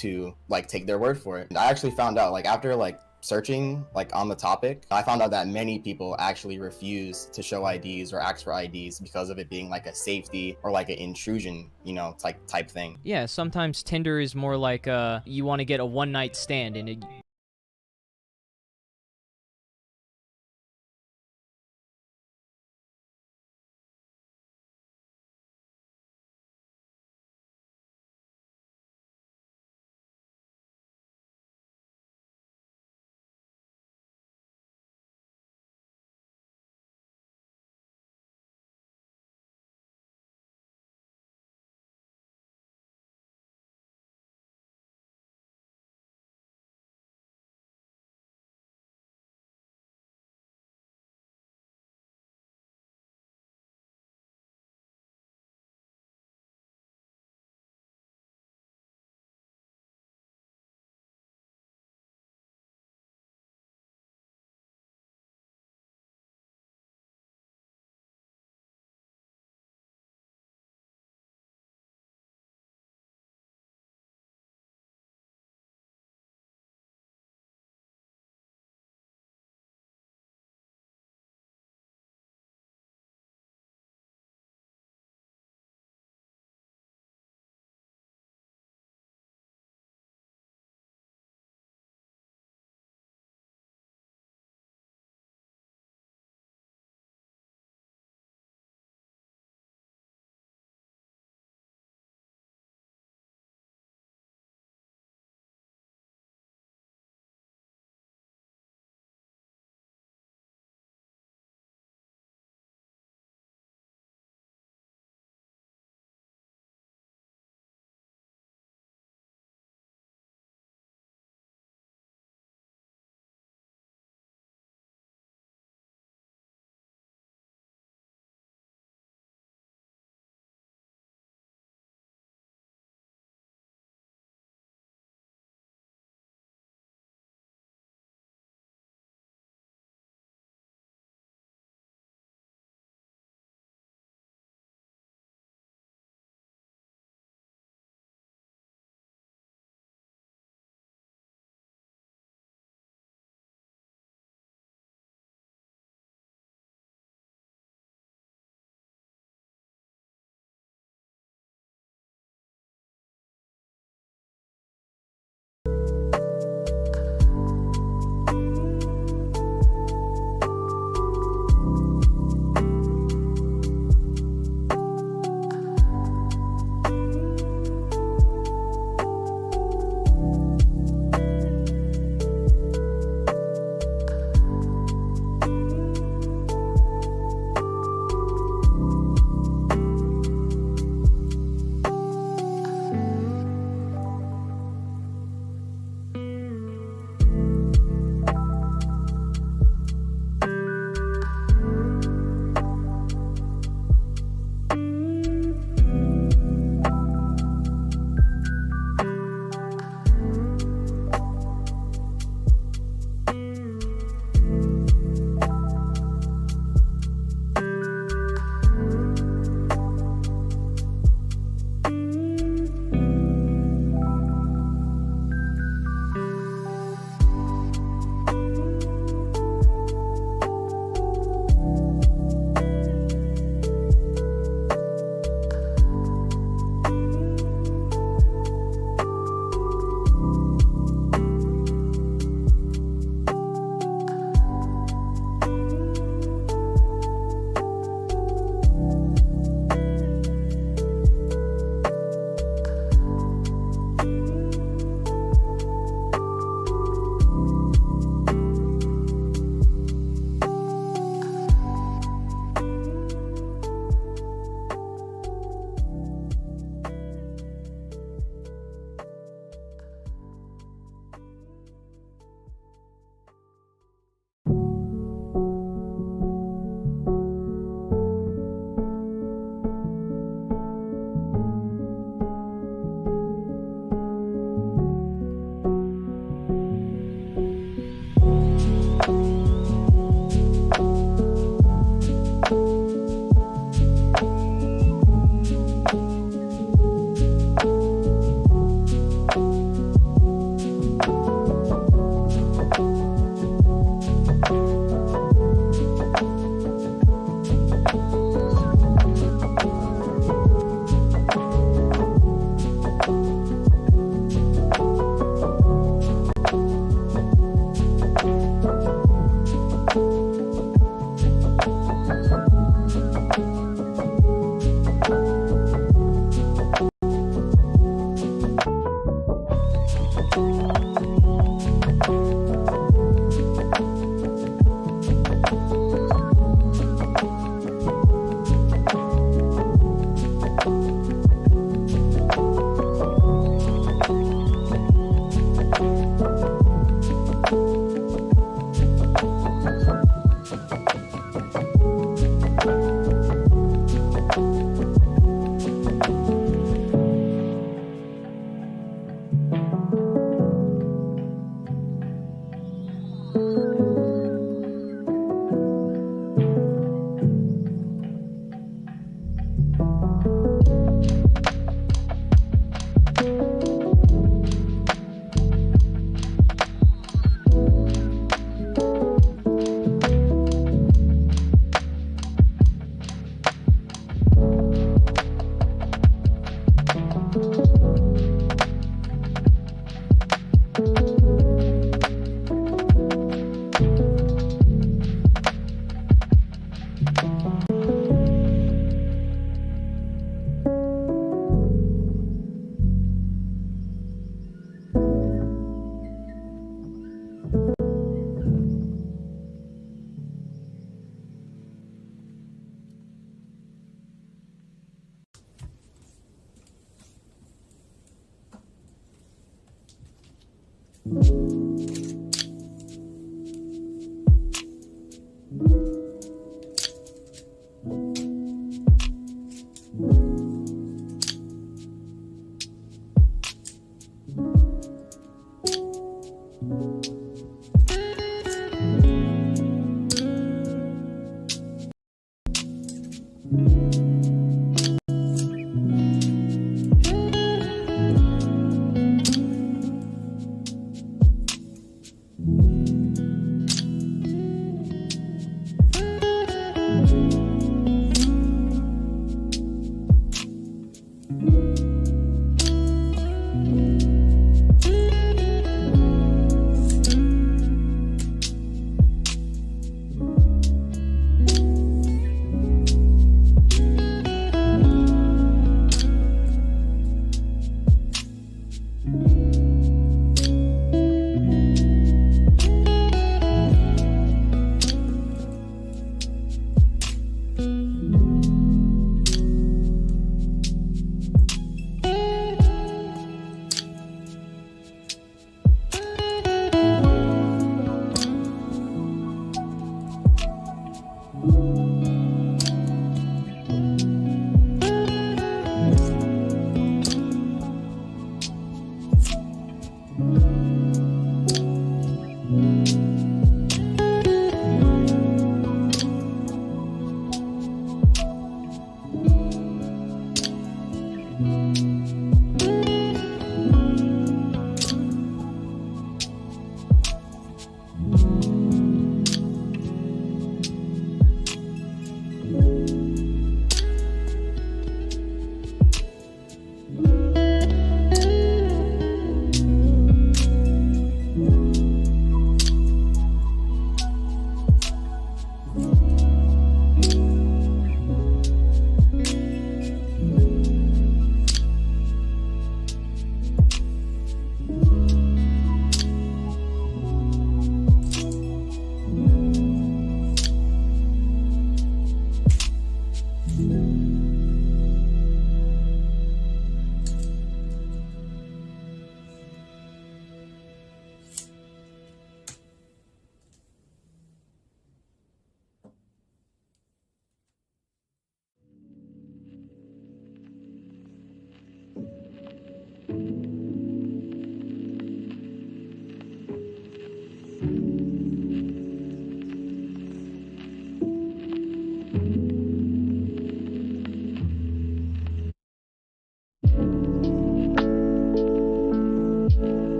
to like take their word for it. And I actually found out, like, after like searching like on the topic, I found out that many people actually refuse to show IDs or ask for IDs because of it being like a safety or like an intrusion, you know, type thing. Yeah, sometimes Tinder is more like you want to get a one-night stand, and it,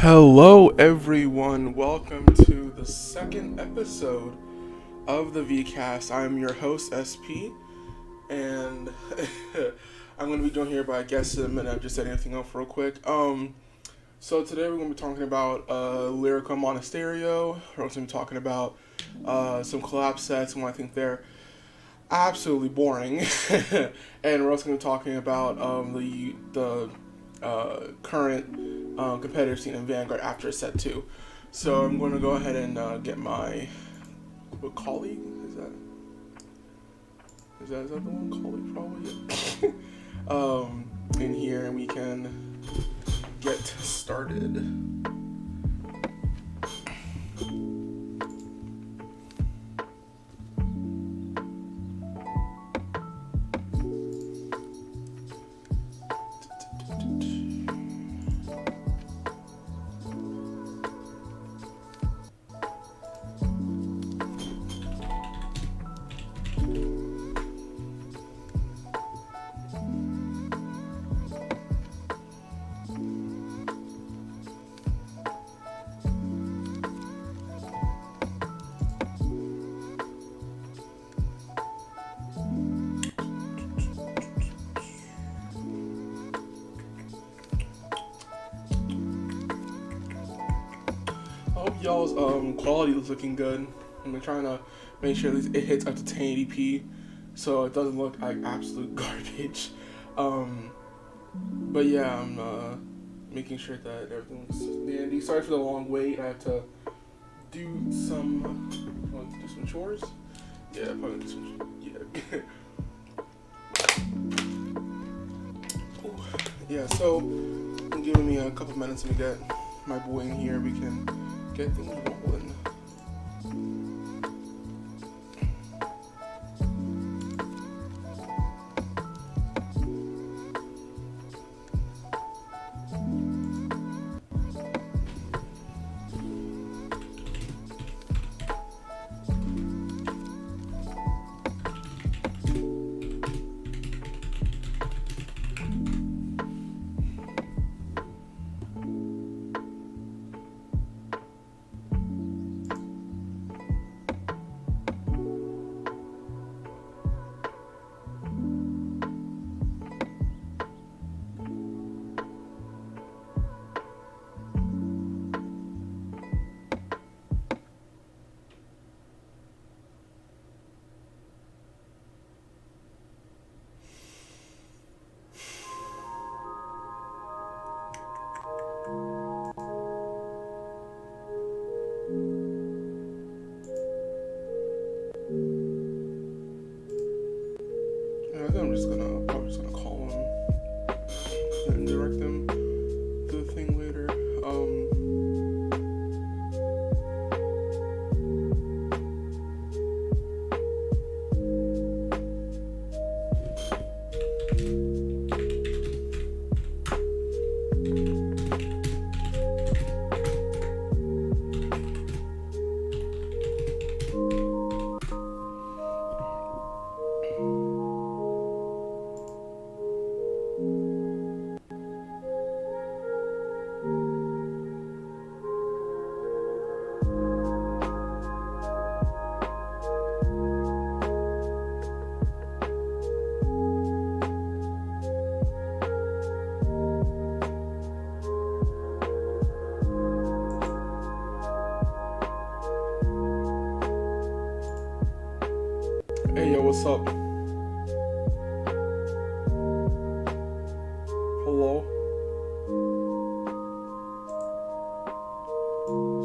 Hello everyone, welcome to the second episode of the Vcast. I'm your host SP, and I'm going to be joined here by guests in a minute. I'm just setting everything up real quick. So today we're going to be talking about Lyrical monistario. We're also going to be talking about some collab sets and why I think they're absolutely boring. And we're also going to be talking about the current competitive scene in Vanguard after set 2. So I'm going to go ahead and get my colleague. Is that the one? Colleague, probably. In here, and we can get started. I hope y'all's quality is looking good. I'm trying to make sure it hits up to 1080p, so it doesn't look like absolute garbage. But yeah, I'm making sure that everything's dandy. Sorry for the long wait. I have to do some chores. Yeah, probably do some. Yeah. Yeah. So, giving me a couple minutes to get my boy in here. We can get things rolling. I'm probably just gonna call him and direct them to the thing later. Hey, yo, what's up? Hello?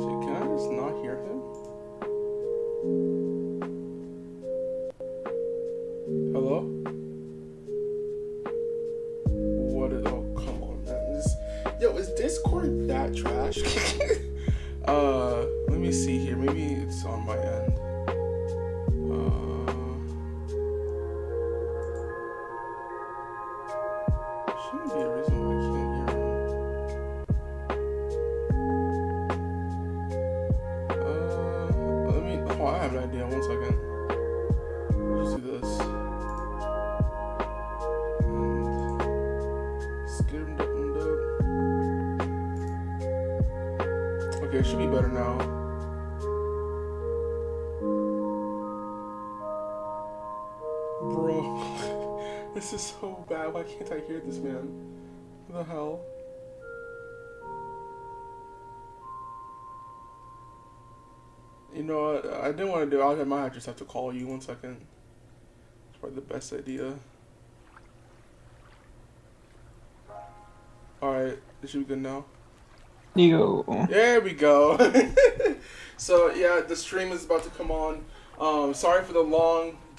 Shit, can I just not hear him? Hello? Oh, come on, man. Yo, is Discord that trash? Let me see here. Maybe it's on my end. Shouldn't be a reason why I can't hear him. I have an idea. 1 second. We'll just do this. And skip him up and up. it should be better now. Bro, this is so bad. Why can't I hear this, man? What the hell? You know what? I didn't want to do it. I might just have to call you 1 second. It's probably the best idea. Alright, this should be good now. Yo. There we go. So yeah, the stream is about to come on. Sorry for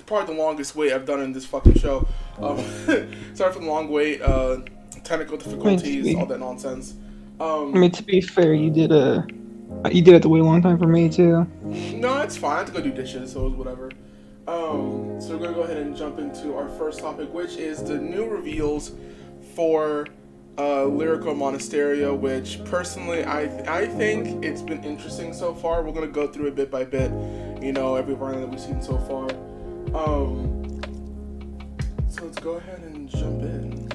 probably the longest wait I've done in this fucking show. Sorry for the long wait. Technical difficulties, all that nonsense. I mean, to be fair, you did have to wait a long time for me too. No, it's fine. I have to go do dishes, so it's whatever. So we're gonna go ahead and jump into our first topic, which is the new reveals for Lyrical Monasterio, which personally I think it's been interesting so far. We're gonna go through it bit by bit, you know, every run that we've seen so far. So let's go ahead and jump in.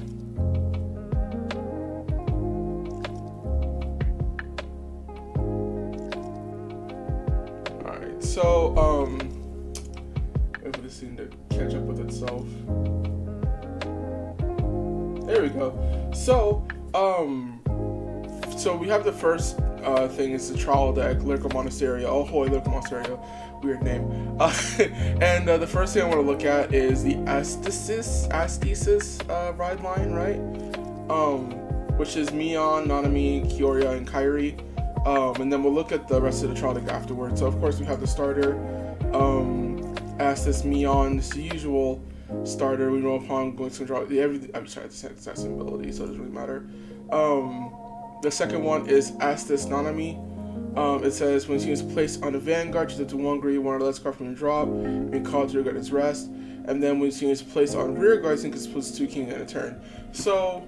Alright, so wait for this thing to catch up with itself. There we go. So we have the first thing is the trial deck, Lyrical Monasterio. Oh, holy Lyrical Monasterio. Weird name. And the first thing I want to look at is the Aesthesis ride line, right? Which is Mion, Nanami, Kyoria, and Kairi. And then we'll look at the rest of the trial deck afterwards. So of course we have the starter, Aesthesis, Mion, it's the usual starter. We know upon going to draw I'm sorry, it's assassin ability, so it doesn't really matter. The second one is Astis Nanami. It says when it's placed on the vanguard, choose up to 1 green, 1 or less card from your drop, and call to your guard its rest. And then when it's placed on rear guard, it's supposed to 2 king in a turn. So,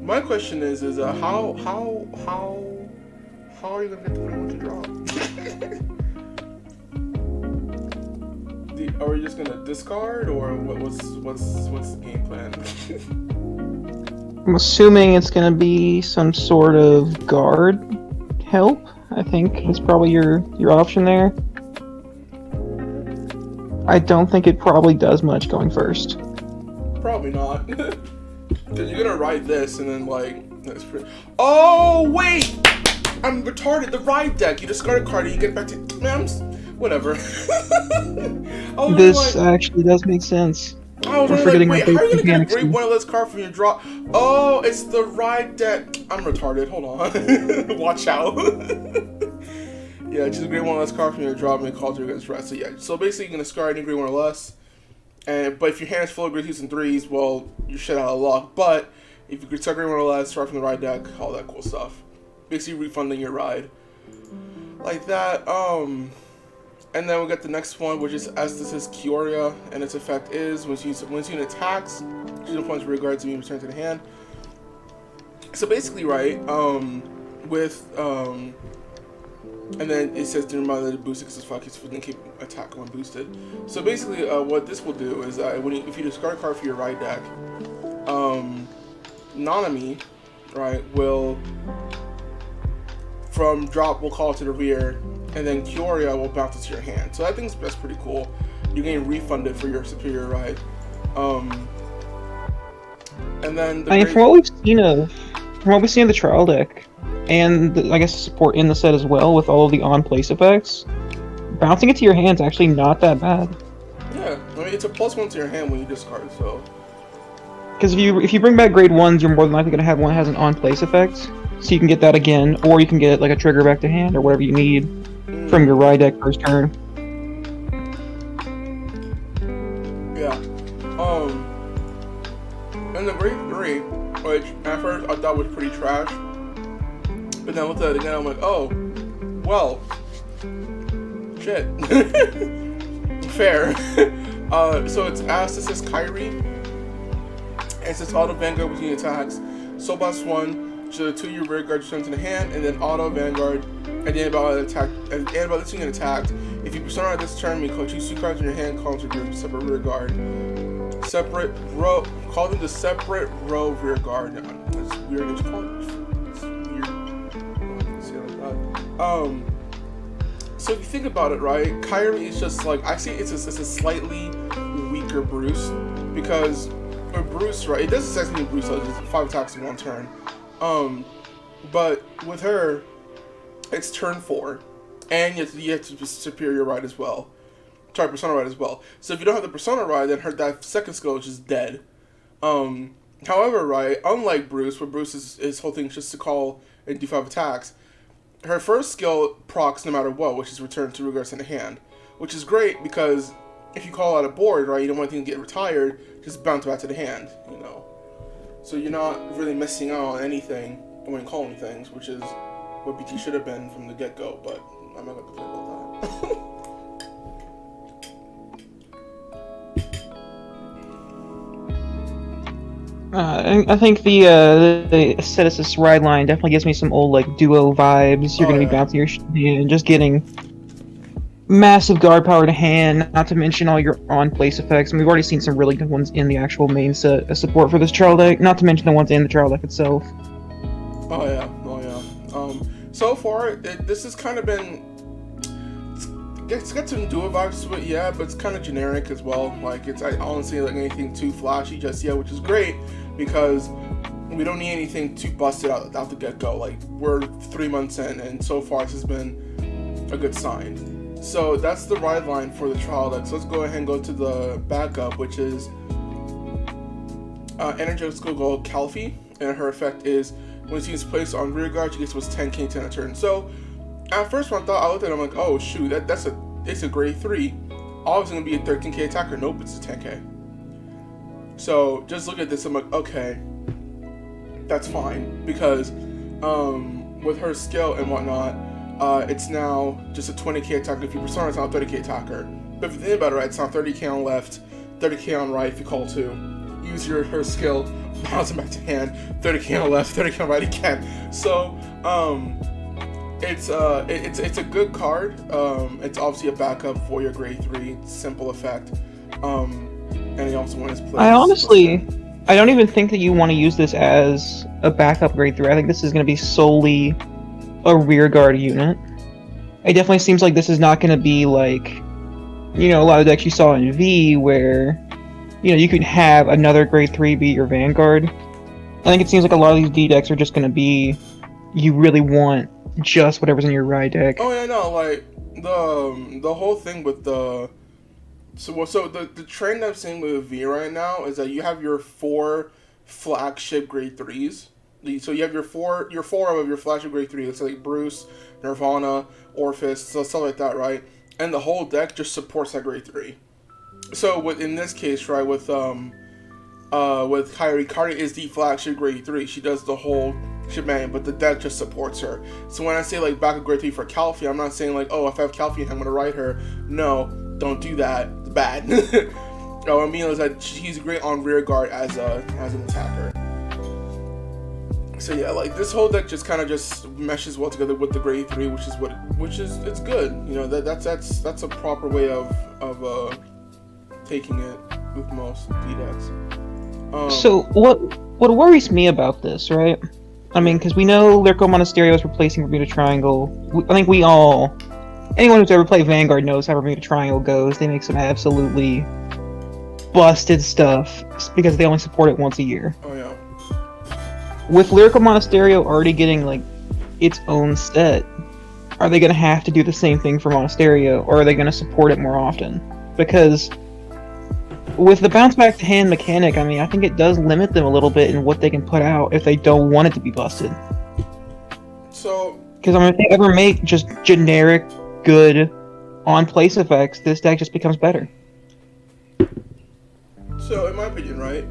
my question is how are you gonna get the one to drop? Are we just gonna discard, or what's the game plan? I'm assuming it's gonna be some sort of guard help. I think it's probably your option there. I don't think it probably does much going first. Probably not. Because you're gonna ride this and then that's pretty. Oh wait! I'm retarded. The ride deck. You discard a card and you get back to whatever. This actually does make sense. I was wait, how are you gonna get a great one of those cards from your draw? Oh, it's the ride deck. I'm retarded. Hold on. Watch out. Yeah, just a great one of those cards from your draw and call to your guys' rest. So yeah, so basically you're gonna discard any great one or less. But if your hand is full of great 2s and 3s, well, you're shit out of luck. But if you discard great one or less, start from the ride deck, all that cool stuff. Basically refunding your ride. Like that. And then we'll get the next one, which is Estes Kyoria, and its effect is when unit attacks, choose a point rear guard to be returned to the hand. So basically, right, and then it says during my boosted because it's fucking for the keep attack when boosted. So basically, what this will do is if you discard a card for your ride deck, Nanami, right, will from drop will call to the rear. And then Kyoria will bounce it to your hand. So I think that's pretty cool. You're getting refunded for your superior ride. And then from what we've seen of the trial deck, and I guess the support in the set as well, with all of the on-place effects, bouncing it to your hand's actually not that bad. Yeah, I mean it's a +1 to your hand when you discard. So because if you bring back grade 1s, you're more than likely gonna have one that has an on-place effect, so you can get that again, or you can get like a trigger back to hand or whatever you need from your ride deck first turn. Yeah. And the grade 3, which at first I thought was pretty trash, but then I looked at it again, I'm like, oh, well, shit. Fair. So it's Astis Kairi, and it's auto vanguard with unit attacks. So +1, so 2 your rear guard returns to the hand, and then auto vanguard. At the end about this you get attacked. If you persona at this turn, you call 2 cards in your hand, call them to your separate rear guard. Separate row, call them the separate row rear guard. It's weird, it's weird. So if you think about it, right, Kyrie is just like, I see it's a slightly weaker Bruce, because with Bruce, right, it doesn't technically Bruce, so it's just 5 attacks in 1 turn. But with her, it's turn 4, and you have to be Superior Ride as well. Sorry, Persona Ride as well. So if you don't have the Persona Ride, then that second skill is just dead. However, right, unlike Bruce, where Bruce his whole thing is just to call and do 5 attacks, her first skill procs no matter what, which is return to regress in the hand, which is great because if you call out a board, right, you don't want anything to get retired, just bounce back to the hand, you know. So you're not really missing out on anything when calling things, which is what BT should have been from the get-go, but I'm not going to complain about that. I think the Asceticist ride line definitely gives me some old like duo vibes. You're gonna be bouncing your and just getting massive guard power to hand, not to mention all your on-place effects. And we've already seen some really good ones in the actual main set as support for this trial deck, not to mention the ones in the trial deck itself. Oh yeah. So far, this has kind of been... It's got some duo vibes to it, yeah, but it's kind of generic as well. Like, I honestly like anything too flashy just yet, which is great, because we don't need anything too busted out the get-go. Like, we're 3 months in, and so far this has been a good sign. So that's the ride line for the trial deck. So let's go ahead and go to the backup, which is Energetic Gold Calfee, and her effect is when she is placed on rear guard, she gets what's 10k 10 a turn. So at first when I looked at it, I'm like, oh shoot, it's a grade 3. Obviously gonna be a 13k attacker. Nope, it's a 10k. So just look at this, I'm like, okay, that's fine, because with her skill and whatnot, it's now just a 20k attacker. If you persona, it's now a 30k attacker. But if you think about it, right, it's now 30k on left, 30k on right if you call to. Use her skill, bounce it back to hand, 30k on left, 30k on right again. So it's a good card. It's obviously a backup for your grade 3 simple effect. And he also won his place. I don't even think that you want to use this as a backup grade 3. I think this is going to be solely a rear guard unit. It definitely seems like this is not going to be like, you know, a lot of decks you saw in V where, you know, you could have another grade 3 be your vanguard. I think it seems like a lot of these D decks are just going to be, you really want just whatever's in your ride deck. Oh yeah, no, like the whole thing with the the trend I'm seeing with V right now is that you have your 4 flagship grade 3s. So you have your four of your flagship grade 3. It's like Bruce, Nirvana, Orphis, so stuff like that, right? And the whole deck just supports that grade 3. So in this case, right, with Kyrie is the flagship grade 3. She does the whole shebang, but the deck just supports her. So when I say like backup grade 3 for Calfee, I'm not saying like, oh, if I have Calfee, I'm gonna ride her. No, don't do that. It's bad. What I mean is that she's great on rear guard as an attacker. So yeah, like this whole deck just kind of just meshes well together with the grade 3, which is it's good. You know, that's a proper way of taking it with most D decks. So what worries me about this, right? I mean, because we know Lyrical Monistario is replacing Bermuda Triangle. I think anyone who's ever played Vanguard knows how Bermuda Triangle goes. They make some absolutely busted stuff because they only support it once a year. Oh yeah. With Lyrical Monasterio already getting like its own set, are they going to have to do the same thing for Monasterio, or are they going to support it more often? Because with the bounce back to hand mechanic, I mean, I think it does limit them a little bit in what they can put out if they don't want it to be busted. So, because I mean, if they ever make just generic, good on-place effects, this deck just becomes better. So, in my opinion, right,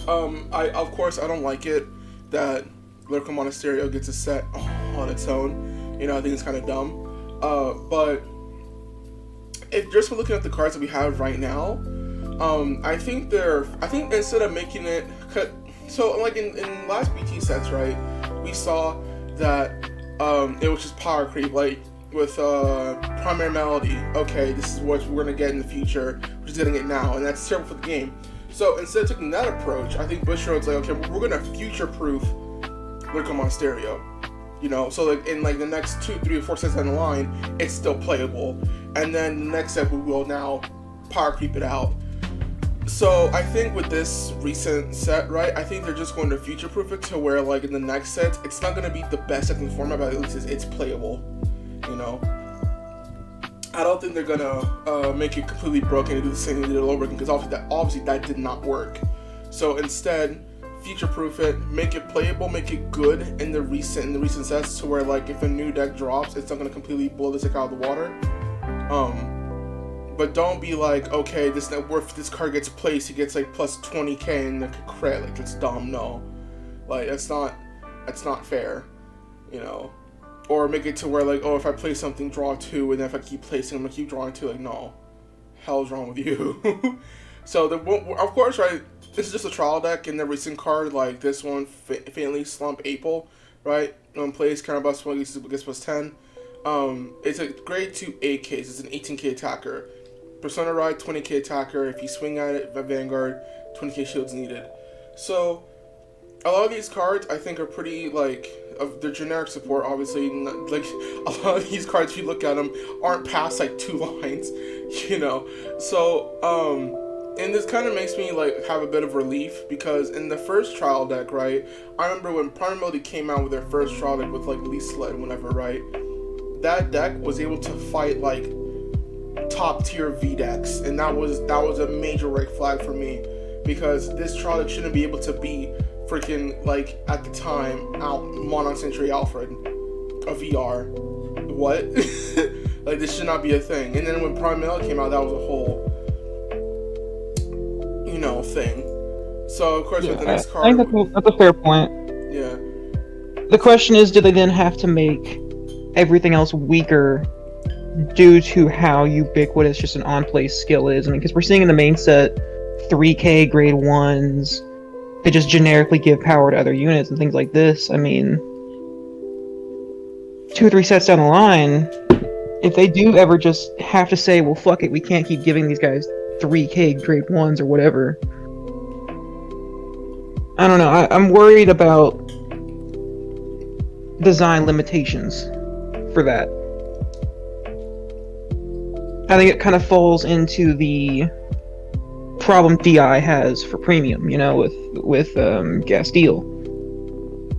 of course, I don't like it that Lyrical Monasterio gets a set on its own. You know, I think it's kind of dumb. But if just for looking at the cards that we have right now, I think instead of making it so like in last BT sets, right, we saw that it was just power creep, like with Primary Melody. Okay, this is what we're gonna get in the future, we're just getting it now, and that's terrible for the game. So instead of taking that approach, I think Bushiroad's like, okay, we're gonna future-proof Lyrical Monasterio. You know, so like in like the next 2, 3, or 4 sets down the line, it's still playable. And then the next set we will now power creep it out. So I think with this recent set, right, I think they're just going to future-proof it to where like in the next set, it's not going to be the best set in the format, but at least it's playable, you know. I don't think they're going to make it completely broken and do the same thing they did all over again, because obviously that did not work. So instead, future-proof it, make it playable, make it good in the recent sets to where like if a new deck drops, it's not going to completely blow this deck out of the water. But don't be like, okay, this net worth, this card gets placed, he gets like plus 20k and the credit, like that's dumb. No, like that's not fair, you know. Or make it to where like, oh, if I play something, draw 2, and then if I keep placing, I'm gonna keep drawing 2. Like, no, hell's wrong with you. So of course, right, this is just a trial deck, and the recent card like this one, Faintly Slump April, right, plays counterblast 1 gets plus 10. It's a grade 2 8K. It's an 18k attacker. Persona Ride, 20k attacker. If you swing at it, vanguard, 20k shields needed. So a lot of these cards I think are pretty like of their generic support. Obviously, like a lot of these cards, if you look at them, aren't past like 2 lines, you know. So and this kind of makes me like have a bit of relief, because in the first trial deck, right, I remember when Prime Melody came out with their first trial deck with like Lisa and whatever, right, that deck was able to fight like top tier V decks, and that was a major red flag for me, because this trial deck shouldn't be able to be freaking like at the time out Monarch Century Alfred, a VR. What? Like this should not be a thing. And then when Prime Melody came out, that was a whole, you know, thing. So of course, with the next card, I think that's a fair point. Yeah. The question is, do they then have to make everything else weaker due to how ubiquitous just an on-play skill is? I mean, because we're seeing in the main set 3k grade 1s that just generically give power to other units and things like this. I mean, 2 or 3 sets down the line, if they do ever just have to say, well, fuck it, we can't keep giving these guys 3k grade 1s or whatever. I don't know, I'm worried about design limitations for that. I think it kind of falls into the problem DI has for premium, you know, with Castile.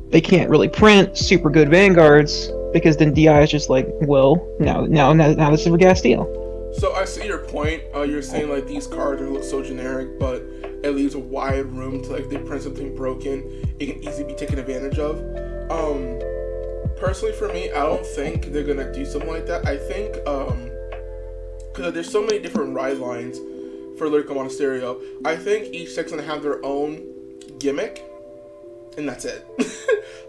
They can't really print super good vanguards, because then DI is just like, well, now this is for Castile. So I see your point. You're saying like these cards look so generic, but it leaves a wide room to like if they print something broken, it can easily be taken advantage of. Personally, for me, I don't think they're gonna do something like that. I think because there's so many different ride lines for Lyrical Monasterio, I think each deck's gonna have their own gimmick, and that's it.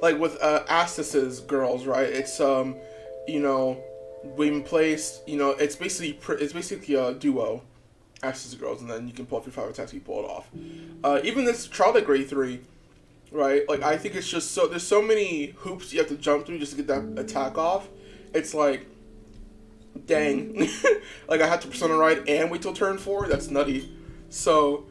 Like with Astus's girls, right? It's you know, when placed, you know, it's basically a duo, Astus's girls, and then you can pull up your 5 attacks, you pull it off. Even this trial deck grade 3, right? Like I think it's just there's so many hoops you have to jump through just to get that attack off. It's like, dang. Like I had to Persona Ride and wait till turn 4. That's nutty. So,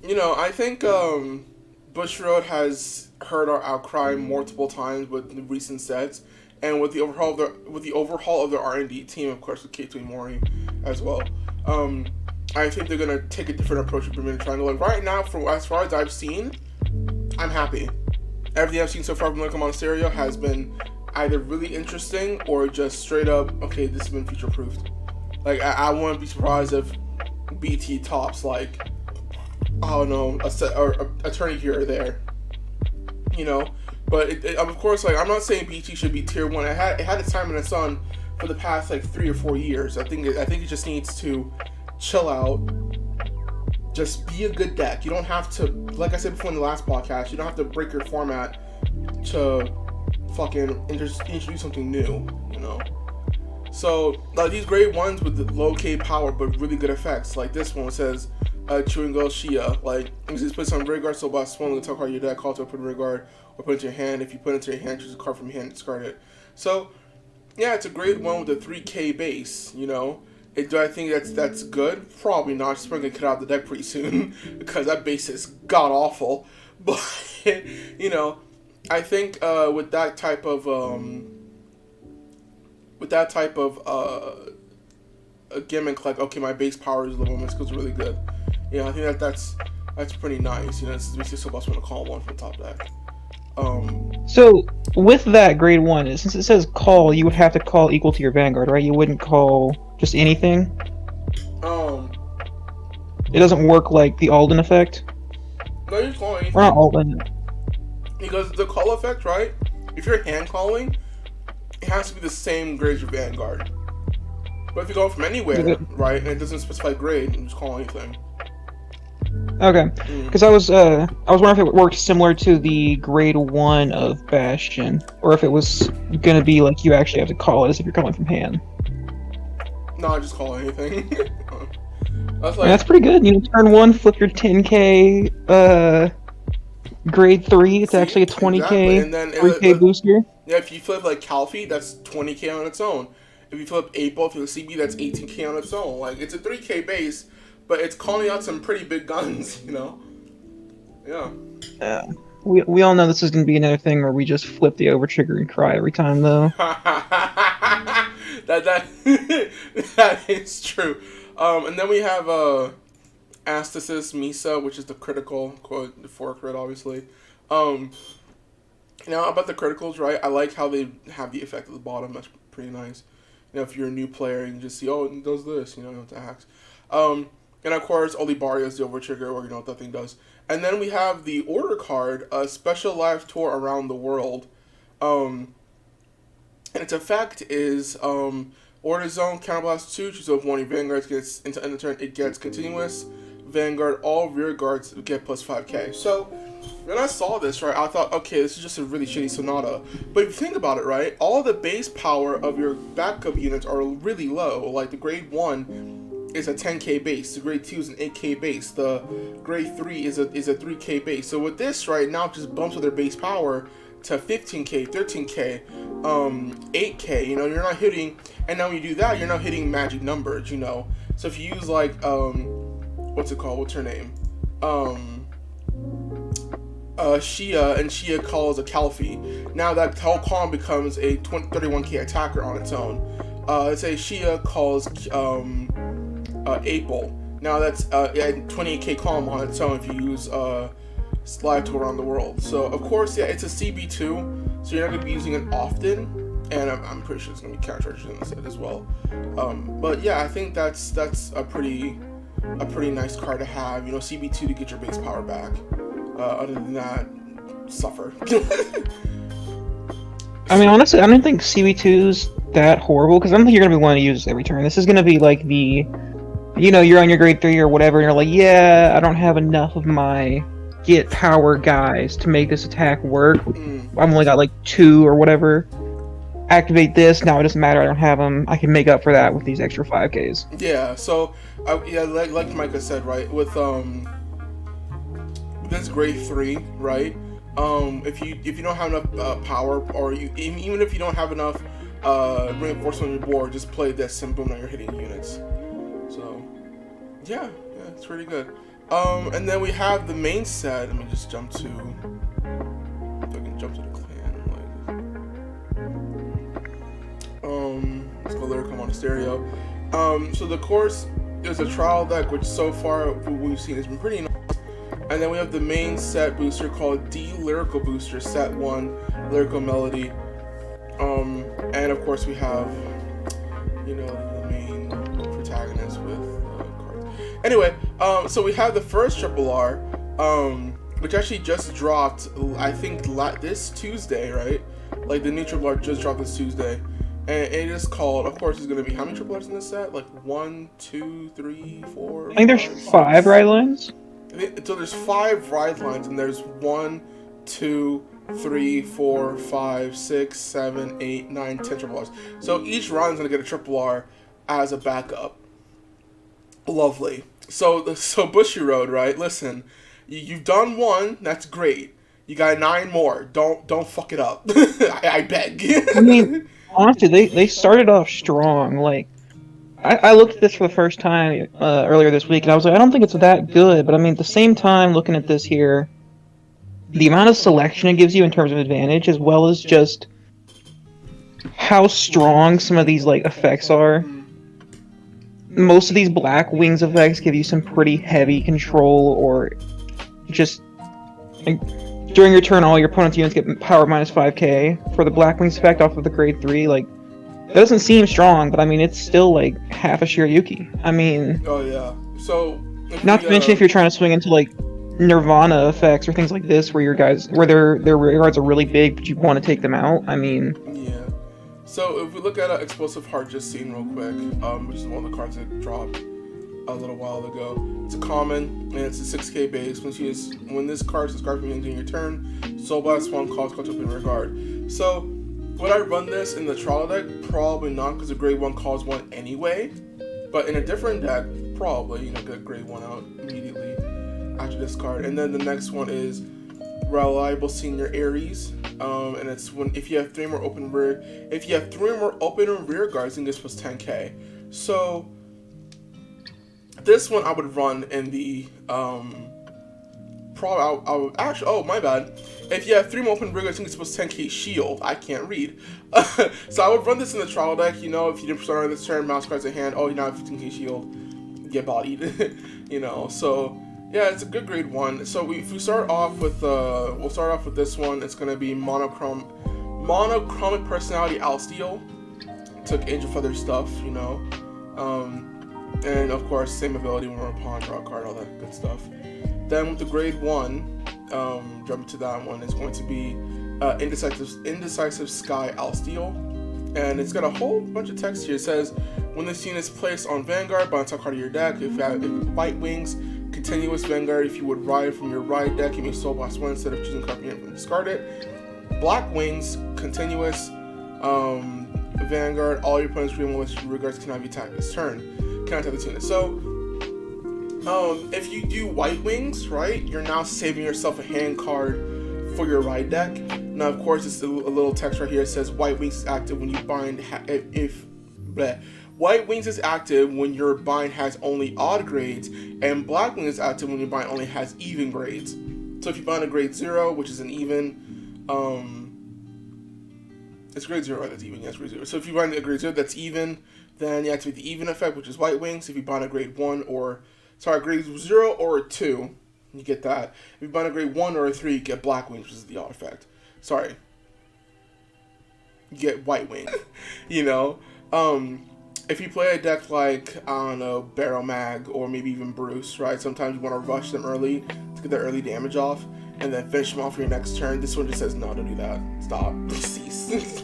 you know, I think Bushiroad has heard our outcry multiple times with the recent sets, and with the overhaul of their R&D team, of course, with K2 Mori as well. I think they're gonna take a different approach to Bermuda Triangle. Like right now, from as far as I've seen, I'm happy. Everything I've seen so far from Lyrical Monasterio has been either really interesting or just straight up, okay, this has been future proofed. Like I wouldn't be surprised if BT tops like, I don't know, a set or a tourney here or there, you know. But of course, like I'm not saying BT should be tier 1. It had its time in the sun for the past like 3 or 4 years. I think it just needs to chill out. Just be a good deck. You don't have to, like I said before in the last podcast, you don't have to break your format to fucking introduce something new, you know. So like these grade 1s with the low K power but really good effects, like this one says Chewing Girl Shia, like you just put some rear guard, so by spawning the top card of your deck, call to put rear guard or put it into your hand. If you put it into your hand, choose a card from your hand, discard it. So yeah, it's a grade 1 with a 3k base, you know. Do I think that's good? Probably not. Just probably gonna cut out the deck pretty soon because that base is god awful. But you know, I think with that type of a gimmick, like, okay, my base power is low, my skills are really good. You know, I think that's pretty nice. You know, this is basically so much want to call one from the top deck. So with that grade 1, since it says call, you would have to call equal to your vanguard, right? You wouldn't call just anything. It doesn't work like the Alden effect. No, you're calling anything. Or not Alden. Because the call effect, right? If you're hand calling, it has to be the same grade as your vanguard. But if you go from anywhere, right, and it doesn't specify grade, you just call anything. Okay, because I was wondering if it worked similar to the grade 1 of Bastion, or if it was gonna be like you actually have to call it as if you're calling from hand. No, I just call anything. That's pretty good. You know, turn 1, flip your 10k grade 3. It's actually a 20k, exactly. And then 3k booster. Yeah, if you flip like Calfee, that's 20k on its own. If you flip April, if you flip CB, that's 18k on its own. Like, it's a 3k base, but it's calling out some pretty big guns, you know? Yeah. Yeah. We all know this is going to be another thing where we just flip the overtrigger and cry every time, though. that is true. And then we have Astasis Misa, which is the critical, quote, the 4 crit, obviously. Now, about the criticals, right? I like how they have the effect at the bottom. That's pretty nice. You know, if you're a new player, you can just see, oh, it does this, you know, it hacks. And of course, Olibaria is the overtrigger, or you know what that thing does. And then we have the order card, a special live tour around the world. And its effect is Order Zone, Counterblast 2, choose of one of your vanguards gets into end of turn, it gets continuous. Vanguard, all rear guards get plus 5k. So, when I saw this, right, I thought, okay, this is just a really shitty Sonata. But if you think about it, right, all the base power of your backup units are really low. Like, the grade 1 is a 10k base, the grade 2 is an 8k base, the grade 3 is a 3k base. So with this, right, now it just bumps up their base power to 15k, 13k, 8k, you know, you're not hitting, and now when you do that, you're not hitting magic numbers, you know. So if you use, like, what's it called, what's her name, Shia, and Shia calls a Calfee, now that whole column becomes a 31k attacker on its own. Let's say Shia calls, April, now that's, 28k column on its own if you use, Slide to around the world. So of course, yeah, it's a CB2, so you're not going to be using it often, and I'm pretty sure it's going to be counter in the set as well. But yeah, I think that's a pretty nice card to have. You know, CB2 to get your base power back. Other than that, suffer. I mean, honestly, I don't think CB2's that horrible, because I don't think you're going to be wanting to use this every turn. This is going to be like the, you know, you're on your grade 3 or whatever, and you're like, yeah, I don't have enough of my get power guys to make this attack work. I've only got like 2 or whatever. Activate this, now it doesn't matter, I don't have them. I can make up for that with these extra 5Ks. Yeah, so, yeah, like Micah said, right, with this grade 3, right, if you don't have enough power, or even if you don't have enough reinforcement on your board, just play this and boom, now you're hitting units. So, yeah, it's pretty good. And then we have the main set. Let me just jump to, if I can jump to the clan, let's go Lyrical Monistario. So the course is a trial deck, which so far what we've seen has been pretty nice. And then we have the main set booster called D Lyrical Booster, set 1, Lyrical Melody. And of course we have, you know, the main protagonist with cards. Anyway, so we have the first Triple R, which actually just dropped, I think, this Tuesday, right? Like, the new Triple R just dropped this Tuesday. And it is called, of course, it's going to be, how many Triple Rs in this set? Like, 1, 2, 3, 4, I think there's 5 ride lines. So there's 5 ride lines, and there's 1, 2, 3, 4, 5, 6, 7, 8, 9, 10 Triple Rs. So each ride is going to get a Triple R as a backup. Lovely. So Bushy Road, right? Listen, you've done 1. That's great. You got 9 more. Don't fuck it up. I beg. I mean, honestly, they started off strong. Like, I looked at this for the first time earlier this week, and I was like, I don't think it's that good. But I mean, at the same time, looking at this here, the amount of selection it gives you in terms of advantage, as well as just how strong some of these like effects are. Most of these Black Wings effects give you some pretty heavy control, or just like, during your turn, all your opponent's units get power minus 5k. For the Black Wings effect off of the grade 3, like, that doesn't seem strong, but I mean, it's still like half a Shiryuki. I mean, oh yeah. So not to mention if you're trying to swing into like Nirvana effects or things like this, where their rear guards are really big, but you want to take them out. I mean, yeah. So if we look at Explosive Heart just seen real quick, which is one of the cards that dropped a little while ago. It's a common, and it's a 6k base. When this card is discarded from your turn, Soul Blast 1 calls to open regard. So would I run this in the trial deck? Probably not, because the grade 1 calls 1 anyway. But in a different deck, probably, get grade 1 out immediately after this card. And then the next one is Reliable Senior Ares. And it's if you have 3 more open rear and rear guards, then this was 10k. So this one I would run in the I would actually, oh my bad. If you have 3 more open rear guards, I think it's supposed to 10k shield. I can't read. So I would run this in the trial deck. If you didn't start on this turn, mouse cards in hand. Oh, you now have 15k shield. Get bodied. So yeah, it's a good grade 1. So if we start off with we'll start off with this one. It's gonna be monochromic personality Alsteel. Took Angel Feather stuff, and of course same ability when we're a pawn, draw a card, all that good stuff. Then with the grade 1, jump to that one, is going to be Indecisive Sky Alsteel, and it's got a whole bunch of text here. It says, when this unit is placed on Vanguard, by the top card of your deck, if White Wings, Continuous Vanguard, if you would ride from your ride deck, you may Soul Blast 1 instead of choosing card and discard it. Black Wings, Continuous Vanguard, all your opponent's rear guards cannot be attacked this turn. Cannot attack this unit. So if you do White Wings, right, you're now saving yourself a hand card for your ride deck. Now, of course, it's a little text right here. It says White Wings is active when you bind White Wings is active when your bind has only odd grades, and Black Wings is active when your bind only has even grades. So if you bind a grade 0, which is an even, it's grade 0, right? That's even. Yes, grade 0. So if you bind a grade 0 that's even, then you activate the even effect, which is White Wings. If you bind a grade 1 grade 0 or a 2, you get that. If you bind a grade 1 or a 3, you get Black Wings, which is the odd effect. Sorry. You get White Wing. If you play a deck like, I don't know, Barrel Mag, or maybe even Bruce, right? Sometimes you want to rush them early to get their early damage off, and then finish them off for your next turn. This one just says, no, don't do that. Stop. Cease.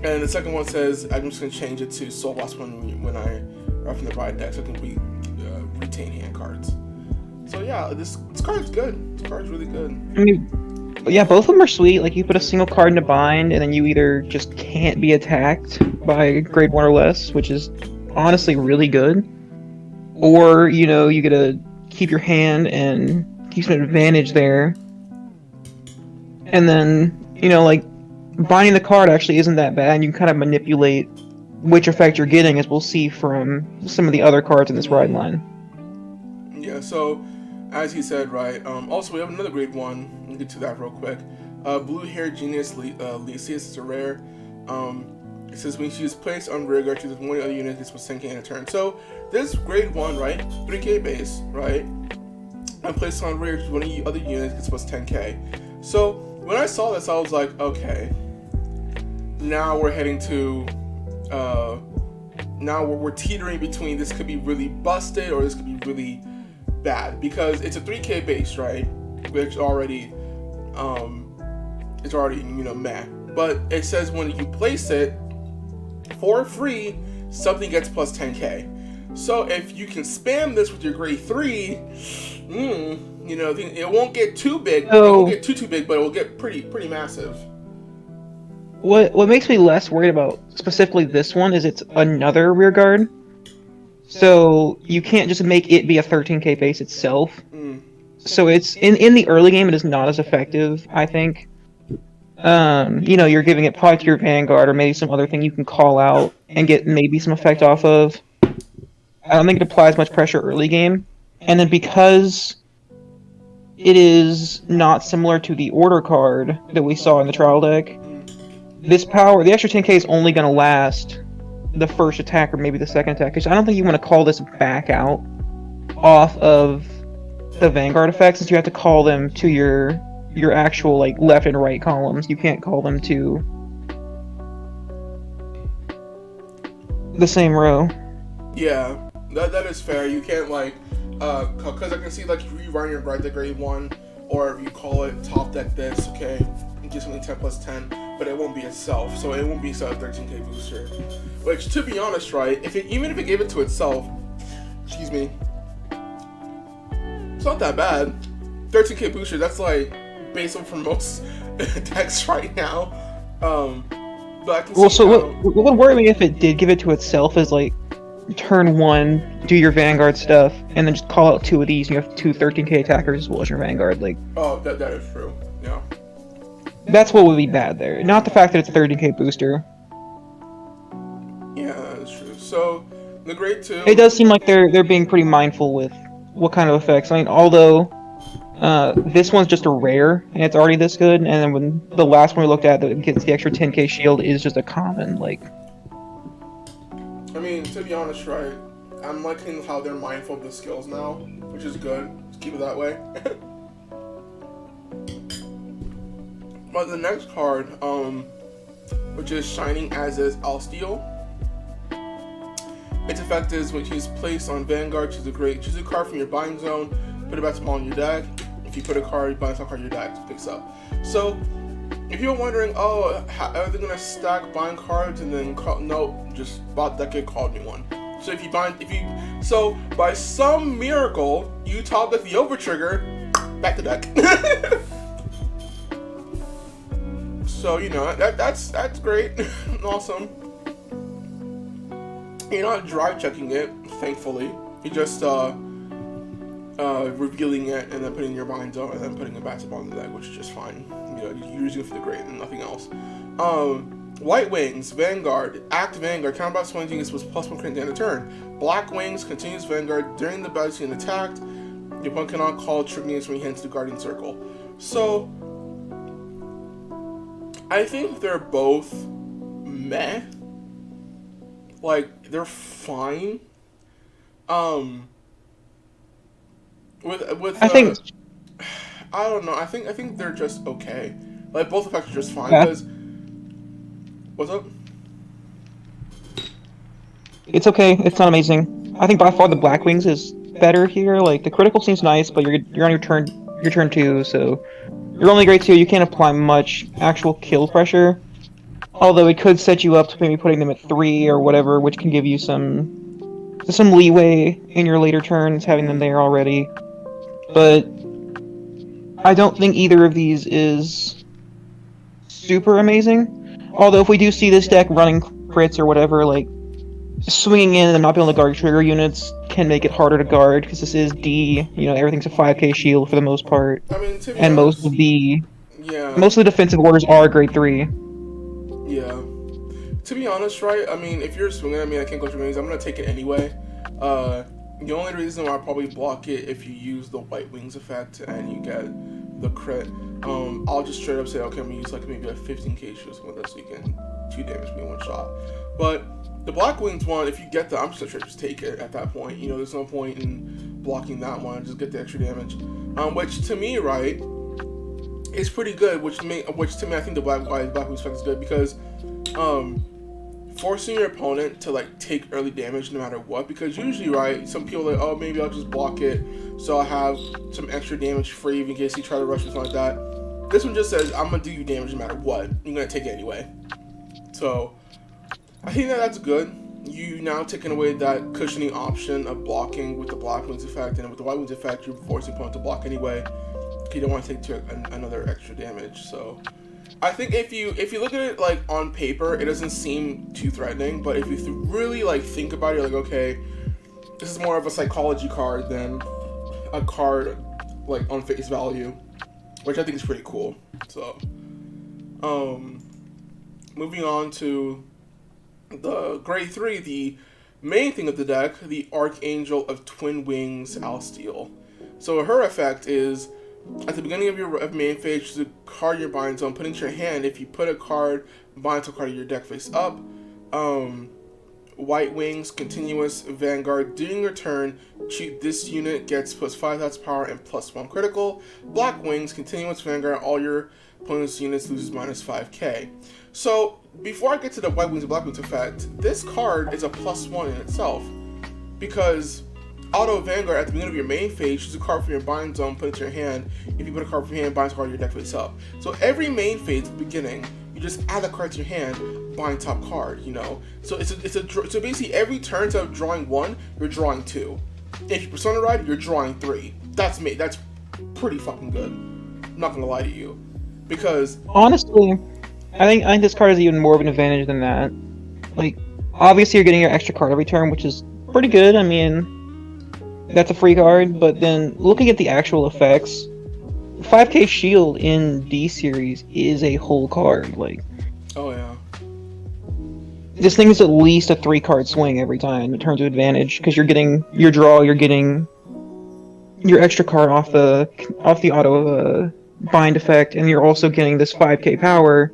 And the second one says, I'm just going to change it to Soul Blast when I ride from the ride deck, so I can retain hand cards. So yeah, this card's good. This card's really good. I mean, yeah, both of them are sweet. Like, you put a single card in a bind, and then you either just can't be attacked by grade 1 or less, which is honestly really good, or, you get to keep your hand and keep some advantage there. And then, like, binding the card actually isn't that bad, and you can kind of manipulate which effect you're getting, as we'll see from some of the other cards in this ride line. Yeah, so as he said, right, also we have another grade 1, we'll get to that real quick. Blue Hair Genius Lysias is a rare. It says when she is placed on rear guard, chooses one of the other units, it's plus 10k in a turn. So this grade 1, right, 3k base, right, and placed on rear, one of the other units, it's plus 10k. So when I saw this, I was like, okay, now we're heading to now we're teetering between this could be really busted or this could be really bad, because it's a 3k base, right, which already it's already meh, but it says when you place it for free, something gets plus 10k. So if you can spam this with your grade 3, it won't get too big. It won't get too big, but it will get pretty massive. What makes me less worried about specifically this one is it's another rear guard. So you can't just make it be a 13k base itself. So it's in the early game, it is not as effective, I think. You're giving it probably to your Vanguard or maybe some other thing you can call out and get maybe some effect off of. I don't think it applies much pressure early game. And then because it is not similar to the order card that we saw in the trial deck. This power, the extra 10k is only going to last the first attack or maybe the second attack. Because I don't think you want to call this back out off of the vanguard effects, since you have to call them to your actual like left and right columns. You can't call them to the same row. Yeah, that is fair. You can't like, because I can see like if you run your right deck grade 1, or if you call it top deck this, okay, it gives me 10 plus 10, but it won't be itself, so it won't be a 13k booster. Which, to be honest, right, even if it gave it to itself, excuse me, it's not that bad. 13k booster, that's like base up for most decks right now. But I can see so what would worry me if it did give it to itself is like turn 1, do your vanguard stuff, and then just call out 2 of these, and you have 2 13k attackers as well as your vanguard. Like, oh, that is true. Yeah. That's what would be bad there, not the fact that it's a 13k booster. Yeah, that's true. So the grade 2. It does seem like they're being pretty mindful with what kind of effects. I mean, although this one's just a rare and it's already this good, and then when the last one we looked at that gets the extra 10k shield is just a common, like. I mean, to be honest, right, I'm liking how they're mindful of the skills now, which is good. Let's keep it that way. But the next card, which is Shining as is Alsteel. Its effect is when he's placed on Vanguard, choose a card from your buying zone, put it back to small in your deck. If you put a card, you buy some card in your deck, it picks up. So, if you're wondering, oh, how are they gonna stack buying cards and then call? No, just bought that kid called me one. So so by some miracle, you top deck the over trigger, back to deck. So you know that's great, awesome. You're not drive checking it, thankfully. You're just revealing it and then putting it in your mind zone and then putting it back to the bottom of the deck, which is just fine. You know, you're using it for the grade and nothing else. White Wings, Vanguard, Act Vanguard, counterbat swing is plus +1 crit at the end of turn. Black Wings continues Vanguard during the battle being attacked. Your opponent cannot call trigger units when he heads to the Guardian Circle. So, I think they're both meh. Like, they're fine. With I think I don't know. I think they're just okay. Like both effects are just fine. Yeah. Because what's up? it's okay. It's not amazing. I think by far the Black Wings is better here. Like the critical seems nice, but you're on your turn 2, so you're only grade 2. You can't apply much actual kill pressure. Although it could set you up to maybe putting them at 3 or whatever, which can give you some leeway in your later turns, having them there already. But I don't think either of these is super amazing. Although if we do see this deck running crits or whatever, like swinging in and not being able to guard trigger units can make it harder to guard, because this is D. You know, everything's a 5k shield for the most part, I mean, to be and honest, most of the defensive orders are grade 3. Yeah. To be honest, right? I mean, if you're swinging at me, I can't go through wings. I'm gonna take it anyway. The only reason why I probably block it if you use the White Wings effect and you get the crit, I'll just straight up say, okay, I'm gonna use like maybe a 15k shield something like that, so you can 2 damage me in one shot. But the Black Wings one, if you get that, I'm just gonna just take it at that point. You know, there's no point in blocking that one. Just get the extra damage. Which to me, right, is pretty good. Which to me, I think the Black Wings effect is good because, forcing your opponent to like take early damage no matter what, because usually, right, some people are like, oh, maybe I'll just block it so I'll have some extra damage free in case you try to rush or something like that. This one just says I'm gonna do you damage no matter what. You're gonna take it anyway. So I think that's good. You now taking away that cushioning option of blocking with the Black Wings effect, and with the White Wings effect, you're forcing opponent to block anyway. You don't want to take another extra damage. So I think if you look at it like on paper, it doesn't seem too threatening, but if you really like think about it, you're like, okay, this is more of a psychology card than a card like on face value, which I think is pretty cool. So, moving on to the grade 3, the main thing of the deck, the Archangel of Twin Wings Alsteel. So her effect is at the beginning of your main phase, choose a card in your bind zone, putting to your hand. If you put a card, bind to a card in your deck face up. White Wings, Continuous, Vanguard. During your turn, this unit gets +5 stats power and +1 critical. Black Wings, Continuous, Vanguard. All your opponent's units loses -5k. So, before I get to the White Wings and Black Wings effect, this card is a +1 in itself. Because Auto Vanguard, at the beginning of your main phase, choose a card from your bind zone, put it to your hand. If you put a card from your hand, bind a card in your deck face up. So every main phase at the beginning, you just add a card to your hand, bind top card, you know? So so basically every turn, instead of drawing 1, you're drawing 2. If you Persona Ride, you're drawing 3. That's pretty fucking good. I'm not gonna lie to you. Because honestly, I think this card is even more of an advantage than that. Like, obviously you're getting your extra card every turn, which is pretty good. I mean, that's a free card, but then looking at the actual effects, 5k shield in D series is a whole card. Like, oh yeah, this thing is at least a 3-card swing every time in terms of advantage, because you're getting your draw, you're getting your extra card off the auto bind effect, and you're also getting this 5k power,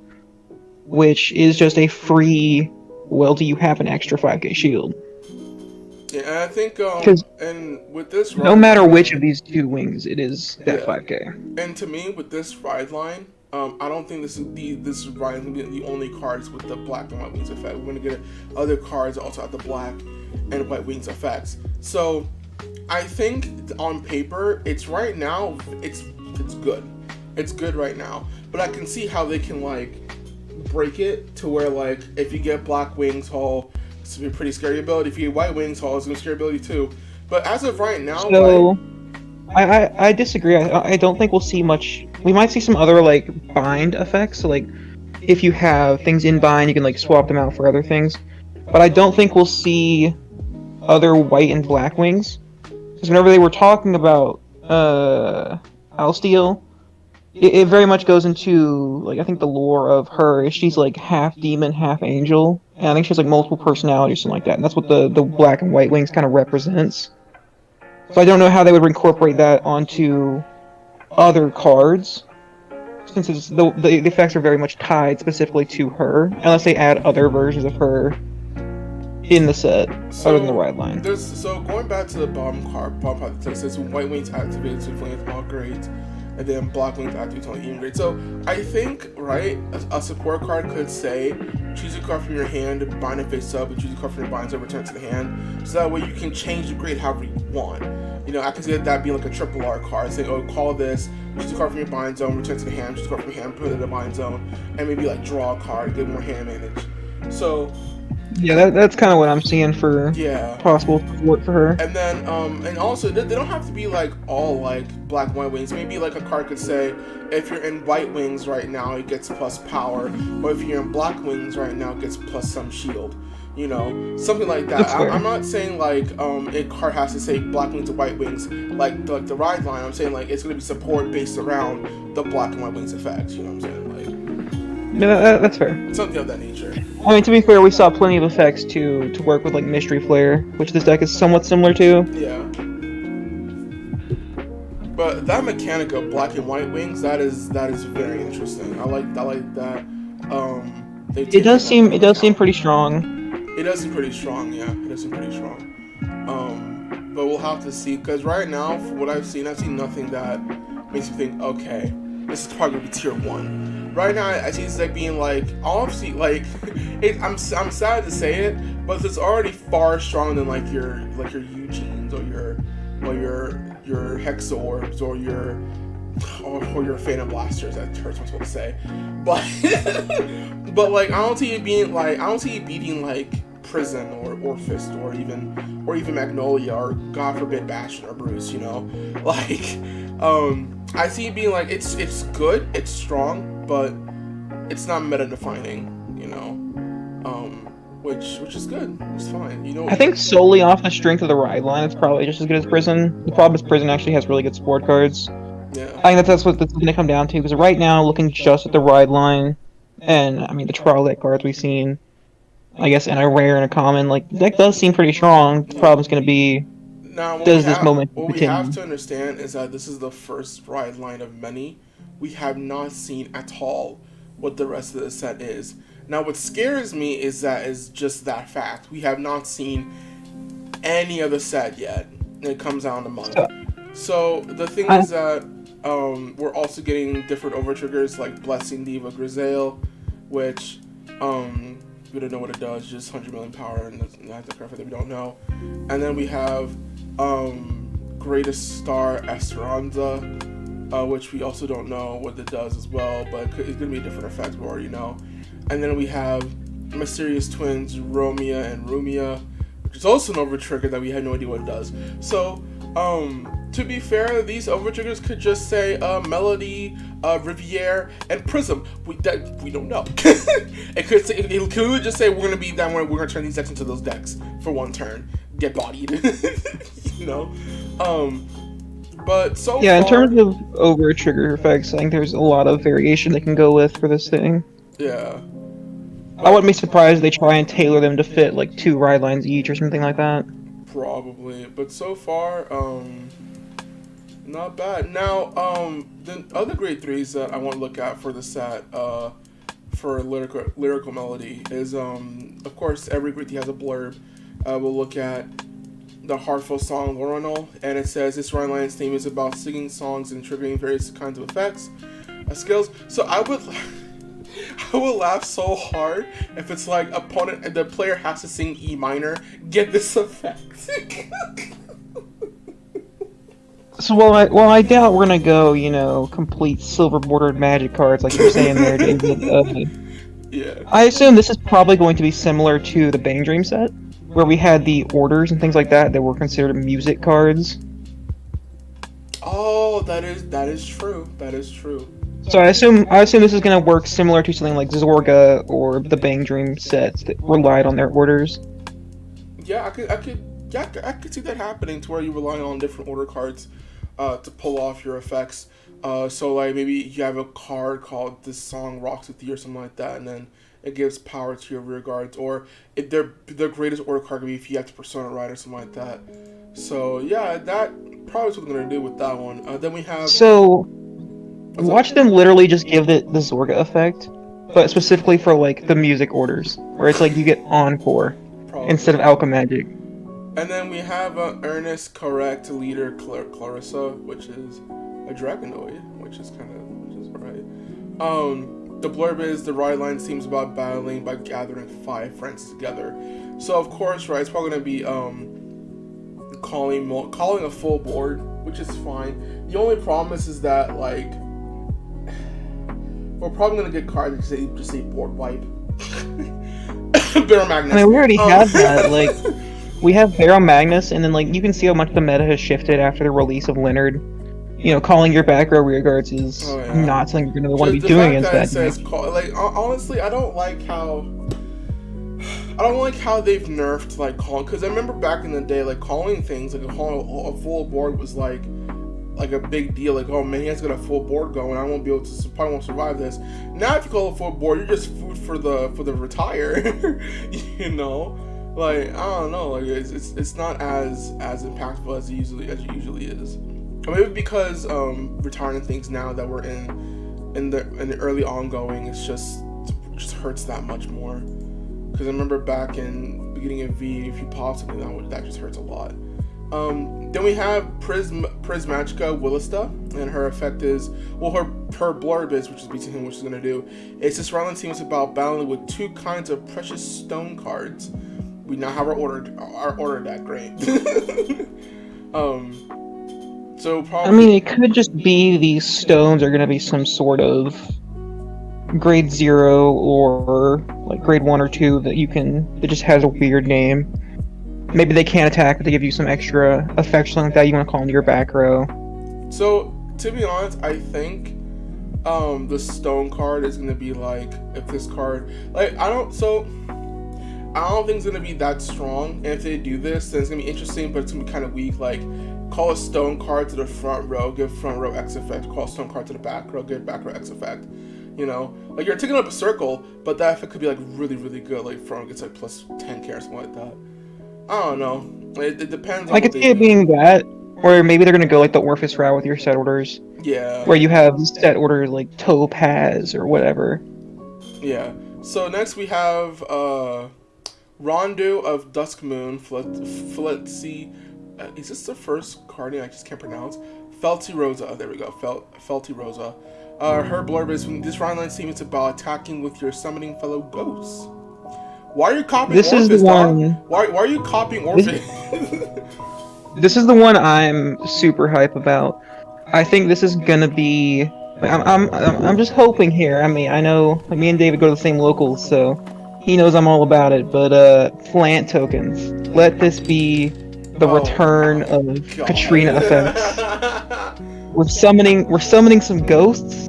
which is just a free, well, do you have an extra 5k shield? Yeah, and I think and with this no matter which of these two wings, it is that 5k. And to me, with this ride line, I don't think this ride is gonna be the only cards with the black and white wings effect. We're gonna get other cards also have the black and white wings effects. So I think on paper, it's right now, it's good. It's good right now, but I can see how they can like break it to where like if you get black wings haul, it's gonna be a pretty scary ability. If you get white wings haul, it's gonna be a scary ability too. But as of right now, so I disagree. I don't think we'll see much. We might see some other like bind effects. So like if you have things in bind, you can like swap them out for other things. But I don't think we'll see other white and black wings. Because whenever they were talking about Alsteel, it very much goes into like I think the lore of her. She's like half demon, half angel, and I think she has like multiple personalities or something like that. And that's what the black and white wings kind of represents. So I don't know how they would incorporate that onto other cards, since the effects are very much tied specifically to her, unless they add other versions of her in the set, other than the ride line. So going back to the bottom part that says white wings activated to flank all grades, and then black wings activated on even grade. So I think, right, a support card could say, choose a card from your hand, bind it face up, and choose a card from your bind zone, return it to the hand. So that way you can change the grade however you want. You know, I can see that being like a triple R card, saying, oh, call this, choose a card from your bind zone, return it to the hand, choose a card from your hand, put it in the bind zone, and maybe like draw a card, get more hand manage. So yeah, that's kind of what I'm seeing for possible support for her. And then, and also, they don't have to be like all like black and white wings. Maybe like a card could say, if you're in white wings right now, it gets plus power, or if you're in black wings right now, it gets plus some shield. You know, something like that. I'm not saying like a card has to say black wings or white wings like the ride line. I'm saying like it's gonna be support based around the black and white wings effects. You know what I'm saying? Like, yeah, that's fair. Something of that nature. I mean, to be fair, we saw plenty of effects to work with like Mystery Flare, which this deck is somewhat similar to. Yeah. But that mechanic of black and white wings, that is very interesting. I like that. It does seem pretty strong. It does seem pretty strong, yeah. It does seem pretty strong. But we'll have to see, because right now, for what I've seen nothing that makes me think, okay, this is probably gonna be tier 1. Right now, I see this deck being like, obviously, like, I'm sad to say it, but it's already far stronger than like your Eugenes or your Hexorbs or your Phantom Blasters. That hurts what I'm supposed to say, but like I don't see it beating like Prison or Fist or even Magnolia or God forbid Bastion or Bruce. You know, like I see it being like it's good, it's strong, but it's not meta defining. You know, which is good. It's fine. You know, I think solely off the strength of the ride line, it's probably just as good as Prison. The problem is Prison actually has really good support cards. Yeah. I think that's what it's going to come down to, because right now, looking just at the ride line, and I mean the trial deck cards we've seen, I guess in a rare and a common, like the deck does seem pretty strong. The problem's going to be Now, does this moment what we continue? have to understand is that this is the first ride line of many. We have not seen at all what the rest of the set is. Now, what scares me is just that fact. We have not seen any of the set yet. And it comes out in a month. So the thing is that we're also getting different over triggers like Blessing Diva Grisaille, which we don't know what it does, just 100 million power, and that's the cardfight that we don't know. And then we have Greatest Star Esperanza, which we also don't know what it does as well, but it's going to be a different effect, we already know. And then we have Mysterious Twins Romia and Rumia, which is also an over trigger that we have no idea what it does. So, to be fair, these over triggers could just say Melody, Riviere, and Prism. We don't know. it could just say we're gonna be that one. We're gonna turn these decks into those decks for one turn. Get bodied, you know. But so yeah, far, in terms of over trigger effects, I think there's a lot of variation they can go with for this thing. yeah. I wouldn't be surprised if they try and tailor them to fit like 2 ride lines each or something like that. Probably, but so far, not bad. Now, the other grade 3s that I want to look at for the set, for lyrical melody is, of course, every grade 3 has a blurb. We'll look at the heartfelt song Rondo, and it says this rhyme line's theme is about singing songs and triggering various kinds of effects, skills. So I would laugh so hard if it's like the player has to sing E minor, get this effect. So while I doubt we're gonna go, complete silver bordered magic cards like you're saying there, David. Yeah. I assume this is probably going to be similar to the Bang Dream set, where we had the orders and things like that were considered music cards. Oh, that is true. That is true. So I assume this is gonna work similar to something like Zorga or the Bang Dream sets that relied on their orders. Yeah, I could see that happening to where you rely on different order cards to pull off your effects. So like maybe you have a card called "This Song Rocks With You" or something like that, and then it gives power to your rear guards. Or if their greatest order card could be if you have to Persona Ride or something like that. So yeah, that probably is what they're gonna do with that one. Then we have. So watch them literally just give the Zorga effect, but specifically for like the music orders, where it's like you get Encore instead of Alchemagic. And then we have Ernest Correct Leader Clarissa, which is a Dragonoid, which is alright. The blurb is the ride line seems about battling by gathering 5 friends together. So of course, right, it's probably gonna be calling a full board, which is fine. The only problem is that like we're probably gonna get cards that just say board wipe. Barrel Magnus. I mean, we already have that. Like, we have Barrel Magnus, and then like you can see how much the meta has shifted after the release of Leonard. Calling your back row rear guards is not something you're gonna want to be doing against that. Honestly, I don't like how they've nerfed like calling. Because I remember back in the day, like calling things like calling a full board was like a big deal. Like, oh man, he has got a full board going. I won't be able to probably won't survive this. Now, if you call a full board, you're just food for the retire. Like I don't know. Like it's not as impactful as it usually is. Or maybe because retiring things now that we're in the early ongoing, it just hurts that much more. Because I remember back in the beginning of V, if you pop something that just hurts a lot. Then we have Prismatica Willista, and her effect is, her blurb is, which is basically what she's gonna do. It's this round team is about battling with 2 kinds of precious stone cards. We now have our order deck, great. So probably. I mean, it could just be these stones are gonna be some sort of grade 0 or like grade 1 or 2 that just has a weird name. Maybe they can't attack, but they give you some extra effects, something like that you want to call into your back row. So, to be honest, I think the stone card is going to be like, if this card, like, I don't think it's going to be that strong. And if they do this, then it's going to be interesting, but it's going to be kind of weak. Like, call a stone card to the front row, give front row X effect. Call a stone card to the back row, give back row X effect. Like you're taking up a circle, but that effect could be like really, really good. Like front row gets like plus 10k or something like that. I don't know. It depends on I what could they see it do. being that, or maybe they're gonna go like the Orpheus route with your set orders, Yeah. where you have set order like Topaz or whatever. Yeah. So next we have Rondo of Dusk Moon, Fletzy. Is this the first card name I just can't pronounce? Felty Rosa. Oh, there we go. Felty Rosa. Her blurb is, when this round line seems about attacking with your summoning fellow ghosts. Why are you copying This is Orpheus, the dog? one. Why are you copying Orpheus? This is the one I'm super hype about. I think this is gonna be. I'm just hoping here. I mean, I know me and David go to the same locals, so he knows I'm all about it. But plant tokens. Let this be the return of God. Katrina effects. We're summoning some ghosts.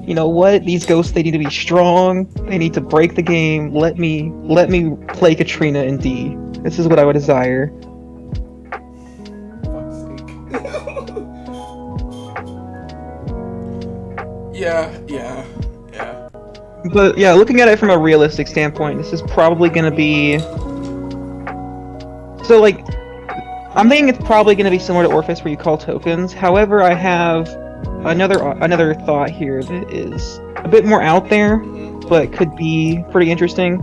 You know what? These ghosts, they need to be strong. They need to break the game. Let me play Katrina in D. This is what I would desire. Yeah. But yeah, looking at it from a realistic standpoint, this is probably gonna be. So like, I'm thinking it's probably gonna be similar to Orpheus, where you call tokens. However, I have another thought here that is a bit more out there, but could be pretty interesting.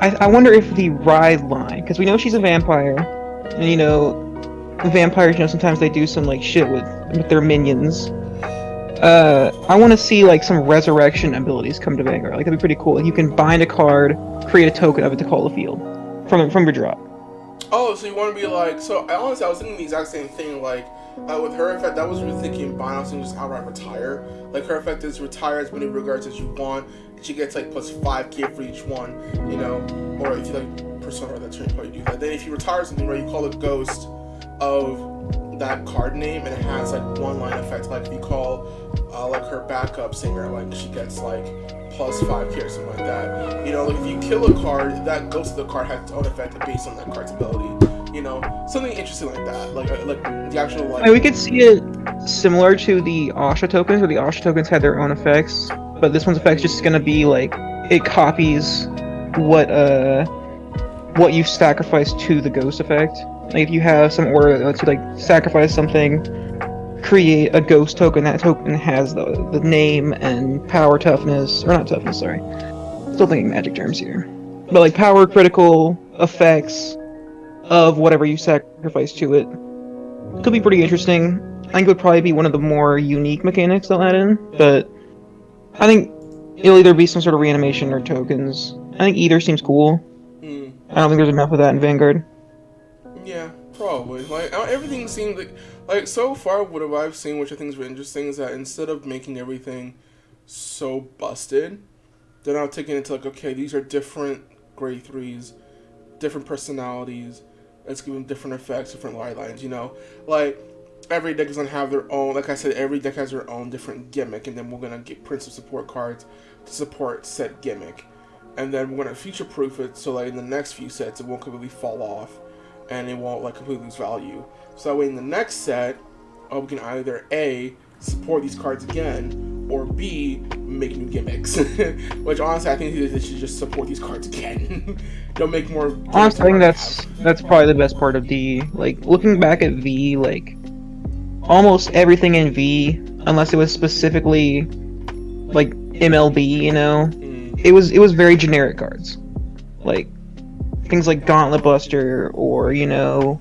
I wonder if the ride line, because we know she's a vampire, and you know, vampires, you know, sometimes they do some like shit with their minions. I want to see like some resurrection abilities come to Vanguard. Like that'd be pretty cool. Like, you can bind a card, create a token of it to call the field from your drop. Oh, so you want to be like? So I honestly, I was thinking the exact same thing. Like with her effect, I was really thinking bind. I was thinking just outright retire. Like her effect is retire as many regards as you want. She gets like plus 5k for each one. You know, or if you like Persona, that's how you probably do that. Then if you retire something, right, you call a ghost of that card name, and it has like one line effect. Like if you call like her backup singer, like she gets like plus 5k or something like that. You know, like if you kill a card, that ghost of the card has its own effect based on that card's ability. You know, something interesting like that. Like the actual like. I mean, we could see it similar to the Asha tokens, where the Asha tokens had their own effects, but this one's effect's just gonna be like it copies what you sacrifice to the ghost effect. Like if you have some order that lets you like sacrifice something, create a ghost token. That token has the name and power toughness, or not toughness, sorry. Still thinking magic terms here. But like power critical effects of whatever you sacrifice to it. Could be pretty interesting. I think it would probably be one of the more unique mechanics they'll add in, but I think it'll either be some sort of reanimation or tokens. I think either seems cool. I don't think there's enough of that in Vanguard. Yeah, probably. Like everything seems like so far what I've seen, which I think is really interesting, is that instead of making everything so busted, they're now taking it to like, okay, these are different grade 3s, different personalities. Let's give them different effects, different light lines. You know, like every deck is gonna have their own. Like I said, every deck has their own different gimmick, and then we're gonna get Prince of Support cards to support said gimmick, and then we're gonna future-proof it so like in the next few sets it won't completely fall off. And it won't like completely lose value. So that way in the next set, we can either A, support these cards again, or B, make new gimmicks. Which honestly, I think they should just support these cards again. Don't make more. Honestly, I think that's probably the best part of D. Like looking back at V, like almost everything in V, unless it was specifically like MLB, you know, it was very generic cards. Like things like Gauntlet Buster, or you know,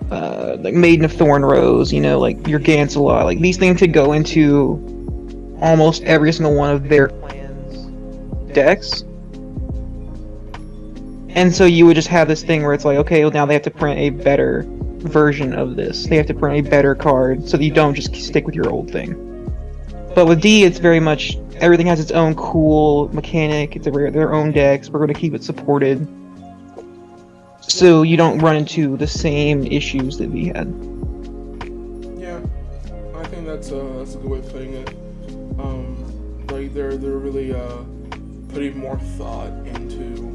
like Maiden of Thorn Rose, you know, like your Gancelot. Like these things could go into almost every single one of their clan's decks, and so you would just have this thing where it's like, okay, well, now they have to print a better version of this. They have to print a better card so that you don't just stick with your old thing. But with D, it's very much everything has its own cool mechanic. It's their own decks. We're going to keep it supported, so you don't run into the same issues that we had. Yeah, I think that's a good way of putting it. Like they're really putting more thought into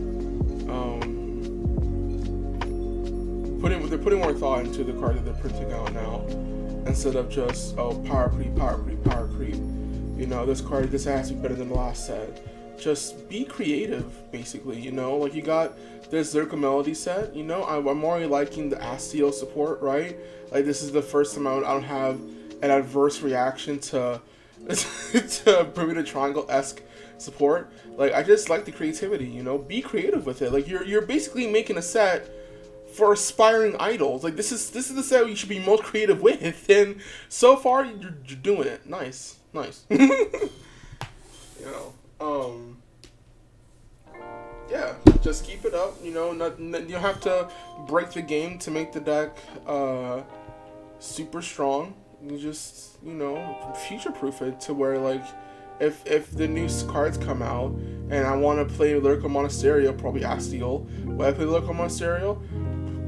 putting more thought into the card that they're printing out now, instead of just power creep. You know, this has to be better than the last set. just be creative, basically, you know? Like, you got this Lyrical melody set, you know? I'm already liking the Astio support, right? Like, this is the first time I don't have an adverse reaction to Bermuda Triangle-esque support. Like, I just like the creativity, you know? Be creative with it. Like, you're basically making a set for aspiring idols. Like, this is the set you should be most creative with, and so far you're doing it. Nice. You know, yeah, just keep it up. You know, you don't have to break the game to make the deck super strong. You just, you know, future-proof it to where, like, if the new cards come out and I want to play Lyrical Monistario, probably Astial. Will I play Lyrical Monistario?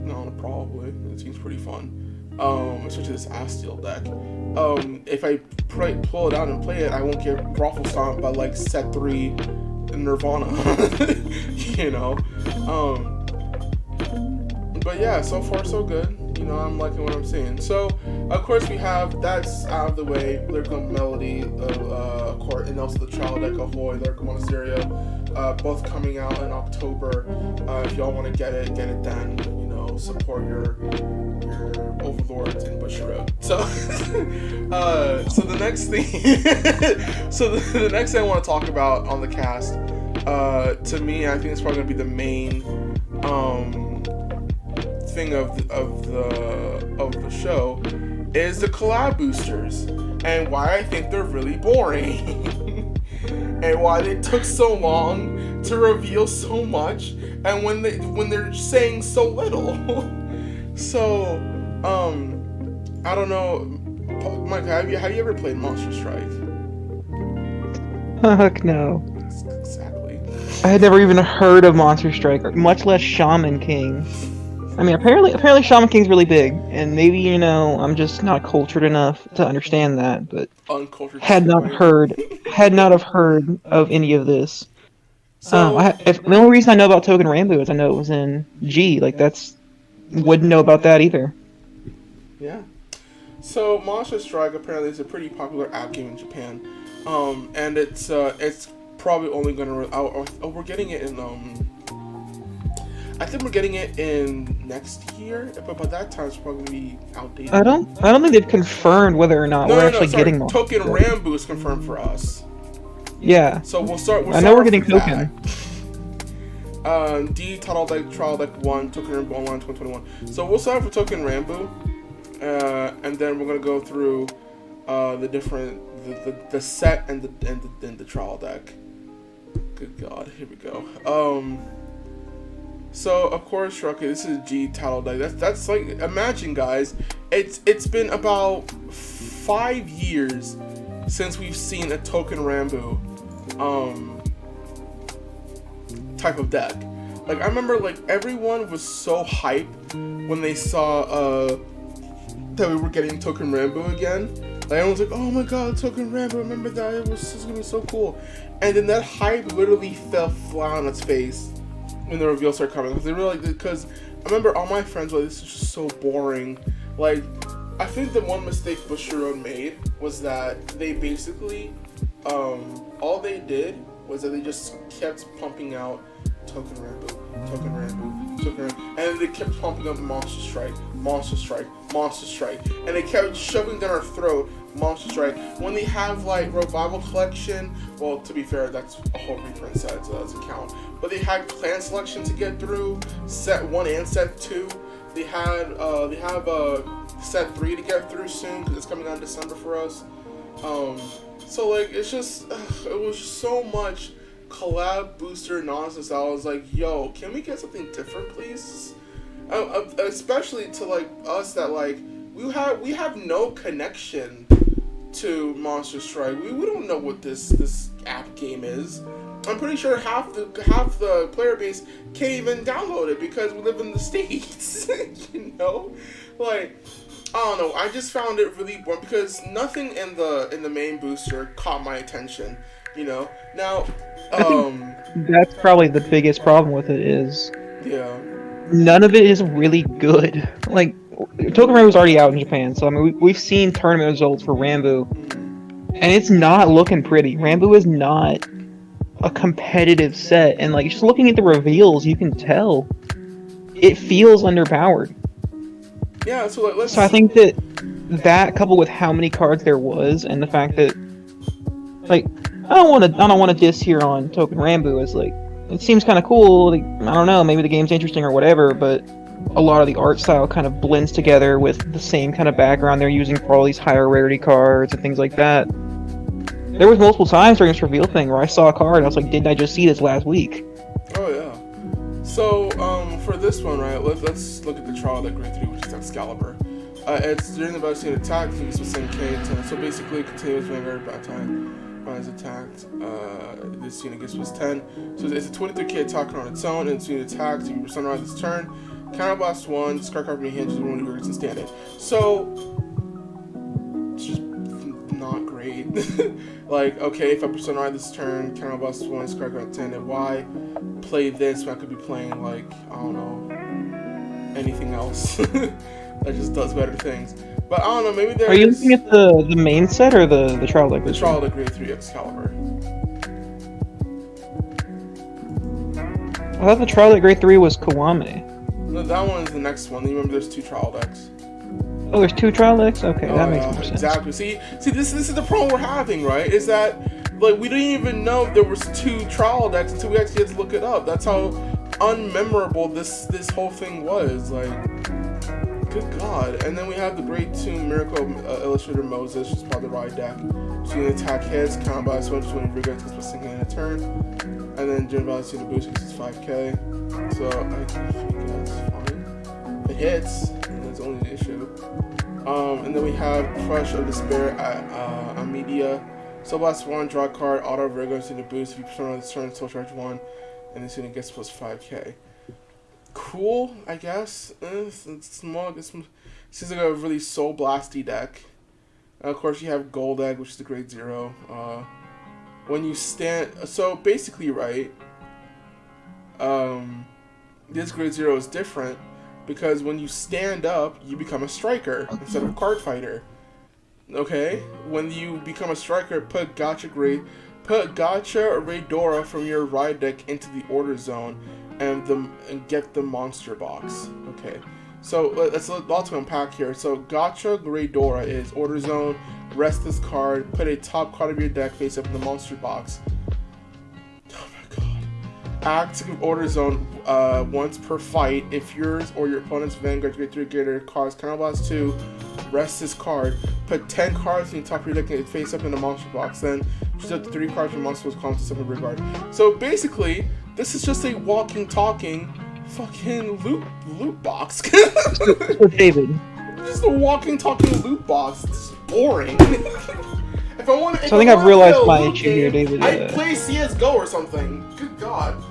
No, probably. It seems pretty fun. Especially this Astial deck. If I pull it out and play it, I won't get Raffle Stomp by like set 3 Nirvana. You know? But yeah, so far so good. You know, I'm liking what I'm seeing. So, of course, we have that's out of the way. Lyrical Melody, of course, and also the Child Deck Ahoy, Lyrical Monasterio, both coming out in October. If y'all want to get it then. You know, support your overlords in Bushiroad. So, so the next thing, the next thing I want to talk about on the cast, to me, I think it's probably gonna be the main thing of the show is the collab boosters and why I think they're really boring and why they took so long to reveal so much and when they're saying so little. So I don't know, Mike, have you ever played Monster Strike? Heck no. Exactly. I had never even heard of Monster Strike, much less Shaman King. I mean, apparently Shaman King's really big, and maybe, you know, I'm just not cultured enough to understand that, but Uncultured had not have heard of any of this. So The only reason I know about Token Rambo is I know it was in G. Like, wouldn't know about that either. Yeah. So Monster Strike apparently is a pretty popular app game in Japan, and it's probably only gonna. We're getting it in I think we're getting it in next year, but by that time it's probably gonna be outdated. I don't think they've confirmed whether or not we're actually getting Monster Token Rambo is confirmed for us. Yeah. So we'll start. I know we're getting Token. D Title Deck Trial Deck 1 Token Rambo Online 2021. So we'll start for Token Rambo, and then we're gonna go through the different the set and the trial deck. Good God, here we go. So of course, okay, this is G title deck. That's like, imagine guys, it's been about 5 years since we've seen a Token Rambo type of deck. Like, I remember, like, everyone was so hyped when they saw that we were getting Token Rambo again. Like, everyone was like, oh my god, Token Rambo, remember that? It's gonna be so cool. And then that hype literally fell flat on its face when the reveal started coming, because I remember all my friends were like, this is just so boring. Like, I think the one mistake Bushiroad made was that they basically, all they did was that they just kept pumping out Token Rambo, Token Rambo, Token Rambo, and they kept pumping up Monster Strike, Monster Strike, Monster Strike, and they kept shoving down our throat Monster Strike. When they have like Revival Collection, well, to be fair, that's a whole reprint set, so that doesn't count. But they had Clan Selection to get through, Set 1 and Set 2. They have Set 3 to get through soon, because it's coming out in December for us. So like, it's just, it was so much collab booster nonsense. I was like, yo, can we get something different, please? Especially to like us that like, we have no connection to Monster Strike. We don't know what this app game is. I'm pretty sure half the player base can't even download it because we live in the States. You know, like, I don't know. I just found it really boring because nothing in the main booster caught my attention. You know, now that's probably the biggest problem with it is none of it is really good. Like, Token Rambo's already out in Japan, so I mean we've seen tournament results for Rambo, and it's not looking pretty. Rambo is not a competitive set, and like just looking at the reveals, you can tell it feels underpowered. Yeah, so like, let's. So I think that coupled with how many cards there was, and the fact that like I don't want to diss here on Token Rambo as like it seems kind of cool. Like, I don't know, maybe the game's interesting or whatever, but a lot of the art style kind of blends together with the same kind of background they're using for all these higher rarity cards and things like that. There was multiple times during this reveal thing where I saw a card and I was like, didn't I just see this last week? Oh yeah. So for this one, right, let's look at the trial deck grade 3, which is Excalibur. It's during the vaccine attack, it's the same K. So basically, continuous vanguard by time is attacked. This unit gets plus 10. So it's a 23k attack on its own, and it's unit attacks. If you sunrise this turn, counterblast 1, discard card from your hand, just 1 targets and stand it. So it's just not great. Like, okay, if I personalize this turn, counterblast 1, discard card 10, and why play this when I could be playing, like, I don't know, anything else that just does better things. But I don't know, maybe there's... Are you looking at the main set or the trial deck? The trial deck grade 3 Excalibur. I thought the trial deck grade 3 was Kiwame. No, that one is the next one. You remember there's 2 trial decks. Oh, there's 2 trial decks? Okay, that makes more sense. Exactly. See, this is the problem we're having, right? Is that, like, we didn't even know there was 2 trial decks until we actually had to look it up. That's how unmemorable this whole thing was. Like, good God. And then we have the grade 2 Miracle Illustrator Moses, just part of the ride deck. So you can attack hits, count by so just when Rigor gets plus single in a turn. And then Gen Value to boost because it's 5k. So I think that's fine. It hits, and that's only the issue. And then we have Crush of Despair at Amedia. So last 1, draw a card, auto Virgo to the boost. If you personalize this turn, soul charge 1, and this unit gets plus 5k. Cool, I guess. It's small. It seems like a really soul blasty deck. Of course, you have Gold Egg, which is the grade 0. When you stand, so basically, right? This grade 0 is different because when you stand up, you become a striker instead of a card fighter. Okay, when you become a striker, put Gotcha or Raydora from your ride deck into the order zone, and get the monster box. Okay, so let's lots to unpack here. So Gotcha Raydora is order zone. Rest this card. Put a top card of your deck face up in the monster box. Oh my God! Active order zone once per fight. If yours or your opponent's vanguard grade 3 greater cards counterblast 2. Rest this card. Put 10 cards in the top of your deck and face up in the monster box. Then choose up to 3 cards from monster column to 7 regard. So basically, this is just a walking, talking, fucking loot box. So David. Just a walking, talking loot box. This is boring. If I want to, so I think I've realized my issue here, David. I'd play CS:GO or something. Good God.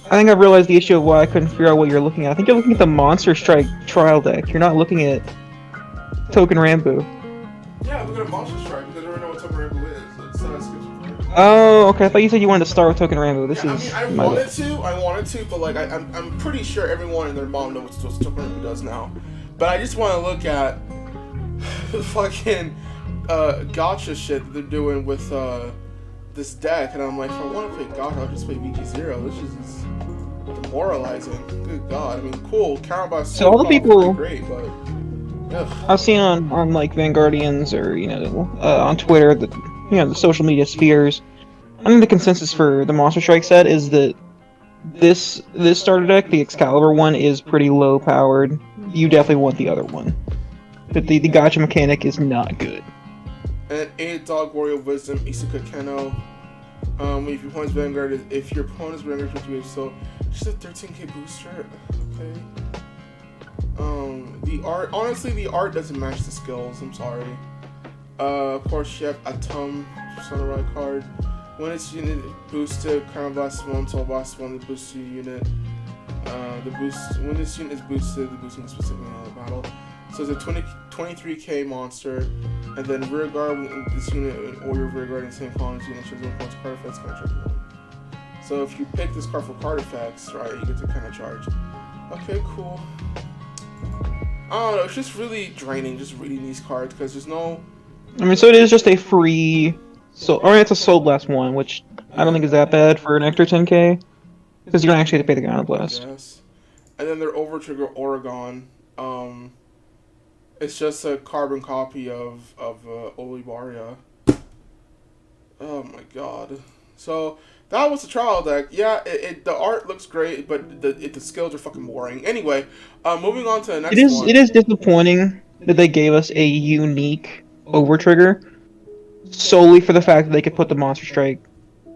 I think I've realized the issue of why I couldn't figure out what you're looking at. I think you're looking at the Monster Strike trial deck. You're not looking at Token Rambo. Yeah, look at Monster Strike because I don't know what Token Rambo is. Oh, okay. I thought you said you wanted to start with Token Rambo. This is. I wanted to, but like I'm pretty sure everyone and their mom knows what Token Rambo does now. But I just want to look at the fucking gotcha shit that they're doing with this deck, and I'm like, if I want to play gotcha, I'll just play VG0. This is demoralizing. Good God. I mean, cool. Counterblast. So all the people. Great, but. Ugh. I've seen on like Vanguardians or on Twitter the social media spheres. I think the consensus for the Monster Strike set is that this starter deck, the Excalibur one, is pretty low powered. You definitely want the other one. But the gotcha mechanic is not good. And 8 Dog Warrior Wisdom, Isuka Keno. If your opponent's Vanguard is 28, so just a 13k booster. Okay. The art, honestly, the art doesn't match the skills. I'm sorry. Of course, you have Atom Samurai card. When it's unit boosted, Crown Blast 1, Soul Blast 1, the boost to your unit. When this unit is boosted, the boosting is specifically in the battle. So it's a 23k monster, and then rear guard with this unit or your rear guard in the same column as unit shows 1 point card effects kind of charge 1. So if you pick this card for card effects, right, you get to kind of charge. Okay, cool. I don't know, it's just really draining just reading these cards because there's no. I mean, so it is just a free it's a sold last one, which I don't think is that bad for an extra 10k, because you don't actually have to pay the ground blast. Yes. And then their overtrigger Oregon. It's just a carbon copy of Olivaria. Oh my god. So that was the trial deck. Yeah, the art looks great, but the skills are fucking boring. Anyway, moving on to the next one. It is disappointing that they gave us a unique overtrigger solely for the fact that they could put the Monster Strike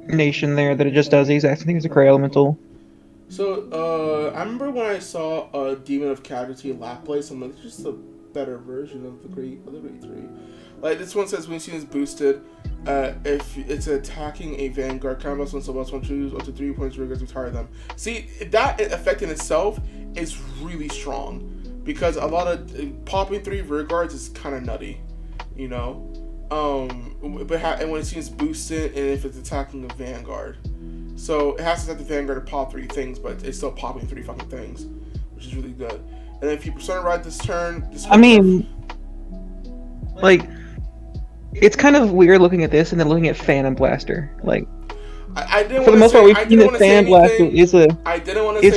Nation there, that it just does the exact same thing as a Cray Elemental. So, I remember when I saw a Demon of Casualty lap place, I'm like, it's just a better version of the Great 3. Like, this one says when seen is boosted, if it's attacking a Vanguard, counterblast one, so plus one, choose up to 3 points, triggers, retire them. See, that effect in itself is really strong, because a lot of popping 3 rear guards is kind of nutty, you know? And when it seems boosted, and if it's attacking a Vanguard. So it has to attack the Vanguard to pop 3 things, but it's still popping 3 fucking things, which is really good. And then if you Persona Ride this turn... like, it's kind of weird looking at this and then looking at Phantom Blaster. Like, I didn't for the most part, we've seen that Phantom Blaster is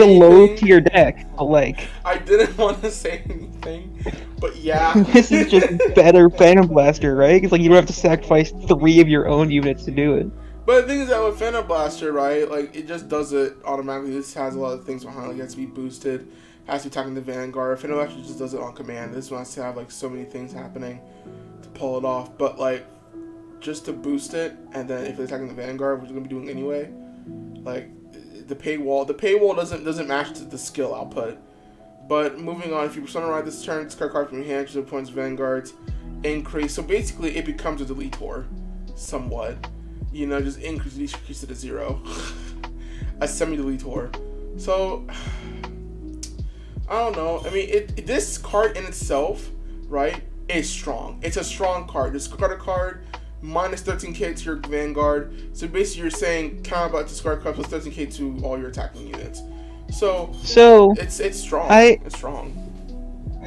a low-tier deck, but like... I didn't want to say anything, but yeah. This is just better Phantom Blaster, right? It's like you don't have to sacrifice 3 of your own units to do it. But the thing is that with Phantom Blaster, right, like, it just does it automatically. This has a lot of things behind it. Like, it has to be boosted, has to be attacking the Vanguard. Phantom Blaster just does it on command. This one has to have, like, so many things happening to pull it off. But, like, just to boost it, and then if it's attacking the Vanguard, which it's going to be doing anyway, like, the paywall doesn't match the skill output. But moving on, if you Persona Ride this turn, discard card from your hand, choose the points Vanguards, increase. So basically, it becomes a Deletor, somewhat. You know, just decrease it to 0. A semi-Deletor. So, I don't know. I mean, this card in itself, right, is strong. It's a strong card. Discard a card, minus 13k to your Vanguard. So basically, you're saying counterblast discard card plus 13k to all your attacking units. So it's strong. It's strong.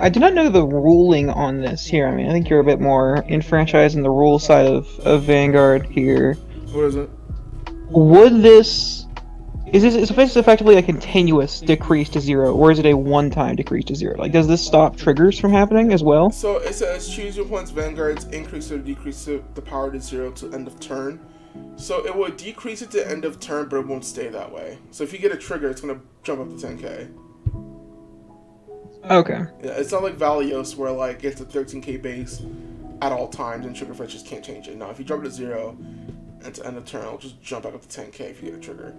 I do not know the ruling on this here. I mean, I think you're a bit more enfranchised in the rule side of Vanguard here. What is it? Is this effectively a continuous decrease to 0, or is it a one-time decrease to 0? Like, does this stop triggers from happening as well? So it says choose your opponent's Vanguards, increase or decrease the power to 0 to end of turn. So it will decrease it to end of turn, but it won't stay that way. So if you get a trigger, it's gonna jump up to 10k. Okay. Yeah, it's not like Valios where like it's a 13k base at all times and trigger fetch just can't change it. Now if you drop it to 0 and to end of turn, it'll just jump back up to 10k if you get a trigger.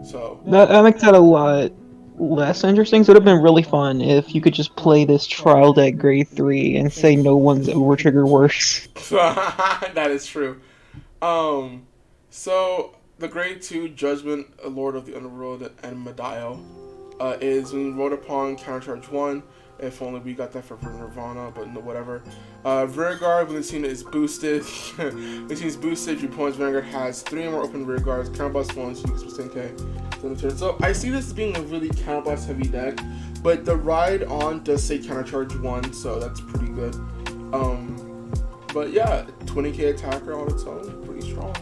So that makes that a lot less interesting. So it would have been really fun if you could just play this trial deck grade 3 and say no one's over trigger works. That is true. So the grade 2 Judgment, Lord of the Underworld, and Medio is when rolled upon countercharge 1. If only we got that for Nirvana, but no, whatever. Rear guard, when the scene is boosted. When the scene is boosted, your opponent's Vanguard has 3 or more open rear guards, counterblast 1, so you can 10k. So I see this as being a really counterblast heavy deck, but the ride on does say countercharge 1, so that's pretty good. But yeah, 20k attacker on its own, pretty strong.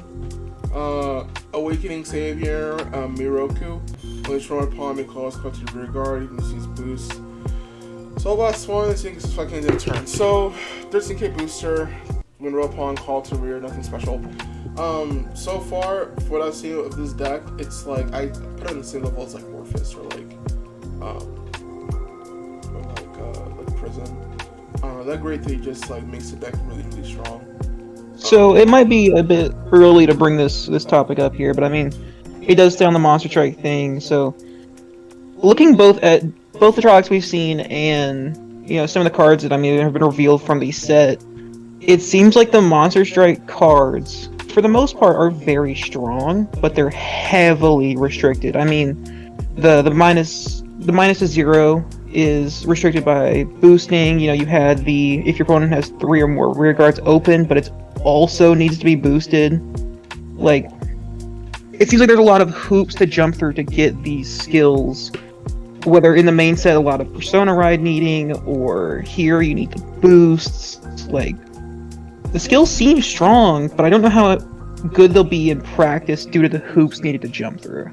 Awakening Savior, Miroku. When it's thrown upon, it calls card to the rear guard, even if he's boost. So last one, I think it's fucking end turn. So 13k booster, when roll upon, call to rear, nothing special. So far, for what I've seen of this deck, it's like I put it on the same level as like Morphus or like Prison. That grade 3 just like makes the deck really, really strong. So it might be a bit early to bring this topic up here, but I mean, it does stay on the Monster Strike thing. So looking both at both the products we've seen and some of the cards that have been revealed from the set, it seems like the Monster Strike cards, for the most part, are very strong, but they're heavily restricted. I mean, the minus to 0 is restricted by boosting. You had if your opponent has 3 or more rear guards open, but it also needs to be boosted. Like, it seems like there's a lot of hoops to jump through to get these skills, whether in the main set a lot of Persona Ride needing, or here you need the boosts. Like, the skills seem strong, but I don't know how good they'll be in practice due to the hoops needed to jump through.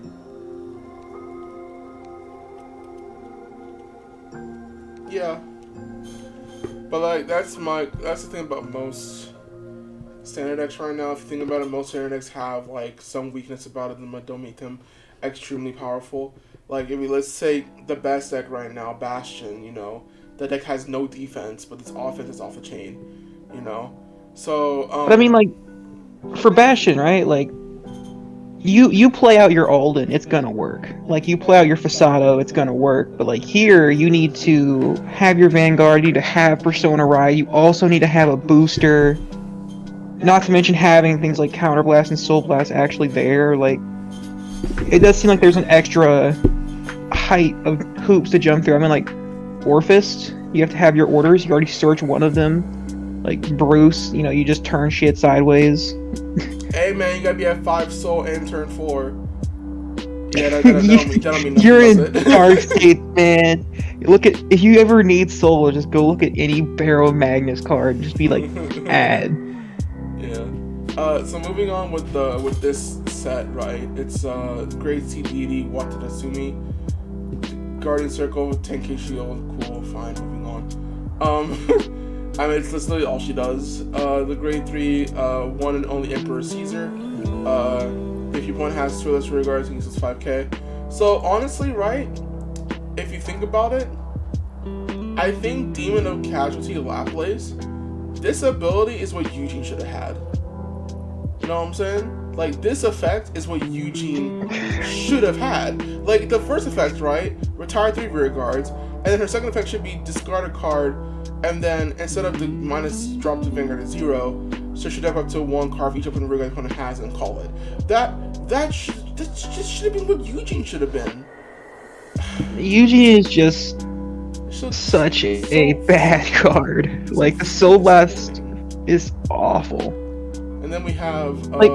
Yeah. But like that's the thing about most standard decks right now. If you think about it, most standard decks have like some weakness about them that don't make them extremely powerful. Like if we let's say the best deck right now, Bastion, you know, the deck has no defense, but its offense is off the chain, you know. So But I mean, like, for Bastion, right? Like, you play out your Alden, it's gonna work. Like, you play out your Fasado, it's gonna work. But like here, you need to have your Vanguard, you need to have Persona Ride, you also need to have a booster. Not to mention having things like Counterblast and Soul Blast actually there. Like, it does seem like there's an extra height of hoops to jump through. I mean, like, Orphist, you have to have your orders, you already search one of them. Like, Bruce, you know, you just turn shit sideways. Hey man, you gotta be at 5 soul and turn 4. Yeah, that don't mean nothing, You're does in it? Dark State, man. Look at, if you ever need soul, just go look at any Barrow Magnus card and just be like, add. Yeah. So moving on with this set, right? It's Great Sea Deity, Watadasumi, Guardian Circle, 10k shield, cool, fine, moving on. I mean, it's literally all she does. The grade 3, one and only Emperor Caesar. If your opponent has Twilus Regards, he uses 5k. So, honestly, right? If you think about it, I think Demon of Casualty Laplace, this ability is what Eugene should have had. You know what I'm saying? Like, this effect is what Eugene should have had. Like, the first effect, right? Retire 3 rear guards. And then her second effect should be discard a card. And then, instead of the minus drop to Vanguard to 0, so should have up to 1 card for each open rear guard opponent has and call it. That just should have been what Eugene should have been. Eugene is just such a bad card. Like, the Soul Blast is awful. And then we have like,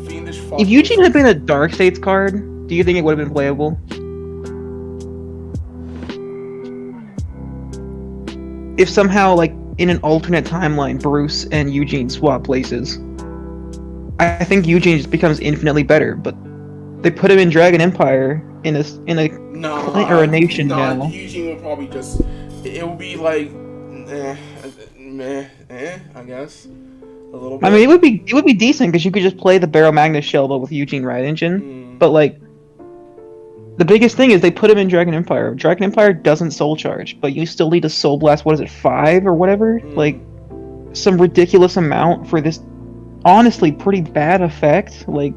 Fiendish Fox. If Eugene had been a Dark States card, do you think it would have been playable? If somehow, like, in an alternate timeline, Bruce and Eugene swap places, I think Eugene just becomes infinitely better. But they put him in Dragon Empire in a planet or a nation now. Eugene would probably just, it would be like, I guess, a little bit. I mean, it would be decent because you could just play the Barrow Magnus shell but with Eugene Ride Engine. But like, the biggest thing is they put him in Dragon Empire. Dragon Empire doesn't soul charge, but you still need to soul blast, what is it, 5 or whatever? Like, some ridiculous amount for this honestly pretty bad effect. Like,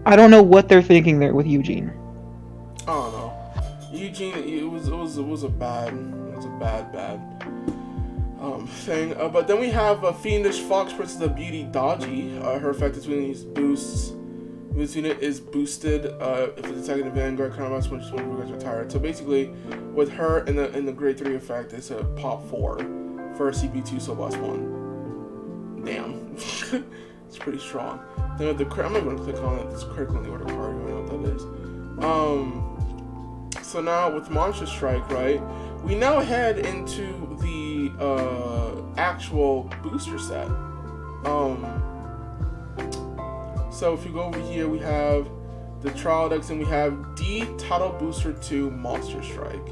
I don't know what they're thinking there with Eugene. I don't know. Eugene, it was a bad thing. But then we have a Fiendish Fox Princess of Beauty Dodgy. Her effect is when these boosts. This unit is boosted if it's attacking the Vanguard, kind of when you guys retired. So basically, with her in the grade 3 effect, it's a pop 4 for a CP2 Soul Blast 1. Damn, it's pretty strong. Then with the I'm not going to click on it. It's critical in the order card. You know what that is. So now with Monster Strike, right? We now head into the actual booster set. So if you go over here, we have the trial decks, and we have D Title Booster 2 Monster Strike.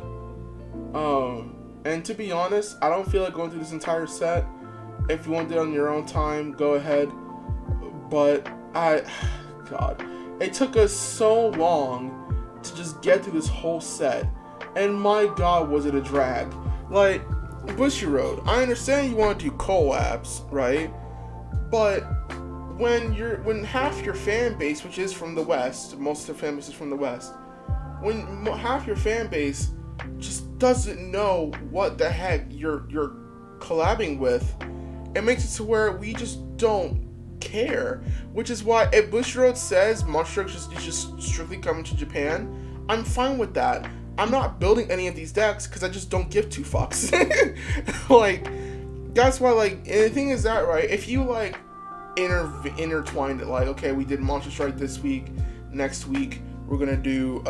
And to be honest, I don't feel like going through this entire set. If you want to do it on your own time, go ahead. But God, it took us so long to just get through this whole set, and my God, was it a drag. Like, Bushy Road, I understand you want to do collabs, right? But when half your fan base, which is from the West, most of the fan base is from the West, when half your fan base just doesn't know what the heck you're collabing with, it makes it to where we just don't care. Which is why if Bush Road says Monster Strike is just strictly coming to Japan, I'm fine with that. I'm not building any of these decks because I just don't give two fucks. Like, that's why, like, and the thing is that, right, if you, like, intertwined it, like, okay, we did Monster Strike this week, next week we're gonna do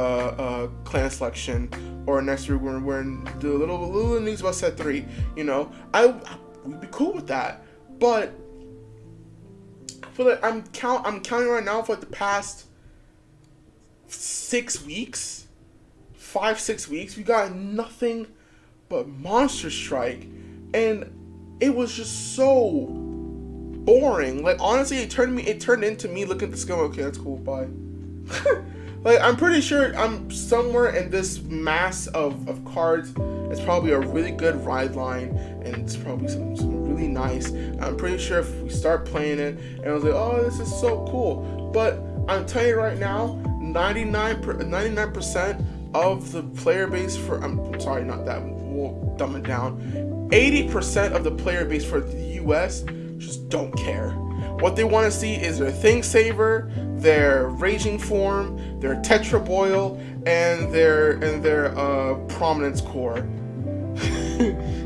clan selection, or next week we're gonna do a little news about set 3, you know, we'd be cool with that. But feel like I'm counting right now for like the past 6 weeks, 5-6 weeks. We got nothing but Monster Strike, and it was just so boring. Like honestly, it turned into me looking at the scale. Okay, that's cool. Bye. Like I'm pretty sure I'm somewhere in this mass of cards. It's probably a really good ride line, and it's probably some really nice. I'm pretty sure if we start playing it, and I was like, oh, this is so cool. But I'm telling you right now, 99% of the player base for I'm sorry, not that. We'll dumb it down. 80% of the player base for the US just don't care. What they want to see is their Thing Saver, their Raging Form, their Tetra Boil, and their Prominence Core.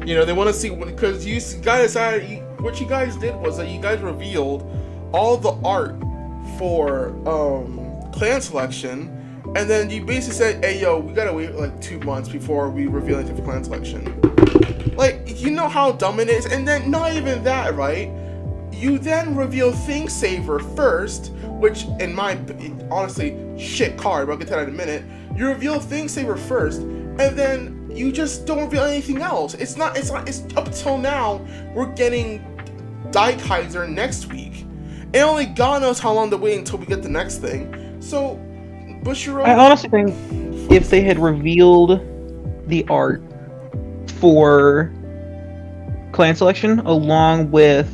You know, they want to see, because you guys decided, what you guys did was that you guys revealed all the art for clan selection, and then you basically said, hey yo, we gotta wait like 2 months before we reveal anything for clan selection. Like, you know how dumb it is? And then not even that, right? You then reveal Thing Saver first, which in my honestly shit card, but I'll get to that in a minute. You reveal Thing Saver first, and then you just don't reveal anything else. It's up till now, we're getting Daikaiser next week. And only God knows how long to wait until we get the next thing. So Bushiro, I honestly think if they had revealed the art for clan selection along with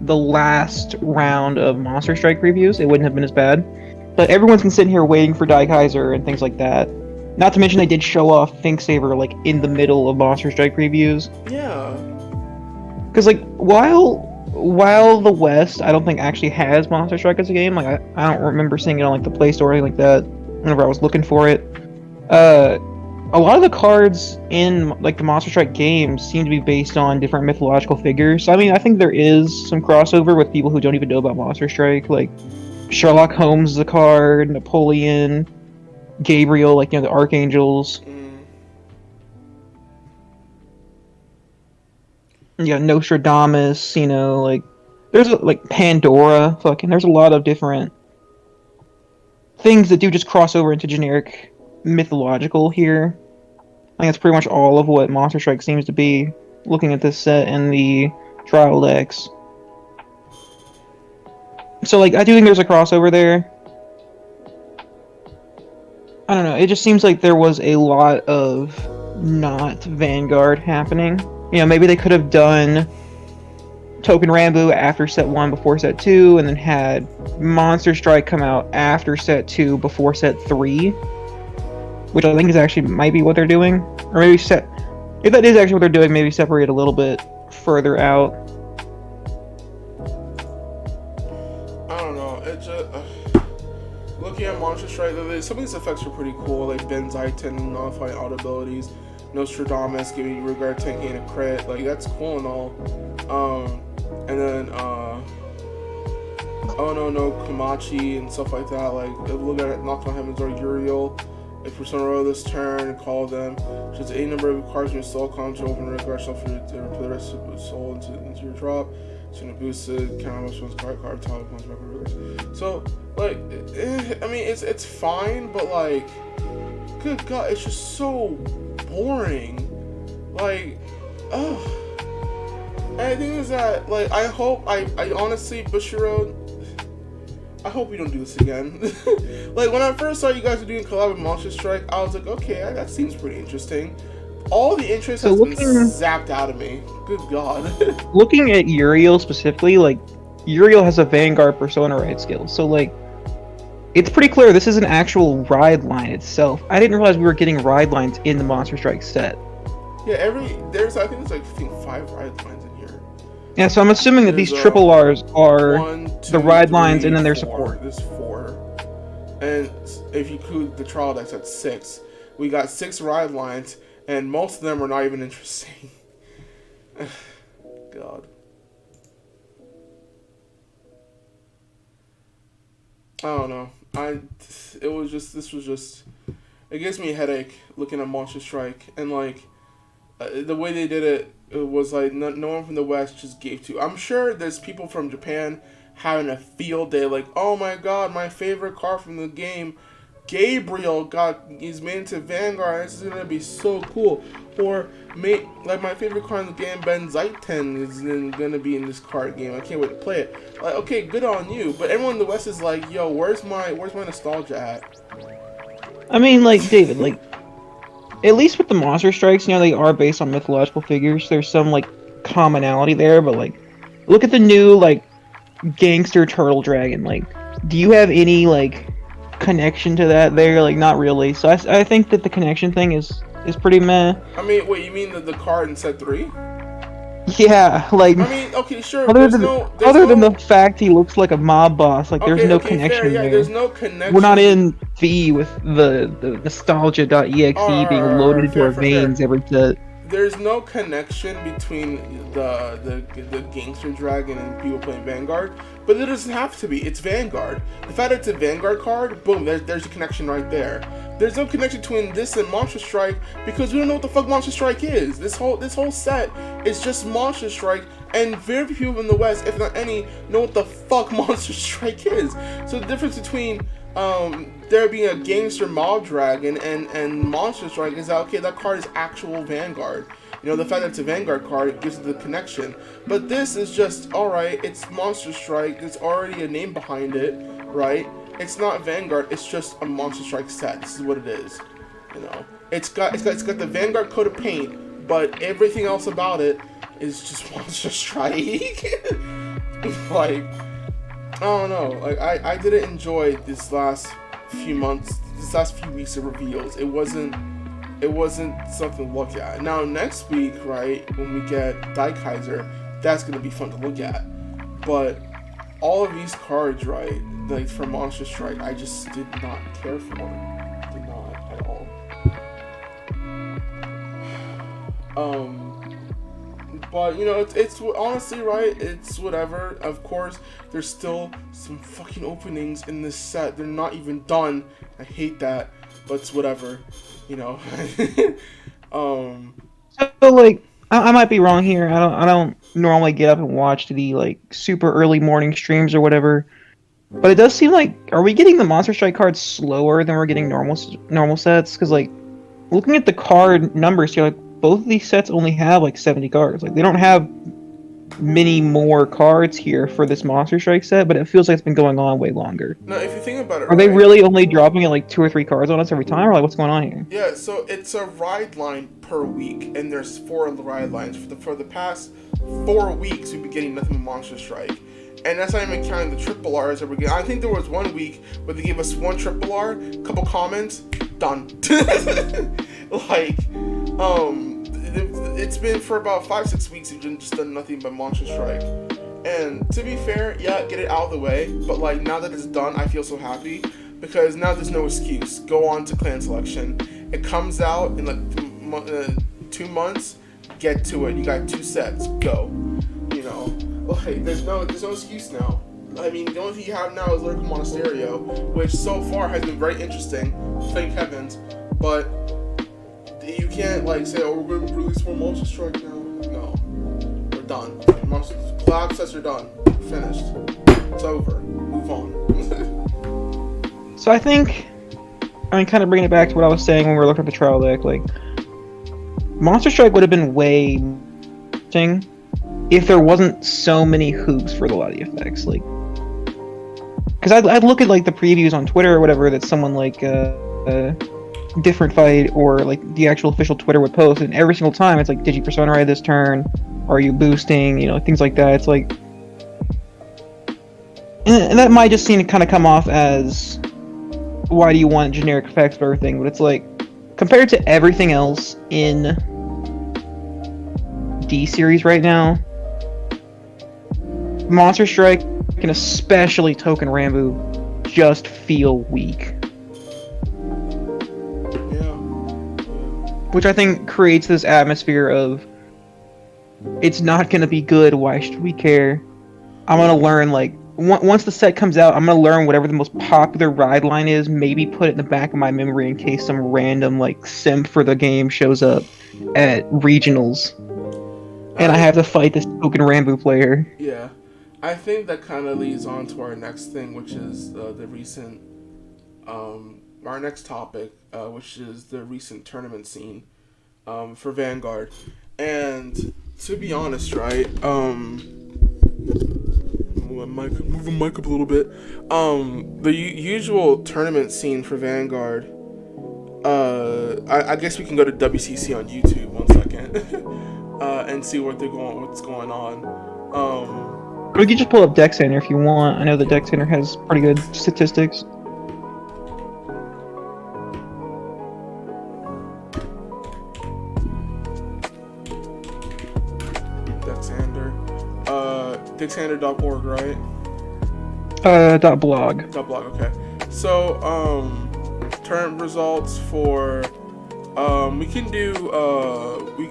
the last round of Monster Strike previews, it wouldn't have been as bad. But everyone's been sitting here waiting for Daikaiser and things like that. Not to mention they did show off Think Saver like in the middle of Monster Strike previews. yeah. Because like while the West I don't think actually has Monster Strike as a game, like I don't remember seeing it on like the Play Store or anything like that whenever I was looking for it. A lot of the cards in like the Monster Strike games seem to be based on different mythological figures. So, I mean, I think there is some crossover with people who don't even know about Monster Strike, like Sherlock Holmes is a card, Napoleon, Gabriel, like, you know, the Archangels. Yeah, Nostradamus, you know, like there's like Pandora, there's a lot of different things that do just cross over into generic mythological here. I think that's pretty much all of what Monster Strike seems to be, looking at this set and the trial decks. So, like, I do think there's a crossover there. I don't know, it just seems like there was a lot of not Vanguard happening. You know, maybe they could have done Token Rambo after set 1 before set 2, and then had Monster Strike come out after set 2 before set 3. Which I think is actually might be what they're doing. Or maybe if that is actually what they're doing, maybe separate a little bit further out. I don't know. It just looking at Monster Strike, some of these effects are pretty cool, like Benziton nullifying auto abilities, Nostradamus giving you regard tanking and a crit. Like that's cool and all. And then oh no Komachi and stuff like that. Like look at it, Nocturnal Heavens or Uriel. If for some row this turn, call them. Just a number of cards in your soul column to open regard shuffle for the rest of the soul into your drop. So you boost it, count how much card top one's back reverse. So like, I mean it's fine, but like, good God, it's just so boring. Like, ugh. And the thing is that like I honestly Bushiro, I hope we don't do this again. Like, when I first saw you guys were doing collab with Monster Strike, I was like, okay, that seems pretty interesting. All the interest has been zapped out of me. Good God. Looking at Uriel specifically, like, Uriel has a Vanguard Persona Ride skill, so, like, it's pretty clear this is an actual ride line itself. I didn't realize we were getting ride lines in the Monster Strike set. Yeah, I think there's like 5 ride lines in here. Yeah, so I'm assuming that these triple Rs are 1, 2, the ride 3, lines and then their 4. support. There's 4. And if you include the trial decks, that's 6. We got 6 ride lines, and most of them are not even interesting. God. I don't know. This was just, it gives me a headache looking at Monster Strike, and like, the way they did it, it was like no one from the West just gave to. I'm sure there's people from Japan having a field day, like, oh my god, my favorite card from the game, Gabriel, is made into Vanguard. This is gonna be so cool. Or like my favorite card in the game, Ben Zeiten, is gonna be in this card game. I can't wait to play it. Like, okay, good on you. But everyone in the West is like, yo, where's my nostalgia at? I mean, like, David, like, at least with the monster strikes, you know, they are based on mythological figures. There's some, like, commonality there, but, like, look at the new, like, gangster turtle dragon. Like, do you have any, like, connection to that there? Like, not really. So I think that the connection thing is pretty meh. I mean, wait, you mean the card in set 3? Yeah, like, I mean, okay, sure. other than the fact he looks like a mob boss, like, there's no connection fair, yeah, there. There's no connection. We're not in V with the nostalgia.exe being loaded into our veins every set. There's no connection between the gangster dragon and people playing Vanguard, but it doesn't have to be. It's Vanguard. The fact that it's a Vanguard card, boom, there's a connection right there. There's no connection between this and Monster Strike because we don't know what the fuck Monster Strike is. This whole set is just Monster Strike, and very few people in the West, if not any, know what the fuck Monster Strike is. So the difference between there being a gangster mob dragon and Monster Strike is that, okay, that card is actual Vanguard. You know, the fact that it's a Vanguard card gives it the connection. But this is just, alright, it's Monster Strike, there's already a name behind it, right? It's not Vanguard, it's just a Monster Strike set. This is what it is. You know, it's got the Vanguard coat of paint, but everything else about it is just Monster Strike. Like, I don't know. Like, I didn't enjoy this last few weeks of reveals. It wasn't something to look at. Now next week, right, when we get Daikaiser, that's gonna be fun to look at. But all of these cards, right, like for Monster Strike, I just did not care for. Did not at all. But, you know, it's honestly, right, it's whatever. Of course, there's still some fucking openings in this set. They're not even done. I hate that, but it's whatever, you know. So, like, I might be wrong here. I don't normally get up and watch the, like, super early morning streams or whatever. But it does seem like, are we getting the Monster Strike cards slower than we're getting normal sets? Because, like, looking at the card numbers here, like, both of these sets only have like 70 cards. Like, they don't have many more cards here for this Monster Strike set, but it feels like it's been going on way longer. No, if you think about it, are they really only dropping like 2 or 3 cards on us every time, or like what's going on here? Yeah, so it's a ride line per week, and there's 4 ride lines. For the past 4 weeks, we've been getting nothing but Monster Strike. And that's not even counting the triple R's that we're getting. I think there was 1 week where they gave us 1 triple R, couple comments, done. Like, it's been for about 5-6 weeks we've just done nothing but Monster Strike. And to be fair, yeah, get it out of the way. But like, now that it's done, I feel so happy because now there's no excuse. Go on to clan selection. It comes out in like 2 months. Get to it. You got 2 sets. Go. You know, like there's no excuse now. I mean, the only thing you have now is Lyrical Monistario, which so far has been very interesting. Thank heavens. But you can't like say, oh, we're gonna release more Monster Strike now. No, we're done. Collab sets are done. Finished. It's over. Move on. So I think, I mean, kind of bringing it back to what I was saying when we were looking at the trial deck, like Monster Strike would have been way interesting if there wasn't so many hoops for a lot of the effects. Like, because I'd look at like the previews on Twitter or whatever that someone like Different Fight or like the actual official Twitter would post, and every single time it's like, did you persona ride this turn? Are you boosting? You know, things like that. It's like, and that might just seem to kind of come off as, why do you want generic effects for everything? But it's like, compared to everything else in D series right now, Monster Strike and especially Token Rambo just feel weak. Which I think creates this atmosphere of, it's not going to be good, why should we care? I'm going to learn, like, once the set comes out, I'm going to learn whatever the most popular ride line is, maybe put it in the back of my memory in case some random, like, simp for the game shows up at regionals. And I have to fight this Token Rambo player. Yeah. I think that kind of leads on to our next thing, which is the recent, our next topic, which is the recent tournament scene for Vanguard. And to be honest, right, move the mic up a little bit. The usual tournament scene for Vanguard. I guess we can go to WCC on YouTube 1 second and see what's going on. We could just pull up Deck Center if you want. I know the Deck Center has pretty good statistics. Dicksander.org, right? .blog. .blog, okay. So, tournament results for, we can do,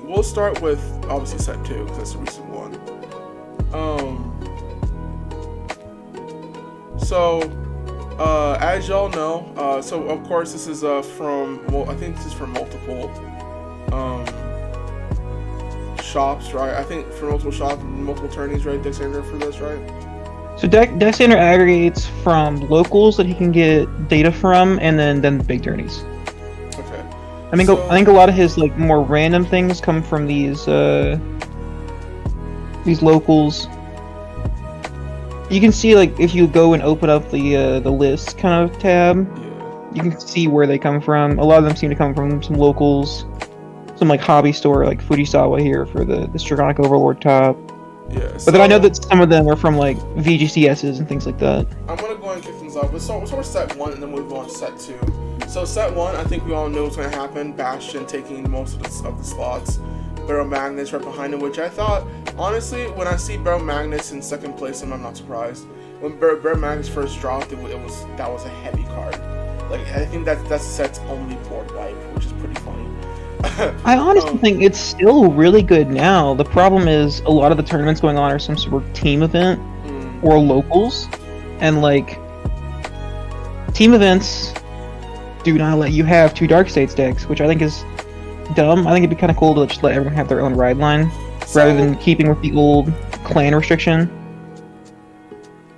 we'll start with, obviously, set 2, because that's the recent one. So, as y'all know, so, of course, this is, from, well, I think this is from multiple, shops, right? I think for multiple shops, multiple tourneys, right? Deck Center for this, right? So Deck Center aggregates from locals that he can get data from, and then the big tourneys. Okay. I think a lot of his like more random things come from these locals. You can see like if you go and open up the list kind of tab, you can see where they come from. A lot of them seem to come from some locals. Some like hobby store like Fujisawa here for this Dragonic Overlord top. Yeah. But then I know that some of them are from like VGCSs and things like that. I'm gonna go ahead and kick things off. We'll start with set 1 and then we'll go on to set 2. So set 1, I think we all know what's gonna happen. Bastion taking most of the slots. Barrel Magnus right behind him, which I thought, honestly, when I see Barrel Magnus in second place, I'm not surprised. When Barrel Magnus first dropped, that was a heavy card. Like I think that's the set's only board wipe, which is pretty funny. I honestly think it's still really good now. The problem is a lot of the tournaments going on are some sort of team event or locals, and like team events do not let you have 2 Dark States decks, which I think is dumb. I think it'd be kind of cool to just let everyone have their own ride line rather than keeping with the old clan restriction.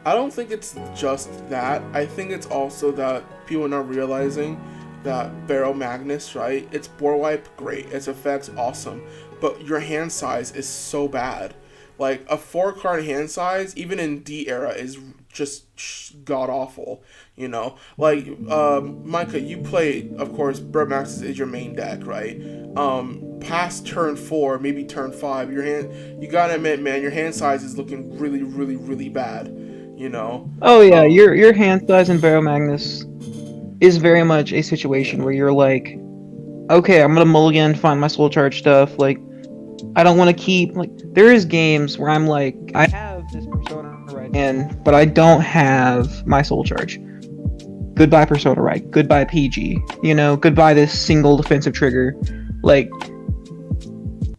I don't think it's just that. I think it's also that people are not realizing that Barrel Magnus, right? It's board wipe, great. Its effects, awesome. But your hand size is so bad. Like, a 4-card hand size, even in D era, is just god-awful, you know? Like, Micah, you play, of course, Barrel Magnus is your main deck, right? Past turn 4, maybe turn 5, you gotta admit, man, your hand size is looking really, really, really bad, you know? Oh yeah, your hand size in Barrel Magnus is very much a situation where you're like, okay, I'm gonna mulligan, find my soul charge stuff. Like, I don't want to keep like. There is games where I'm like, I have this persona right in, but I don't have my soul charge. Goodbye persona right. Goodbye PG. You know, goodbye this single defensive trigger. Like,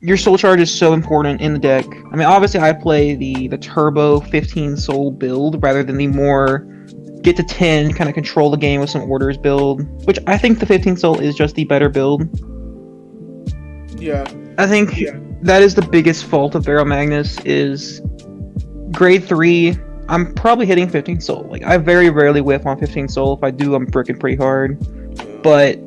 your soul charge is so important in the deck. I mean, obviously, I play the turbo 15 soul build rather than the more get to 10, kind of control the game with some orders build, which I think the 15 soul is just the better build. Yeah. I think that is the biggest fault of Barrel Magnus is grade 3, I'm probably hitting 15 soul. Like, I very rarely whiff on 15 soul. If I do, I'm bricking pretty hard. But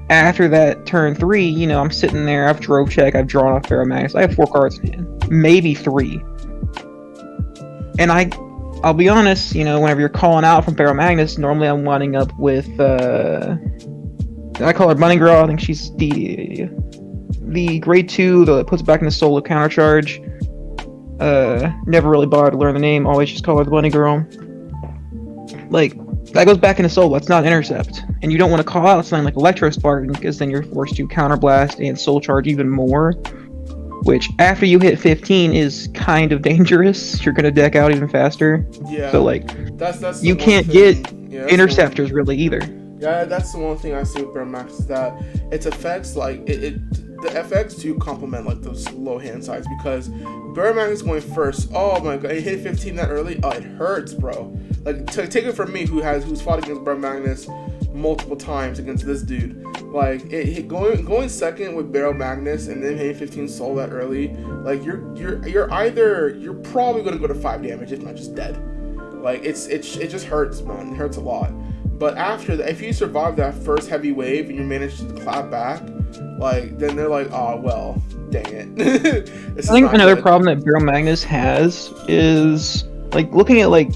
after that turn 3, you know, I'm sitting there, I've drove check, I've drawn off Barrel Magnus, I have 4 cards in hand. Maybe 3. And I'll be honest, you know, whenever you're calling out from Barrel Magnus, normally I'm winding up with, I call her Bunny Girl, I think she's the grade 2 that puts back in the soul of countercharge. Never really bothered to learn the name, always just call her the Bunny Girl. Like, that goes back into soul, that's not intercept. And you don't want to call out something like Electro Spark, because then you're forced to counterblast and soul charge even more. Which, after you hit 15, is kind of dangerous. You're gonna deck out even faster. Yeah. So, like, that's you can't get interceptors really either. Yeah, that's the one thing I see with Barrel Max is that its effects, like, the effects do complement, like, those low hand size, because Barrel Max going first, oh my god, it hit 15 that early, oh, it hurts, bro. Like, take it from me, who's fought against Barrel Magnus multiple times against this dude. Like going second with Barrel Magnus and then hitting 15 soul that early, like you're probably gonna go to 5 damage, if not just dead. Like it just hurts, man. It hurts a lot. But after that, if you survive that first heavy wave and you manage to clap back, like then they're like, oh well, dang it. I think another problem that Barrel Magnus has is like looking at like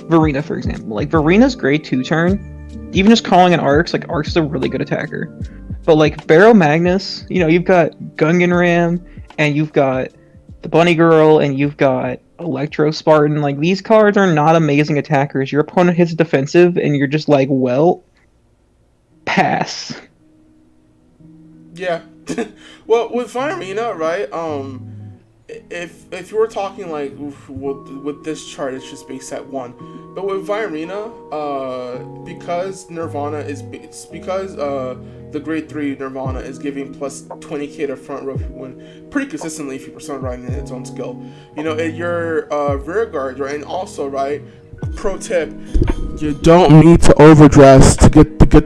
Varina, for example. Like Varina's grade 2 turn, even just calling an Arcs, like Arcs is a really good attacker. But like Barrel Magnus, you know, you've got Gungan Ram and you've got the Bunny Girl and you've got Electro Spartan. Like these cards are not amazing attackers. Your opponent hits defensive and you're just like, well, pass. Yeah. Well, with Virina, right? If you were talking like with this chart, it's just base set 1. But with Virina, because the grade 3 Nirvana is giving plus 20k to front row win pretty consistently if you persona riding in its own skill. You know, your rear guard, right? And also, right, pro tip, you don't need to overdress to get the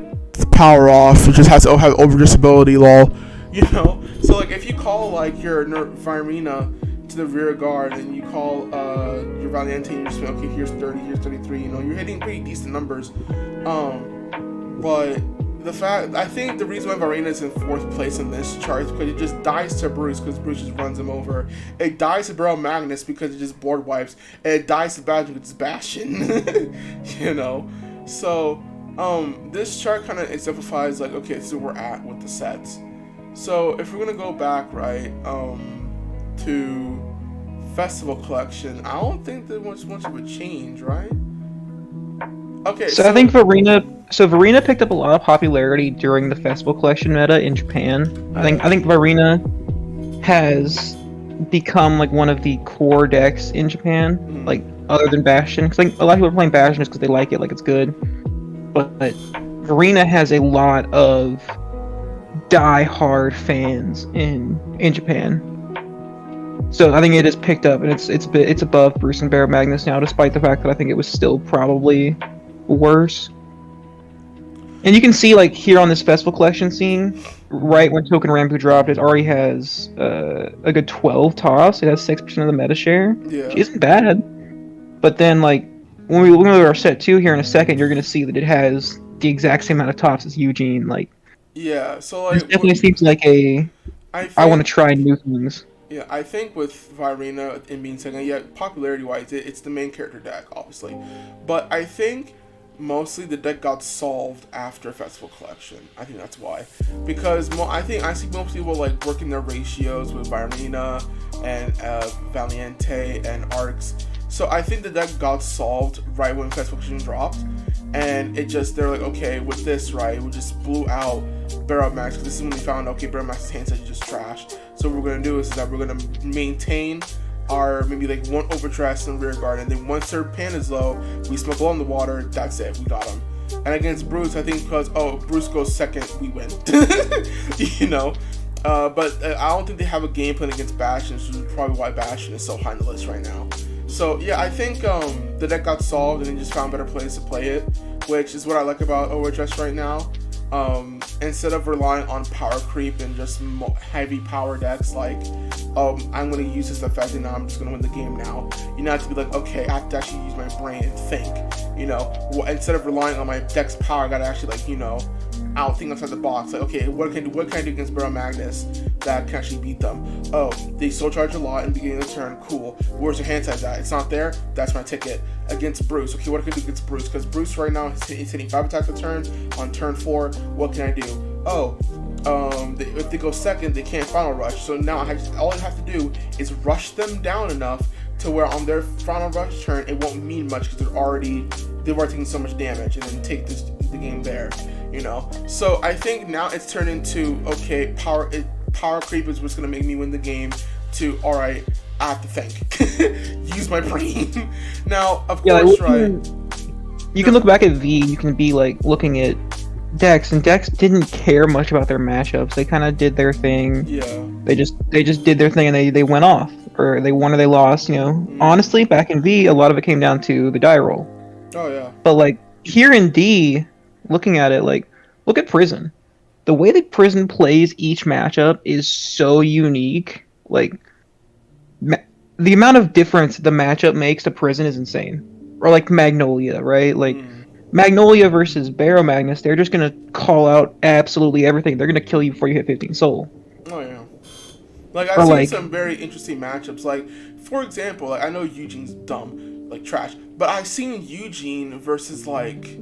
power off. It just has to have overdress ability, lol. You know, so like if you call like your Virina to the rear guard and you call your Valiente and you're just okay, here's 30, here's 33, you know, you're hitting pretty decent numbers. But I think the reason why Varina is in 4th place in this chart is because it just dies to Bruce because Bruce just runs him over. It dies to Barrel Magnus because it just board wipes, and it dies to Bastion because it's Bastion. You know, so this chart kind of exemplifies like, okay, so we're at with the sets. So if we're gonna go back, right, to Festival Collection, I don't think there was much of a change, right? Okay, so I think Varina picked up a lot of popularity during the Festival Collection meta in Japan. I think Varina has become like one of the core decks in Japan, like other than Bastion. Because like a lot of people are playing Bastion just because they like it, like it's good. But Varina has a lot of die-hard fans in Japan. So I think it has picked up, and it's above Bruce and Barrel Magnus now, despite the fact that I think it was still probably worse. And you can see like here on this Festival Collection scene, right when Token Rampu dropped, it already has a good 12 toss. It has 6% of the meta share. Yeah. Which isn't bad. But then like when we look at our set 2 here in a second, you're gonna see that it has the exact same amount of tops as Eugene. Like, yeah, so like it definitely seems like I want to try new things. Yeah, I think with Virina and being second, yeah, popularity-wise, it's the main character deck, obviously. But I think mostly the deck got solved after Festival Collection. I think that's why. Because I see most people like working their ratios with Virina and Valiente and Arcs. So I think the deck got solved right when Festival Collection dropped. And they're like, okay, with this, right, we just blew out Barrel Max, because this is when we found, okay, Barrel Max's hand set is just trash. So what we're going to do is that we're going to maintain our maybe like 1 overdress and rear guard, and then once their pan is low, we smoke blow in the water, that's it, we got him. And against Bruce, I think because, Bruce goes second, we win. You know? But I don't think they have a game plan against Bastion, which is probably why Bastion is so high on the list right now. So yeah, I think the deck got solved and they just found better plays to play it, which is what I like about overdress right now. Instead of relying on power creep and just heavy power decks like, I'm going to use this effect and now I'm just going to win the game now. You know, have to be like, okay, I have to actually use my brain and think, you know. Instead of relying on my deck's power, I got to actually, like, you know, think outside the box. Like, okay, what can I do against Barrel Magnus that can actually beat them? Oh, they soul charge a lot in the beginning of the turn. Cool. Where's your hand size at? It's not there. That's my ticket. Against Bruce. Okay, what can I do against Bruce? Because Bruce right now is hitting 5 attacks a turn. On turn 4, what can I do? Oh, if they go second, they can't final rush. So now all I have to do is rush them down enough to where on their final rush turn, it won't mean much because they've already taking so much damage, and then take the game there. You know, so I think now it's turned into, okay, power creep is what's gonna make me win the game, to, all right, I have to think, use my brain. Now, of course, right? You can look back at V. You can be like looking at decks, and decks didn't care much about their matchups. They kind of did their thing. Yeah. They just did their thing, and they went off, or they won or they lost. You know, honestly, back in V, a lot of it came down to the die roll. Oh yeah. But like here in D, looking at it, like, look at Prison. The way that Prison plays each matchup is so unique. Like, the amount of difference the matchup makes to Prison is insane. Or like Magnolia, right? Like Magnolia versus Barrow Magnus, they're just gonna call out absolutely everything. They're gonna kill you before you hit 15 soul. Oh yeah. Like I've seen some very interesting matchups. Like for example, like I know Eugene's dumb, like trash, but I've seen Eugene versus like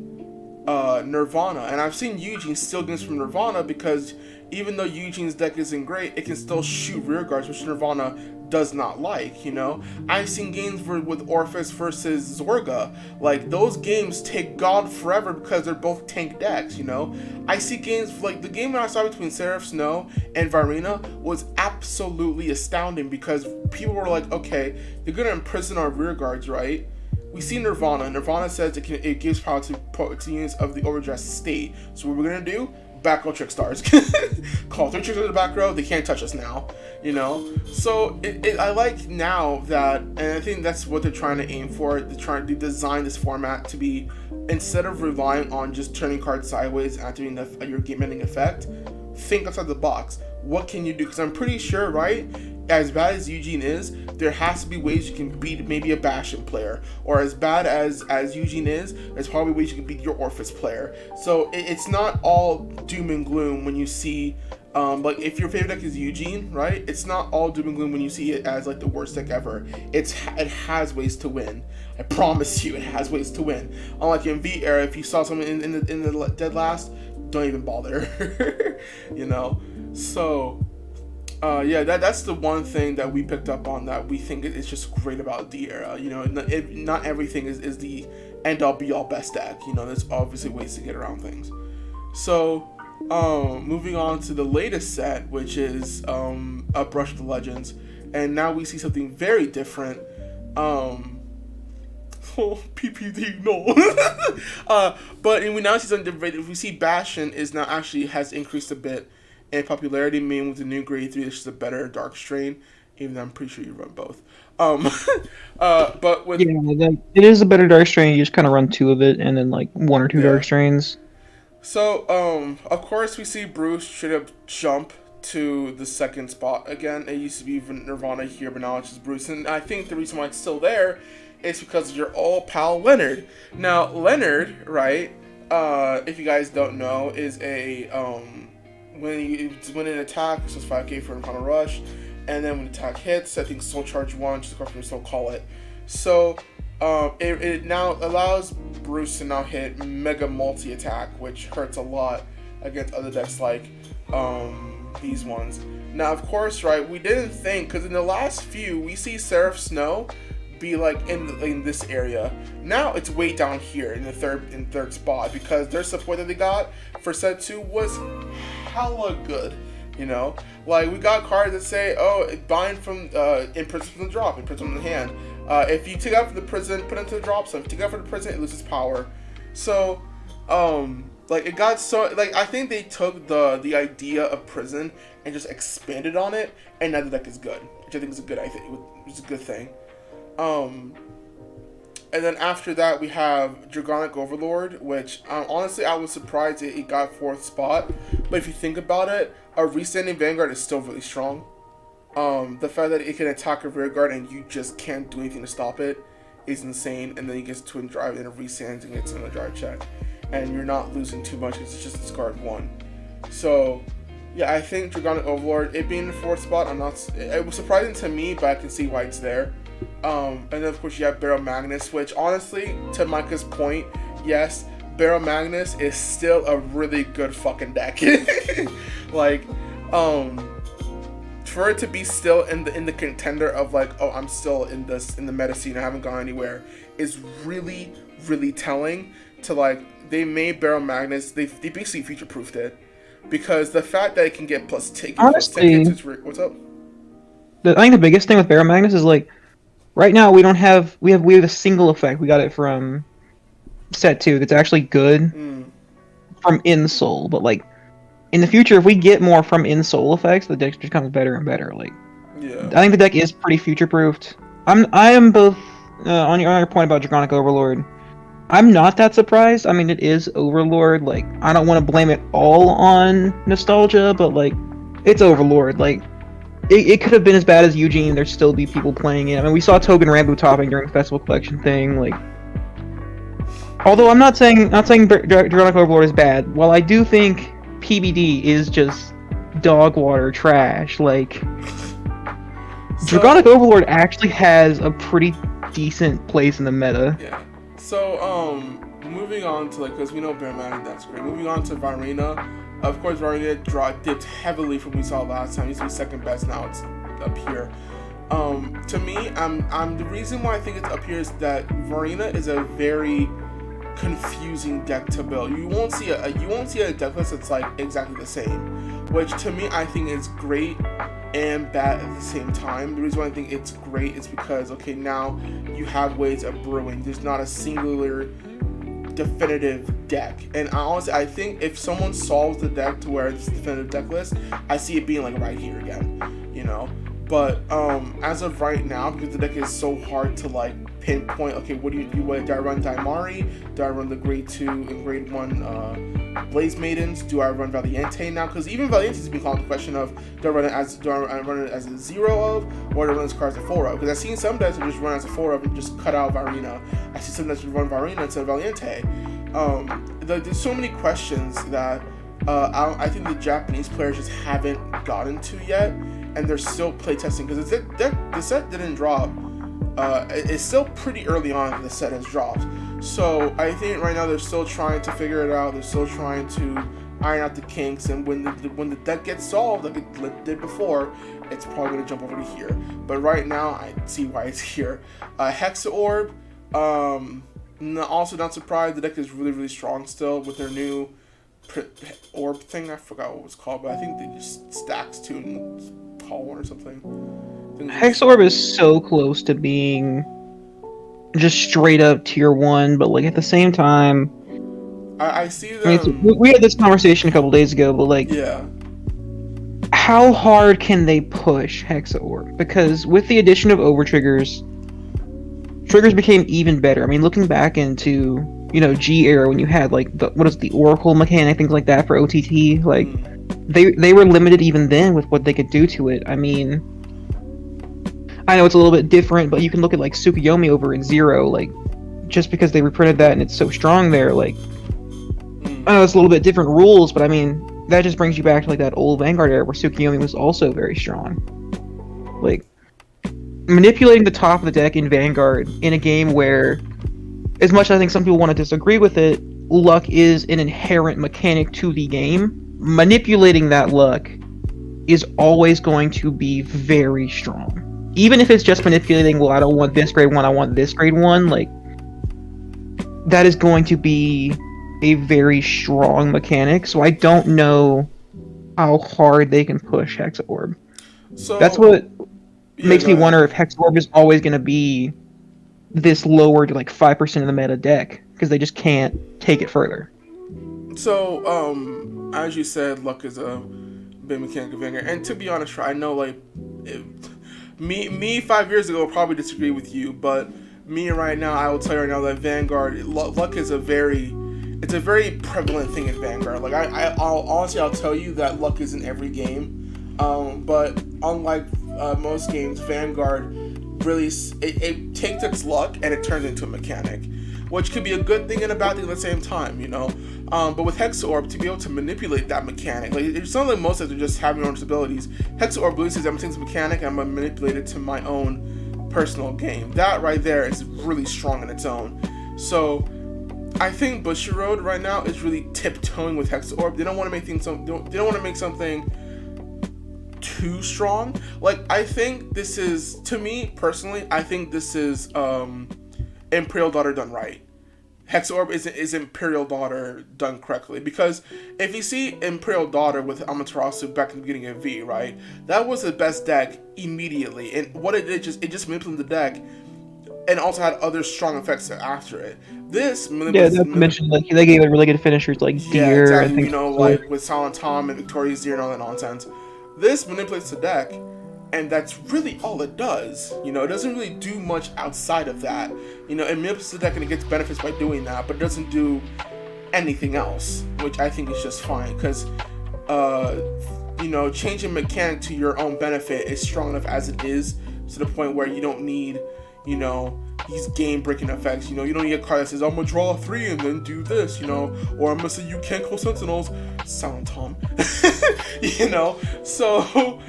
Nirvana, and I've seen Eugene steal games from Nirvana because even though Eugene's deck isn't great, it can still shoot rear guards, which Nirvana does not like, you know? I've seen games with Orpheus versus Zorga. Like, those games take God forever because they're both tank decks, you know? I see games, like, the game that I saw between Seraph Snow and Varina was absolutely astounding because people were like, okay, they're gonna imprison our rear guards, right? We see Nirvana. Nirvana says it gives power to units of the overdress state. So what we're gonna do? Back row trick stars. Call 3 tricks in the back row. They can't touch us now. You know. So I like now that, and I think that's what they're trying to aim for. They're trying to design this format to be, instead of relying on just turning cards sideways and activating your game-ending effect, think outside the box. What can you do? Because I'm pretty sure, right? As bad as Eugene is, there has to be ways you can beat maybe a Bastion player, or as bad as Eugene is, there's probably ways you can beat your Orpheus player. So it's not all doom and gloom when you see, like if your favorite deck is Eugene, right? It's not all doom and gloom when you see it as like the worst deck ever. It has ways to win. I promise you, it has ways to win. Unlike in V era, if you saw someone in the dead last, don't even bother. You know, so. Yeah, that's the one thing that we picked up on that we think is just great about the era. You know, not everything is the end-all be-all best deck. You know, there's obviously ways to get around things. So, moving on to the latest set, which is A Brush with the Legends. And now we see something very different. Oh, PPD, no. But we now see something different. We see Bastion is now actually has increased a bit in popularity, meaning with the new grade 3, this is a better dark strain, even though I'm pretty sure you run both. But with it is a better dark strain. You just kind of run 2 of it, and then like 1 or 2 dark strains. So, of course, we see Bruce straight up jump to the 2nd spot again. It used to be Nirvana here, but now it's just Bruce. And I think the reason why it's still there is because of your old pal Leonard. Now, Leonard, right? If you guys don't know, is a when an attack, so it's 5k for a rush, and then when the attack hits, I think Soul Charge 1, just according to Soul Call it. So it now allows Bruce to now hit Mega Multi Attack, which hurts a lot against other decks like these ones. Now, of course, right, we didn't think, because in the last few, we see Seraph Snow be like in this area. Now it's way down here in the third spot because their support that they got for set 2 was hella good, you know? Like, we got cards that say, oh, bind from imprison from the drop, imprison from the hand. If you take out from the prison, put it into the drop, so if you take out from the prison, it loses power. So, like, it got so, like, I think they took the idea of prison and just expanded on it, and now the deck is good, which I think is a good thing. And then after that, we have Dragonic Overlord, which honestly, I was surprised it got 4th spot. But if you think about it, a Resending Vanguard is still really strong. The fact that it can attack a rear guard and you just can't do anything to stop it is insane. And then it gets Twin Drive and it resends and gets another drive check. And you're not losing too much because it's just discard 1. So, yeah, I think Dragonic Overlord, it being in the 4th spot, it was surprising to me, but I can see why it's there. And then of course you have Barrow Magnus, which honestly, to Micah's point, yes, Barrow Magnus is still a really good fucking deck. Like, for it to be still in the contender of like, oh, I'm still in the meta scene, I haven't gone anywhere, is really, really telling. To like, they made Barrow Magnus, they basically future proofed it, because the fact that it can get plus 10 hits, what's up? I think the biggest thing with Barrow Magnus is like, right now we have a single effect. We got it from set 2 that's actually good from Insoul, but like in the future, if we get more from Insoul effects, the deck just becomes better and better. Like, yeah, I think the deck is pretty future proofed. I am both on your point about Dragonic Overlord. I'm not that surprised. I mean, it is Overlord. Like, I don't want to blame it all on nostalgia, but like, it's Overlord. Like, it could have been as bad as Eugene. There'd still be people playing it. I mean, we saw Togen Rambo topping during the Festival Collection thing. Like, although I'm not saying Dragonic Overlord is bad. While I do think PBD is just dog water trash. Like, Dragonic Overlord actually has a pretty decent place in the meta. Yeah. So, moving on to, like, because we know Bear Man, that's great. Moving on to Varina. Of course, Varina dipped heavily from what we saw last time. It used to be second best, now it's up here. To me, the reason why I think it's up here is that Varina is a very confusing deck to build. You won't see a deck list that's like exactly the same, which to me I think is great and bad at the same time. The reason why I think it's great is because, okay, now you have ways of brewing. There's not a singular definitive deck, and I think if someone solves the deck to where it's definitive deck list, I see it being like right here again, you know. But as of right now, because the deck is so hard to like pinpoint, okay, what do you do? Do I run Daimari? Do I run the grade 2 and grade 1 Blaze Maidens? Do I run Valiente now? Because even Valiente has been called the question of, do I run it as a 0 of, or do I run this card as a 4 of? Because I've seen some decks that just run as a 4 of and just cut out Varina. I see some decks that run Varina instead of Valiente. There's so many questions that I think the Japanese players just haven't gotten to yet, and they're still playtesting, because the set didn't drop. It's still pretty early on that the set has dropped. So I think right now they're still trying to figure it out. They're still trying to iron out the kinks, and when the deck gets solved, like it did before, it's probably going to jump over to here. But right now, I see why it's here. Hexa Orb, also not surprised. The deck is really, really strong still with their new orb thing. I forgot what it was called, but I think they just stacks 2 and call 1 or something. Hex Orb is so close to being just straight up tier 1, but like at the same time, I see them. I mean, we had this conversation a couple days ago, but like, yeah, how hard can they push Hexa Orb? Because with the addition of triggers became even better. I mean, looking back into, you know, G era, when you had like the Oracle mechanic, things like that for OTT, like they were limited even then with what they could do to it. I mean, I know it's a little bit different, but you can look at like Tsukuyomi over in Zero, like, just because they reprinted that and it's so strong there, like, I know it's a little bit different rules, but I mean, that just brings you back to like that old Vanguard era where Tsukuyomi was also very strong. Like, manipulating the top of the deck in Vanguard in a game where, as much as I think some people want to disagree with it, luck is an inherent mechanic to the game. Manipulating that luck is always going to be very strong. Even if it's just manipulating, well, I don't want this grade 1, I want this grade 1, like, that is going to be a very strong mechanic, so I don't know how hard they can push Hexa Orb. So that's what makes me wonder if Hexa Orb is always going to be this lower to like 5% of the meta deck, because they just can't take it further. So, as you said, luck is a big mechanic of Vanguard, and to be honest, I know, like, me 5 years ago probably disagree with you, but me right now, I will tell you right now that Vanguard, luck is a very prevalent thing in Vanguard. Like, I'll tell you that luck is in every game, but unlike most games, Vanguard really, it takes its luck and it turns into a mechanic, which could be a good thing and a bad thing at the same time, you know. But with Hexa Orb, to be able to manipulate that mechanic, like, it's not like most of them just have your own abilities. Hexa Orb really says, I'm taking this mechanic and I'm going to manipulate it to my own personal game. That right there is really strong in its own. So I think Bushiroad right now is really tiptoeing with Hexa Orb. They don't want to make things, they don't want to make something too strong. Like, I think this is, to me personally, I think this is Imperial Daughter done right. Hexa Orb is Imperial Daughter done correctly, because if you see Imperial Daughter with Amaterasu back in the beginning of V, right, that was the best deck immediately, and what it did, it just manipulated the deck, and also had other strong effects after it. This mentioned, like, they gave it really good finishers like Deer, exactly, I think, you know, like with Silent Tom and Victoria's Deer and all that nonsense. This manipulates the deck and that's really all it does. You know, it doesn't really do much outside of that. You know, it manipulates the deck and it gets benefits by doing that, but it doesn't do anything else, which I think is just fine, because you know, changing mechanic to your own benefit is strong enough as it is, to the point where you don't need, you know, these game-breaking effects. You know, you don't need a card that says, I'm gonna draw 3 and then do this, you know, or I'm gonna say you can't kill sentinels. Sound Tom. You know, so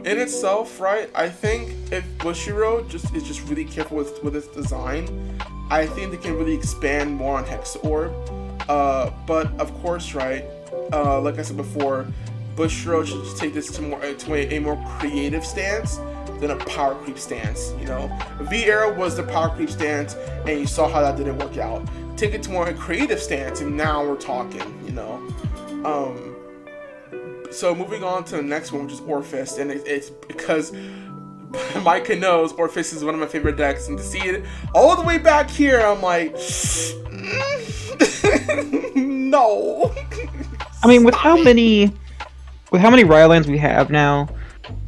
in itself, right, I think if Bushiroad is just really careful with its design, I think they can really expand more on Hex Orb. But of course, right, like I said before, Bushiroad should just take this to a more creative stance than a power creep stance. You know, V Era was the power creep stance, and you saw how that didn't work out. Take it to more a creative stance, and now we're talking. You know, so moving on to the next one, which is Orphist, and it's because Micah knows Orphist is one of my favorite decks, and to see it all the way back here, I'm like, no. I mean, with how many Rylands we have now,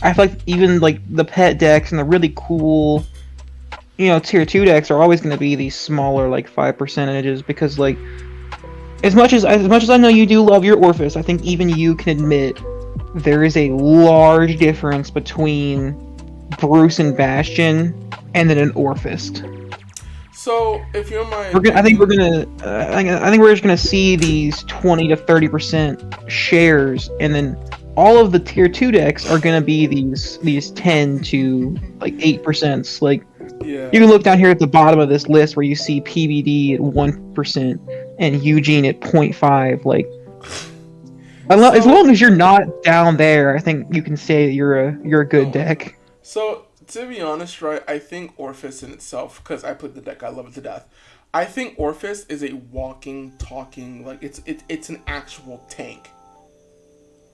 I feel like even like the pet decks and the really cool, you know, tier 2 decks are always going to be these smaller, like 5%, because like as much as I know you do love your Orphis, I think even you can admit there is a large difference between Bruce and Bastion and then an Orphist. So if you're my, I think we're just gonna see these 20 to 30% shares, and then all of the tier 2 decks are gonna be these 10 to like 8%. Like, yeah, you can look down here at the bottom of this list where you see PBD at 1% and Eugene at 0.5. Like, as long as you're not down there, I think you can say that you're a good deck. So to be honest, right, I think Orphis in itself, because I played the deck, I love it to death. I think Orphis is a walking, talking, like it's an actual tank.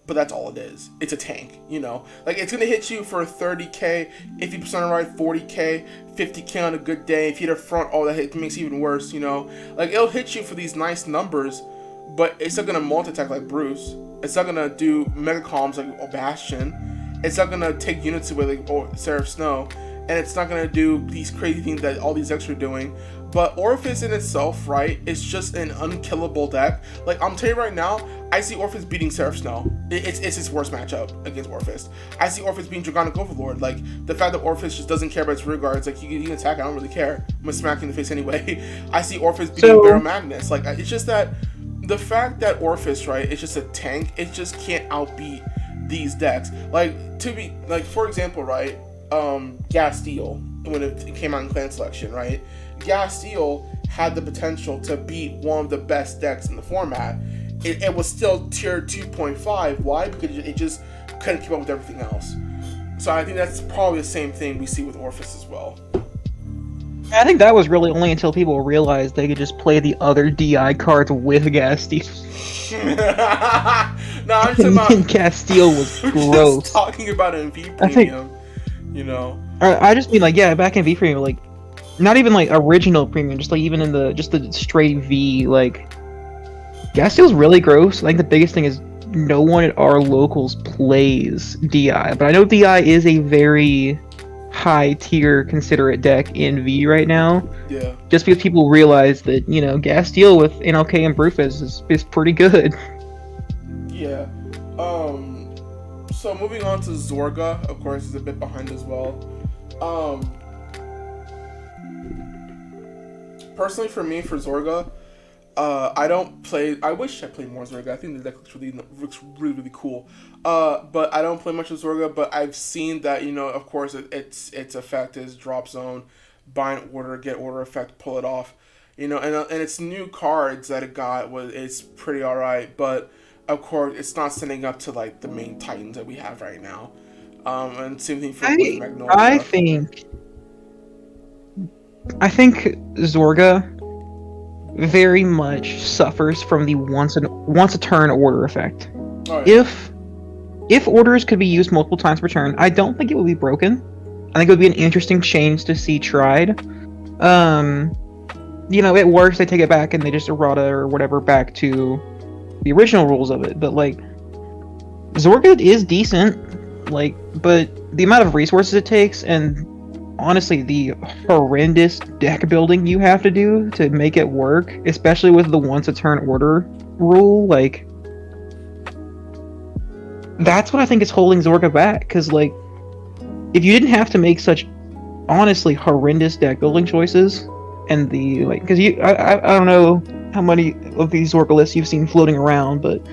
But that's all it is. It's a tank, you know? Like, it's gonna hit you for 30k, if you percent right, 40k, 50k on a good day. If you hit a front, oh, that hit makes it even worse, you know? Like, it'll hit you for these nice numbers, but it's not gonna multi-attack like Bruce. It's not gonna do mega columns like Bastion. It's not gonna take units away like Seraph Snow. And it's not gonna do these crazy things that all these decks are doing. But Orphis in itself, right, is just an unkillable deck. Like, I'm telling you right now, I see Orphis beating Seraph Snow. It's its worst matchup against Orphis. I see Orphis beating Dragonic Overlord. Like, the fact that Orphis just doesn't care about its rear guards, like, you can attack, I don't really care. I'm gonna smack you in the face anyway. I see Orphis beating Barrow Magnus. Like, it's just that, the fact that Orphis, right, is just a tank, it just can't outbeat these decks. Like, for example, right, Gasteel, when it came out in Clan Selection, right? Gasteel had the potential to beat one of the best decks in the format. It was still tier 2.5. Why? Because it just couldn't keep up with everything else. So I think that's probably the same thing we see with Orphis as well. I think that was really only until people realized they could just play the other DI cards with Gasteel. No, I'm just about Gasteel was gross. Just talking about it in V Premium, you know. I just mean, like, yeah, back in V Premium, like, not even like original Premium, just like even in the straight V, like, Gasteel's really gross. I think the biggest thing is no one at our locals plays DI, but I know DI is a very high tier considerate deck in V right now. Yeah. Just because people realize that, you know, Gasteel with NLK and Brufus is pretty good. Yeah. So moving on to Zorga, of course, is a bit behind as well. Personally, for me, for Zorga, I wish I played more Zorga. I think the deck looks really cool. But I don't play much of Zorga, but I've seen that, you know, of course, its effect is drop zone, bind order, get order effect, pull it off. You know, and its new cards that it got it's pretty alright, but of course it's not standing up to like the main titans that we have right now. And same thing for Magnolia. I think Zorga very much suffers from the once a turn order effect. Oh, yeah. If orders could be used multiple times per turn, I don't think it would be broken. I think it would be an interesting change to see tried. You know, it works, they take it back and they just errata or whatever back to the original rules of it. But like, Zorga is decent. Like, but the amount of resources it takes, and honestly, the horrendous deck building you have to do to make it work, especially with the once a turn order rule, like, that's what I think is holding Zorga back. Because, like, if you didn't have to make such honestly horrendous deck building choices, and the, like, because I don't know how many of these Zorga lists you've seen floating around, but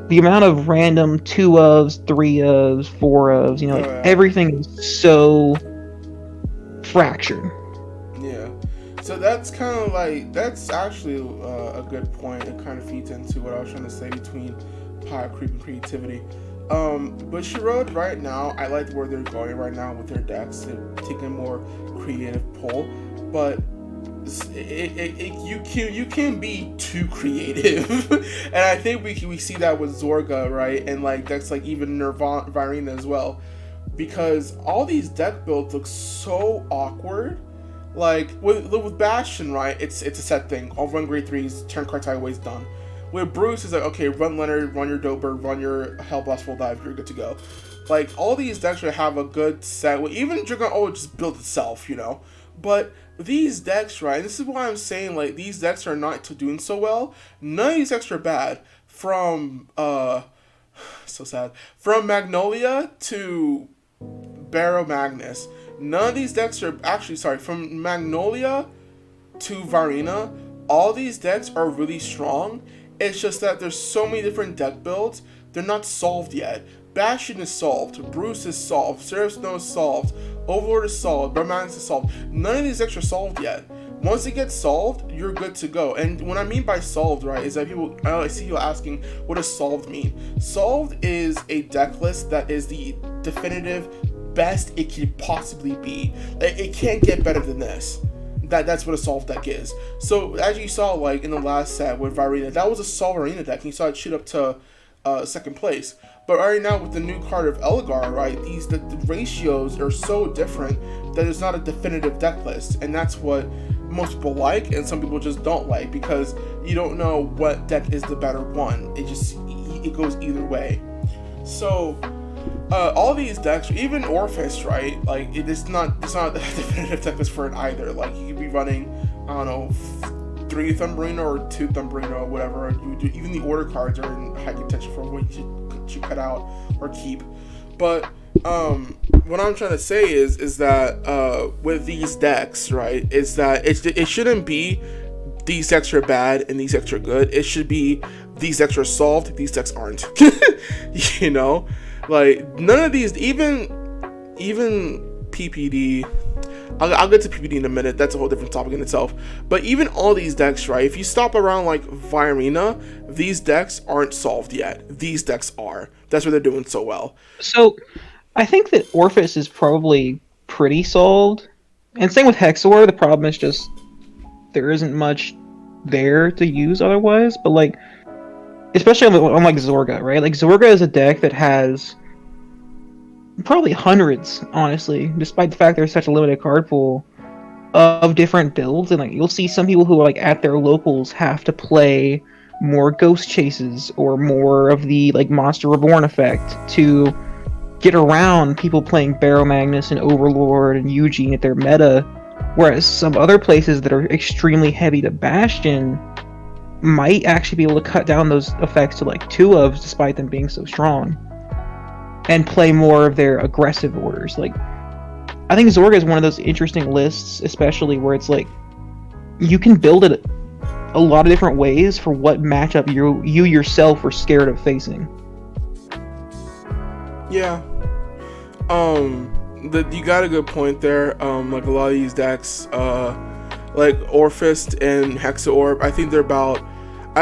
the amount of random 2 ofs, 3 ofs, 4 ofs, you know, like, everything is so fractured. Yeah. So that's kind of like, that's actually a good point. It kind of feeds into what I was trying to say between power creep and creativity. But Shirode right now, I like where they're going right now with their decks. They're taking a more creative pull, but you can be too creative, and I think we see that with Zorga, right? And like decks like even Varina as well, because all these deck builds look so awkward. Like with Bastion, right? It's a set thing. I'll run grade 3s, turn card tie always done. With Bruce, is like, okay, run Leonard, run your Doper, run your Hellblast full dive, you're good to go. Like, all these decks should have a good set. Well, even Dragonic Overlord just built itself, you know? But these decks, right, and this is why I'm saying, like, these decks are not doing so well. None of these decks are bad. From, so sad. From Magnolia to Barrow Magnus. None of these decks are, actually, sorry, from Magnolia to Varina, all these decks are really strong. It's just that there's so many different deck builds, they're not solved yet. Bastion is solved, Bruce is solved, Seraph Snow is solved, Overlord is solved, Brahmanis is solved. None of these decks are solved yet. Once it gets solved, you're good to go. And what I mean by solved, right, is that people, I see people asking, what does solved mean? Solved is a deck list that is the definitive best it can possibly be. It can't get better than this. That's what a solved deck is. So as you saw, like in the last set with Varina, that was a solved Varina deck, and you saw it shoot up to second place. But right now with the new card of Elgar, right, the ratios are so different that it's not a definitive deck list, and that's what most people like, and some people just don't like, because you don't know what deck is the better one. It goes either way. So all these decks, even Orpheus, right? Like it's not a definitive deck list for it either. Like you could be running, I don't know, 3 Thumbrino or 2 Thumbrino or whatever. Even the order cards are in high contention for what you cut out or keep. But what I'm trying to say is that with these decks, right, is that it shouldn't be these decks are bad and these decks are good. It should be these decks are solved, these decks aren't. You know? Like, none of these, even PPD, I'll get to PPD in a minute, that's a whole different topic in itself, but even all these decks, right, if you stop around like Varina, these decks aren't solved yet. These decks are. That's why they're doing so well. So, I think that Orpheus is probably pretty solved, and same with Hexor. The problem is just there isn't much there to use otherwise, but like, especially on like Zorga, right? Like Zorga is a deck that has probably hundreds, honestly, despite the fact there's such a limited card pool of different builds. And like you'll see some people who are like at their locals have to play more Ghost Chases or more of the like Monster Reborn effect to get around people playing Barrow Magnus and Overlord and Eugene at their meta. Whereas some other places that are extremely heavy to Bastion might actually be able to cut down those effects to like 2 ofs despite them being so strong, and play more of their aggressive orders. Like, I think Zorga is one of those interesting lists, especially where it's like you can build it a lot of different ways for what matchup you yourself were scared of facing. Yeah. You got a good point there. Like a lot of these decks, like Orpheus and Hexaorb, I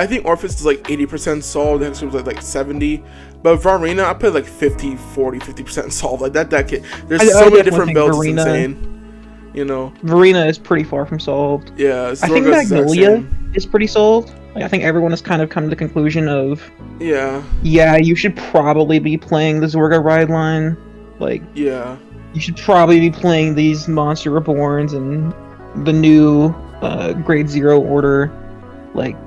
think Orpheus is like 80% solved, Hexaorb is like 70, but Varina, I put like 50, 40, 50% solved. Like that deck, there's so many different builds, it's insane. You know? Varina is pretty far from solved. Yeah, I think Magnolia is pretty solved. Like, I think everyone has kind of come to the conclusion of, yeah, you should probably be playing the Zorga ride line. Like, yeah, you should probably be playing these Monster Reborns and the new grade 0 order. Like,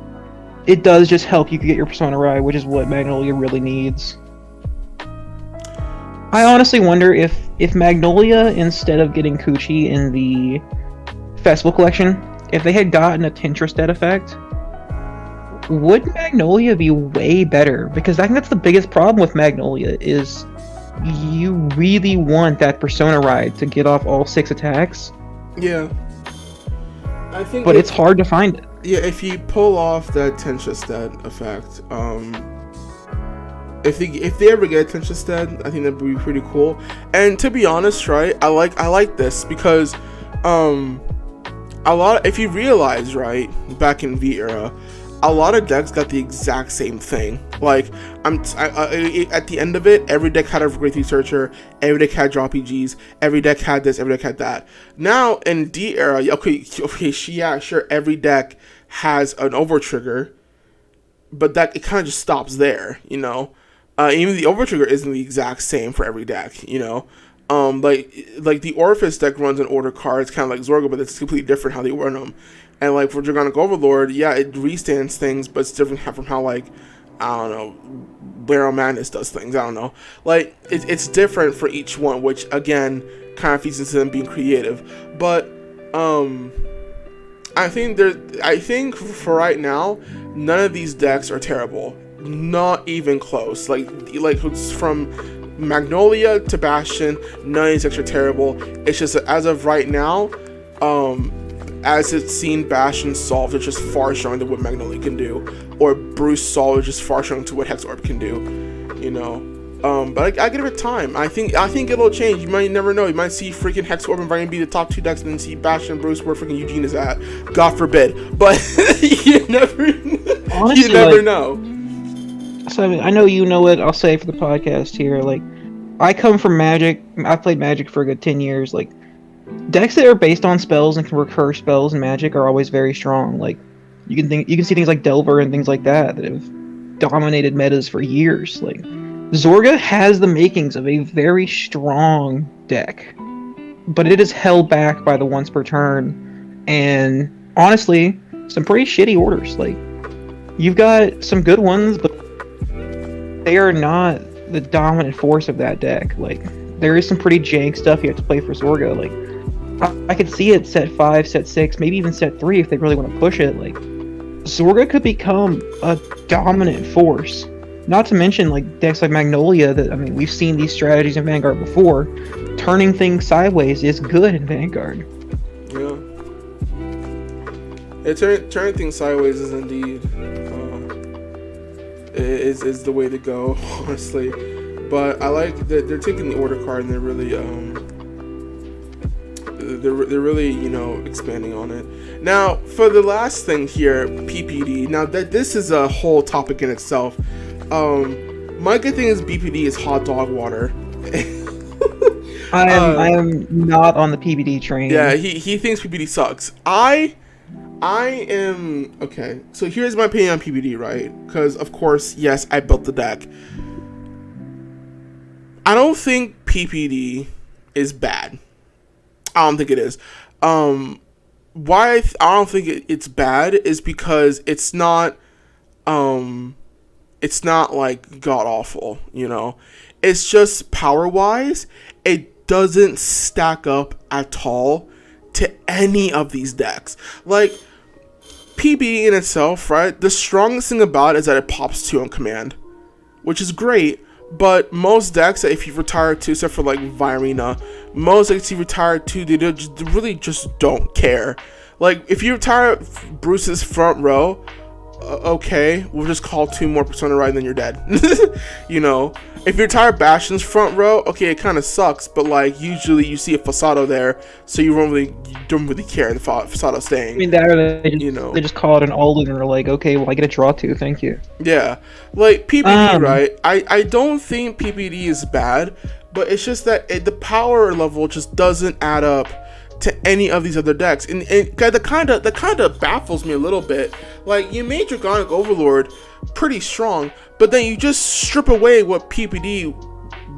it does just help you get your Persona right, which is what Magnolia really needs. I honestly wonder if Magnolia, instead of getting Coochie in the Festival Collection, if they had gotten a Tintrastet effect, would Magnolia be way better? Because I think that's the biggest problem with Magnolia, is you really want that Persona ride to get off all 6 attacks. Yeah. I think but it's hard to find it. Yeah, if you pull off that Tintrastet effect, if they ever get Tintrastet, I think that'd be pretty cool. And to be honest, right, I like this because if you realize, right, back in V era, a lot of decks got the exact same thing. Like, at the end of it, every deck had a Great Researcher, every deck had Draw PGs, every deck had this, every deck had that. Now, in D era, yeah, sure, every deck has an Over Trigger, but that it kind of just stops there, you know? Even the Over Trigger isn't the exact same for every deck, you know? Like the Orifice deck runs an order cards, kind of like Zorga, but it's completely different how they run them. And like for Dragonic Overlord, yeah, it restands things, but it's different from how, like, I don't know, Barrel Madness does things. I don't know. Like it's different for each one, which again kind of feeds into them being creative. But I think for right now, none of these decks are terrible. Not even close. Like it's from Magnolia to Bastion, none of these decks are terrible. It's just that as of right now, as it's seen Bastion solved, it's just far showing to what Magnolia can do, or Bruce solved, it's just far showing to what Hex Orb can do, you know. But I give it time. I think it'll change. You might never know. You might see freaking Hex Orb and Brian be the top 2 decks, and then see Bastion and Bruce where freaking Eugene is at. God forbid. But you never know. So I know you know what I'll say for the podcast here. Like, I come from Magic. I've played Magic for a good 10 years. Like, decks that are based on spells and can recur spells in Magic are always very strong. Like, you can see things like Delver and things like that have dominated metas for years. Like, Zorga has the makings of a very strong deck, but it is held back by the once per turn, and honestly, some pretty shitty orders. Like, you've got some good ones, but they are not the dominant force of that deck. Like, there is some pretty jank stuff you have to play for Zorga. Like, I could see it set 5, set 6, maybe even set 3 if they really want to push it. Like, Zorga could become a dominant force. Not to mention, like, decks like Magnolia, that, I mean, we've seen these strategies in Vanguard before. Turning things sideways is good in Vanguard. Yeah. Turning things sideways is indeed is the way to go, honestly. But I like that they're taking the order card and they're really you know, expanding on it. Now, for the last thing here, PPD. Now that this is a whole topic in itself. My good thing is BPD is hot dog water. I am not on the PPD train. Yeah, he thinks PPD sucks. I am okay. So here's my opinion on PPD, right? Because of course, yes, I built the deck. I don't think PPD is bad. I don't think it is. Why I don't think it's bad is because it's not like god awful, you know. It's just power wise, it doesn't stack up at all to any of these decks. Like, PB in itself, right? The strongest thing about it is that it pops 2 on command, which is great. But most decks, if you retire 2, except for like Virina, most decks you retire 2, they really just don't care. Like, if you retire Bruce's front row, okay, we'll just call 2 more Persona Ride and then you're dead. You know, if you retire Bastion's front row, okay, it kind of sucks, but like usually you see a Fasado there, so you don't really care the Fasado staying. I mean, they just call it an all-in and are like, okay, well, I get a draw 2, thank you. Yeah, like PPD, right? I don't think PPD is bad, but it's just that the power level just doesn't add up to any of these other decks, and that kind of baffles me a little bit. Like, you made Dragonic Overlord pretty strong, but then you just strip away what PPD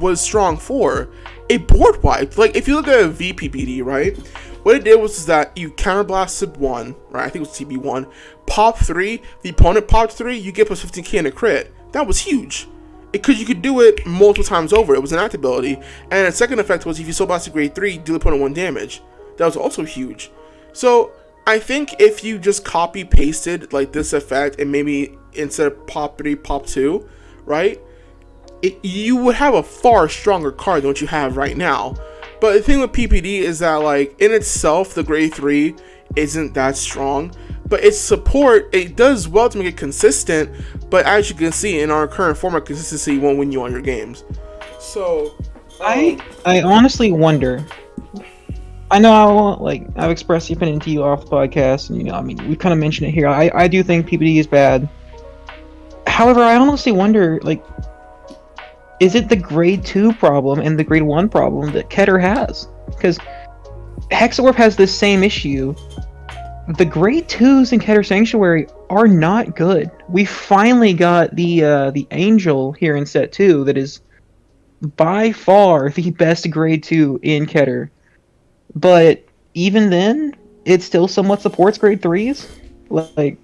was strong for. A board wipe. Like, if you look at a VPPD, right, what it did was that you counterblasted 1, right, I think it was TB1, pop 3, the opponent popped 3, you get plus 15k in a crit. That was huge. Because you could do it multiple times over. It was an act ability. And the second effect was if you soul blast a grade 3, deal opponent 1 damage. That was also huge. So I think if you just copy pasted like this effect and maybe instead of pop 3, pop 2, right? You would have a far stronger card than what you have right now. But the thing with PPD is that, like, in itself, the grade 3 isn't that strong. But its support, it does well to make it consistent. But as you can see, in our current format, consistency won't win you on your games. So, I honestly wonder. I know, like, I've expressed the opinion to you off the podcast, and, you know, I mean, we've kind of mentioned it here. I do think PPD is bad. However, I honestly wonder, like, is it the grade 2 problem and the grade 1 problem that Keter has? Because Hexawarp has this same issue. The grade 2s in Keter Sanctuary are not good. We finally got the Angel here in set 2 that is by far the best grade 2 in Keter. But even then, it still somewhat supports grade 3s. Like,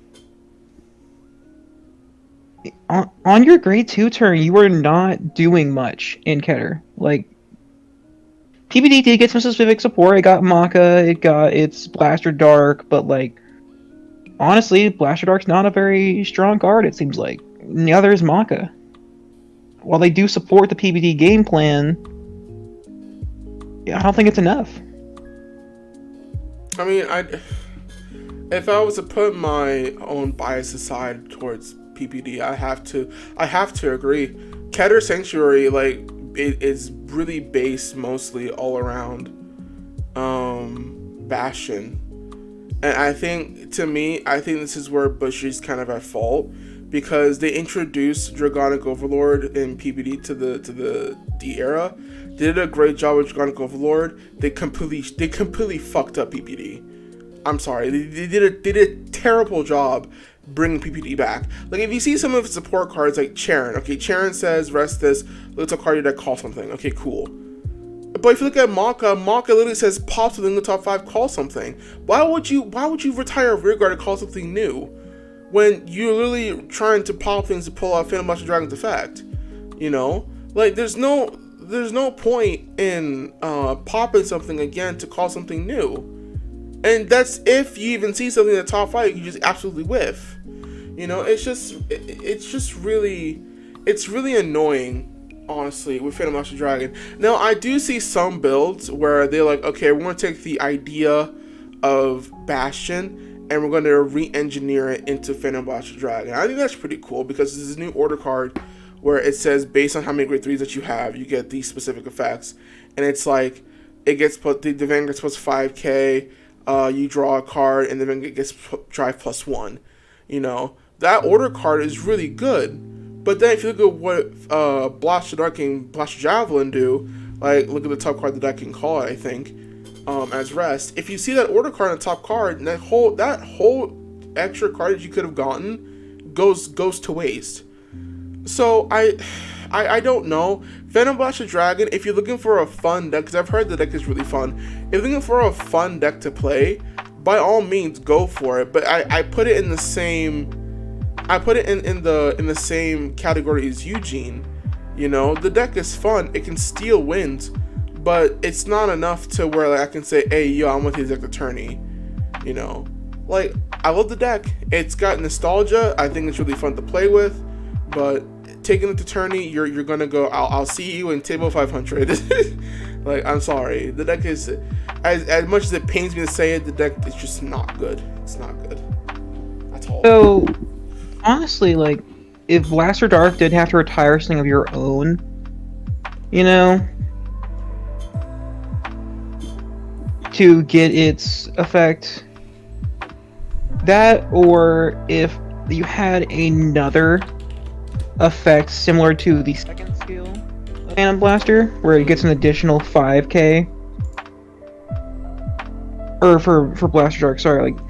on your grade 2 turn, you are not doing much in Keter. Like, PPD did get some specific support. It got Maka, it got its Blaster Dark, but, like, honestly, Blaster Dark's not a very strong card, it seems like. Neither is Maka. While they do support the PPD game plan, I don't think it's enough. I mean, if I was to put my own bias aside towards PPD, I have to agree. Keter Sanctuary, like, it is really based mostly all around Bastion. And I think this is where Bushy's kind of at fault, because they introduced Dragonic Overlord in PPD to the D era. They did a great job with Dragonic Overlord. They completely fucked up PPD. I'm sorry. They did a terrible job bringing PPD back. Like, if you see some of the support cards like Charon, okay, Charon says rest this, look at a card that call something. Okay, cool. But if you look at Maka literally says pop something in the top 5, call something. Why would you retire a rearguard to call something new when you're literally trying to pop things to pull out Phantom Blaster Dragon's effect? You know? Like, there's no point in popping something again to call something new. And that's if you even see something in the top 5 you just absolutely whiff. You know, it's really annoying, honestly, with Phantom Blaster Dragon. Now, I do see some builds where they're like, okay, we're going to take the idea of Bastion and we're going to re-engineer it into Phantom Blaster Dragon. I think that's pretty cool, because this is a new order card where it says based on how many grade 3s that you have, you get these specific effects. And it's like, it gets the Vanguard plus 5k, you draw a card, and the Vanguard gets drive plus 1. You know, that order card is really good. But then if you look at what Blaster Dark and Blaster Javelin do, like, look at the top card that I can call it, I think, as rest. If you see that order card on the top card, that whole extra card that you could have gotten goes to waste. So I don't know. Phantom Blaster Dragon, if you're looking for a fun deck, because I've heard the deck is really fun. If you're looking for a fun deck to play, by all means go for it. But I put it in the same in the same category as Eugene. You know, the deck is fun. It can steal wins, but it's not enough to where, like, I can say, hey, yo, I'm with his deck attorney. You know, like, I love the deck. It's got nostalgia. I think it's really fun to play with. But taking it to tourney, you're gonna go. I'll see you in table 500. Like, I'm sorry, the deck is as much as it pains me to say it, the deck is just not good. It's not good at all. So, honestly, like, if Blaster Dark did have to retire something of your own, you know, to get its effect, that, or if you had another effect similar to the second skill of Phantom Blaster, where it gets an additional 5k, or for Blaster Dark, sorry, like,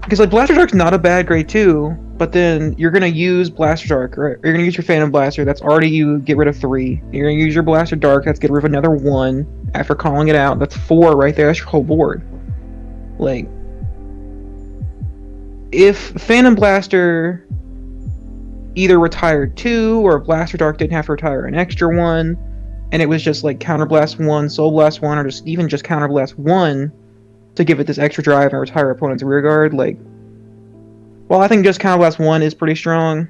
because, like, Blaster Dark's not a bad grade 2, but then you're gonna use Blaster Dark, right? You're gonna use your Phantom Blaster, that's already you get rid of 3. You're gonna use your Blaster Dark, that's get rid of another 1 after calling it out. That's 4 right there. That's your whole board. Like, if Phantom Blaster either retired 2 or Blaster Dark didn't have to retire an extra 1, and it was just like Counterblast 1, Soul Blast 1, or just even just Counterblast 1 to give it this extra drive and retire opponent's rearguard. Like, while I think just Counterblast 1 is pretty strong,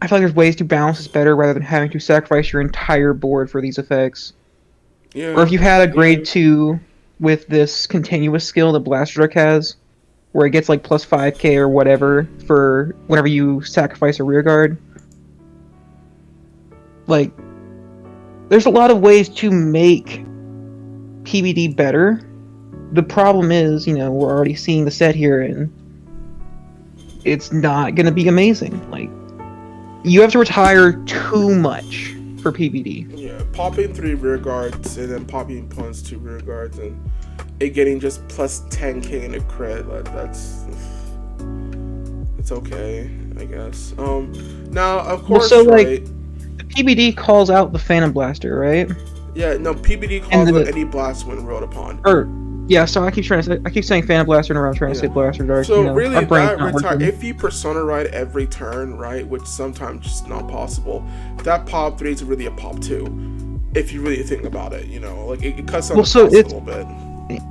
I feel like there's ways to balance this better rather than having to sacrifice your entire board for these effects. Yeah. Or if you had a grade 2 with this continuous skill that Blaster Dark has, where it gets like plus 5k or whatever for whenever you sacrifice a rearguard. Like, there's a lot of ways to make PBD better. The problem is, you know, we're already seeing the set here, and it's not going to be amazing. Like, you have to retire too much for PBD. Yeah, popping 3 rear guards and then popping opponents 2 rear guards and it getting just plus 10k in a crit, that's it's okay, I guess. Now of course, well, so, right? Like, the PBD calls out the Phantom Blaster, right? Yeah, no, PBD calls out any blast when rolled upon. Yeah, so I keep saying Phantom Blaster and I'm trying to say Blaster Dark. So you know, really, if you Persona ride every turn, right, which sometimes just not possible, that pop 3 is really a pop 2. If you really think about it, you know, like it cuts down the cost a little bit.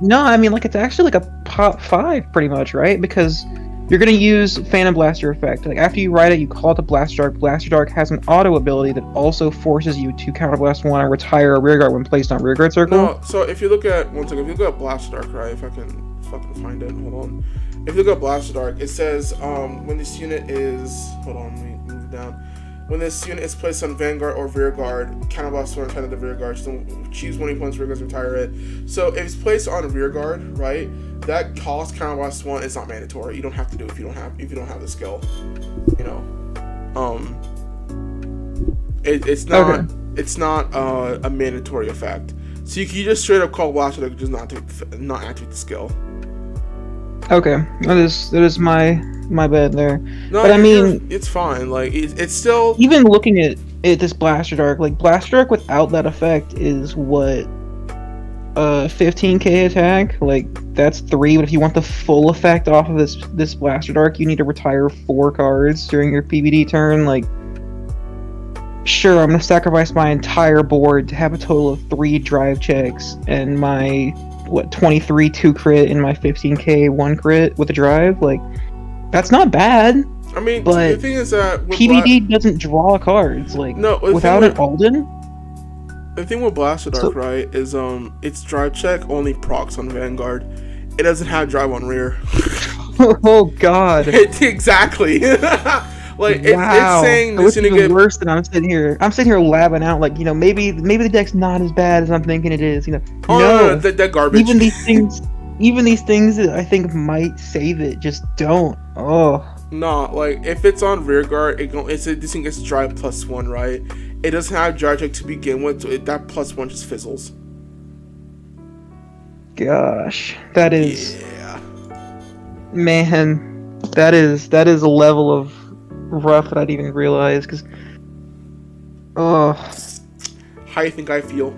No, I mean, like, it's actually like a pop 5 pretty much, right? Because you're gonna use Phantom Blaster effect. Like, after you ride it, you call it the Blaster Dark. Blaster Dark has an auto ability that also forces you to Counterblast 1 and retire a rearguard when placed on rearguard circle. No, so if you look at if you look at Blaster Dark, right? If I can fucking find it, hold on. If you look at Blaster Dark, it says when this unit is let me move down. When this unit is placed on vanguard or rearguard, Counterblast 1 and the rearguard. So choose one opponent's rearguards, retire it. So if it's placed on rearguard, right? That cost Counterblast 1 is not mandatory. You don't have to do it if you don't have the skill. You know, it's not a mandatory effect. So you can just straight up call Blaster Dark, just not activate the skill. Okay, that is my bad there. No, but I mean, it's fine. Like it's still, even looking at this Blaster Dark, like Blaster Dark without that effect is what 15k attack. Like, that's 3. But if you want the full effect off of this Blaster Dark, you need to retire 4 cards during your PBD turn. Like, sure, I'm gonna sacrifice my entire board to have a total of 3 drive checks and my 23 2 crit and my 15k 1 crit with a drive. Like, that's not bad. I mean, but the thing is that PBD doesn't draw cards. Like, without an Alden. The thing with Blaster Dark, right, is its drive check only procs on Vanguard. It doesn't have drive on rear. Oh God! Exactly. Like, wow. It's saying this is even worse than I'm sitting here labbing out. Like, you know, maybe the deck's not as bad as I'm thinking it is. You know, no, that garbage. Even these things that I think might save it just don't. Oh. No, like, if it's on rear guard, this thing gets drive plus 1, right? It doesn't have drive check to begin with, so that plus 1 just fizzles. Gosh, that is. Yeah. Man, that is a level of rough that I didn't even realize. Cause, oh. How you think I feel?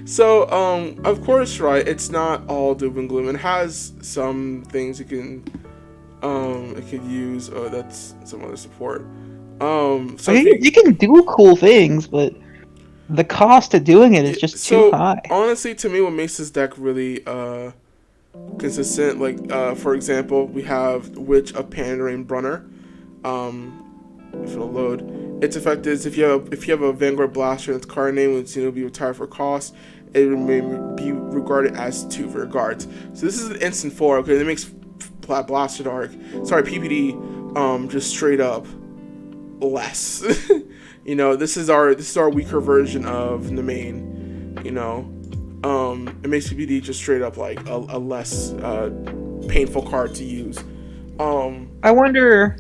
So of course, right, it's not all doom and gloom. It has some things it could use. Oh, that's some other support. So you can do cool things, but the cost of doing it is just too high. Honestly, to me, what makes this deck really consistent, like for example, we have Witch of Pandering Brunner. If it'll load, its effect is if you have a Vanguard Blaster and its card name, it's be retired for cost, it may be regarded as 2 rear guards. So this is an instant 4. Okay, that makes Blaster Dark, PBD, just straight up less. You know, this is our weaker version of the main. You know, it makes PBD just straight up like a less painful card to use. I wonder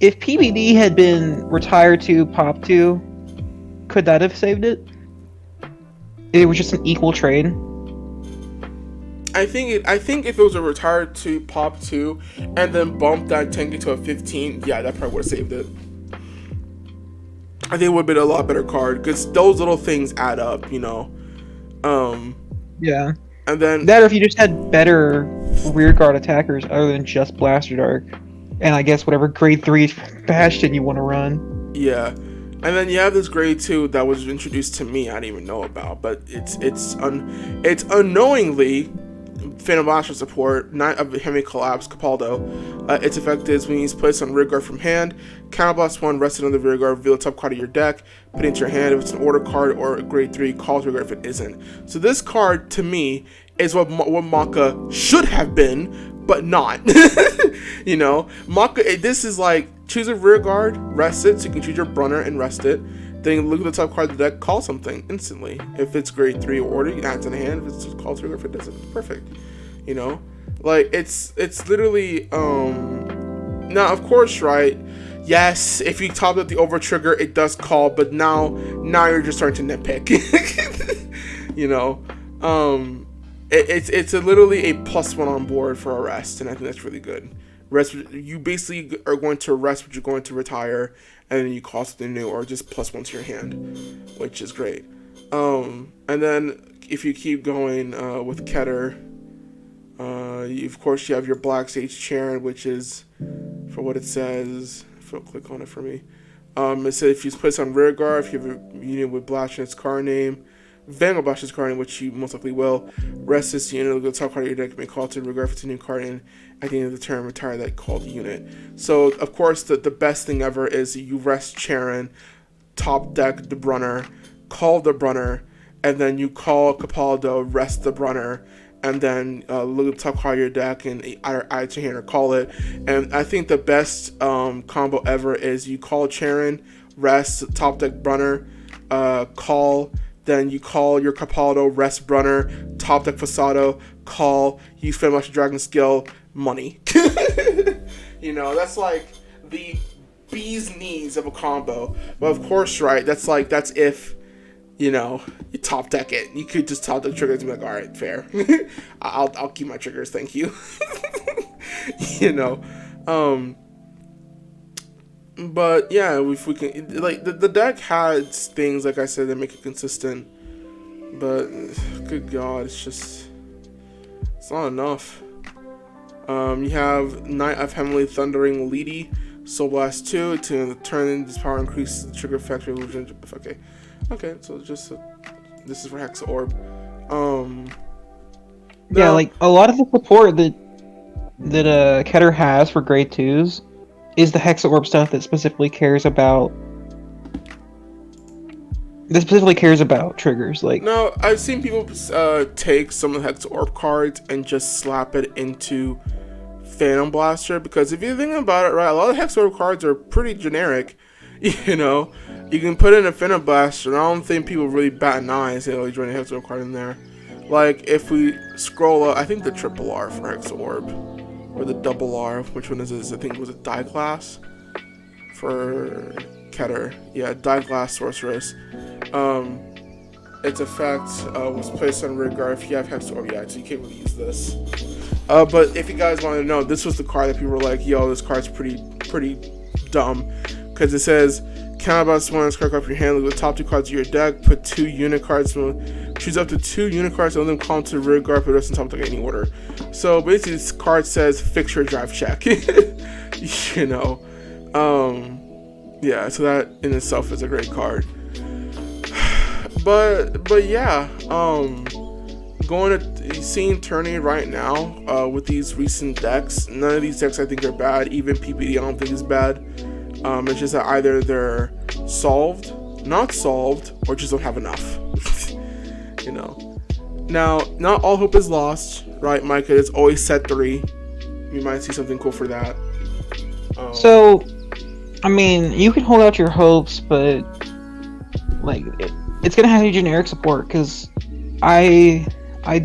if PBD had been retired to Pop 2, could that have saved it? It was just an equal trade. I think if it was a retired to Pop 2 and then bumped that 10k to a 15, yeah, that probably would have saved it. I think it would have been a lot better card because those little things add up, you know. Yeah. And then that, or if you just had better rearguard attackers other than just Blaster Dark, and I guess whatever grade 3 Bastion you want to run. Yeah. And then you have this grade 2 that was introduced to me, I didn't even know about, but it's unknowingly Phantom Blaster support, Knight of Heavy Collapse, Capaldo. Its effect is when he's placed on rearguard from hand, counterblast 1, rested on the rearguard, reveal the top card of your deck, put it into your hand if it's an order card, or a grade 3, call to rearguard if it isn't. So this card, to me, is what Maka should have been, but not. You know, Maka, this is like, choose a rearguard, rest it, so you can choose your Brunner and rest it. Then you look at the top card of the deck, call something instantly. If it's grade 3 order, you add it to the hand. If it's just call trigger, if it doesn't, it's perfect. You know? Like, it's literally, now, of course, right? Yes, if you top up the over trigger, it does call, but now you're just starting to nitpick. You know? It's literally a +1 on board for a rest, and I think that's really good. Rest, you basically are going to rest what you're going to retire, and then you call something new, or just +1 to your hand, which is great. And then if you keep going with Keter, of course you have your Black Sage Charon, which is, for what it says, if you'll click on it for me, it says if you place on rear guard, if you have a unit with Blaster in its card name, Vanguard Blaster's card, which you most likely will, rest this unit, look at the top card of your deck, may call to regard for its new card, and at the end of the turn, retire that called unit. So, of course, the best thing ever is you rest Charon, top deck the Brunner, call the Brunner, and then you call Capaldo, rest the Brunner, and then look at the top card of your deck and either add it to your hand or call it. And I think the best combo ever is you call Charon, rest, top deck Brunner, call, then you call your Capaldo, rest Brunner, top deck Fasado, call, use Phantom Blaster Dragon skill, money. You know, that's like the bee's knees of a combo. But of course, right, that's if, you know, you top deck it. You could just top the triggers and be like, alright, fair. I'll keep my triggers, thank you. You know. But yeah, if we can, like, the deck has things, like I said, that make it consistent, but good god, it's not enough. You have Knight of Heavenly Thundering Leedy, Soul Blast 2, to the turn, this power increases the trigger effect, okay, so just, this is for Hex Orb. Yeah, like, a lot of the support that Keter has for grade 2s is the Hex Orb stuff that specifically cares about triggers. Like, no, I've seen people take some of the Hex Orb cards and just slap it into Phantom Blaster, because if you think about it, right, a lot of Hex Orb cards are pretty generic. You know, you can put in a Phantom Blaster, and I don't think people really bat an eye and say, oh, you join a Hex Orb card in there. Like, if we scroll up, I think the triple R for Hex Orb, or the double R, which one is this? I think it was a Die Glass for Keter. Yeah, Die Glass Sorceress. Its effect was placed on rear guard if you have Hex Orb. Yeah, so you can't really use this. But if you guys want to know, this was the card that people were like, yo, this card's pretty dumb. Because it says, counterblast 1, card off your hand, look at the top 2 cards of your deck, put 2 unit cards, choose up to 2 unit cards, and let them call to the rear guard, put the rest on top of any order. So basically this card says, fix your drive check. You know. Yeah, so that in itself is a great card. But yeah, seeing tourney right now with these recent decks, none of these decks I think are bad. Even PPD I don't think is bad. It's just that either they're solved, not solved, or just don't have enough. You know. Now, not all hope is lost, right, Micah? It's always set 3. You might see something cool for that. So, I mean, you can hold out your hopes, but like it's gonna have generic support, because I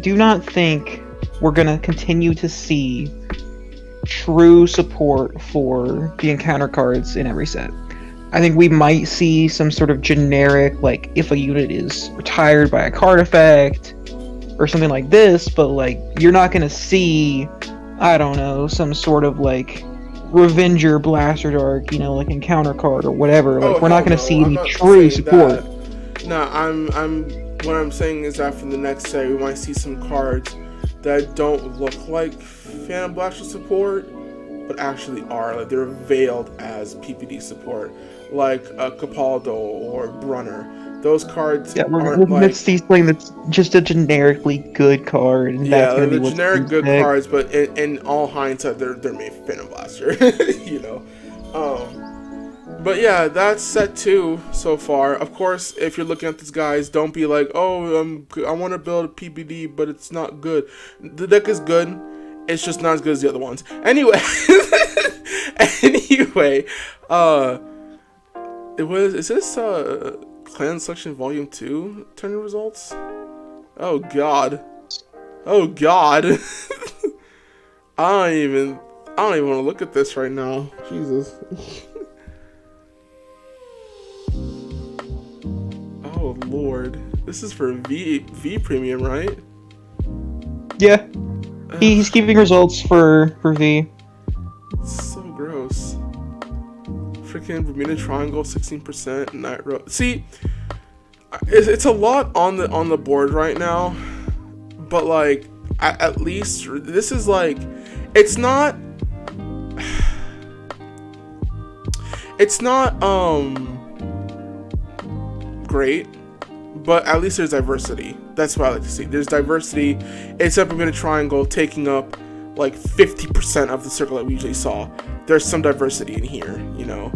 do not think we're gonna continue to see true support for the encounter cards in every set. I think we might see some sort of generic, like, if a unit is retired by a card effect or something like this, but like you're not gonna see, I don't know, some sort of like Revenger Blaster Dark, you know, like encounter card or whatever. Like, we're not gonna see any true support. No, what I'm saying is that for the next set we might see some cards that don't look like Phantom Blaster support, but actually are. Like, they're veiled as PPD support, like Capaldo or Brunner. Those cards aren't like... Misty's playing that's just a generically good card. And yeah, that's gonna they're be generic good cards, but in all hindsight, they're made for Phantom Blaster, you know? But yeah, that's set 2 so far. Of course, if you're looking at this, guys, don't be like, oh, I want to build a PPD, but it's not good. The deck is good. It's just not as good as the other ones. Anyway, is this Clan Selection Volume 2 tournament results? Oh god. Oh god. I don't even want to look at this right now. Jesus. Oh lord. This is for V Premium, right? Yeah. He's keeping results for V. It's so gross. Freaking Bermuda Triangle, 16%. Night Road. See, it's a lot on the board right now, but like at least this is like, it's not great, but at least there's diversity. That's what I like to see. There's diversity. It's a Bermuda Triangle taking up like 50% of the circle that we usually saw. There's some diversity in here, you know.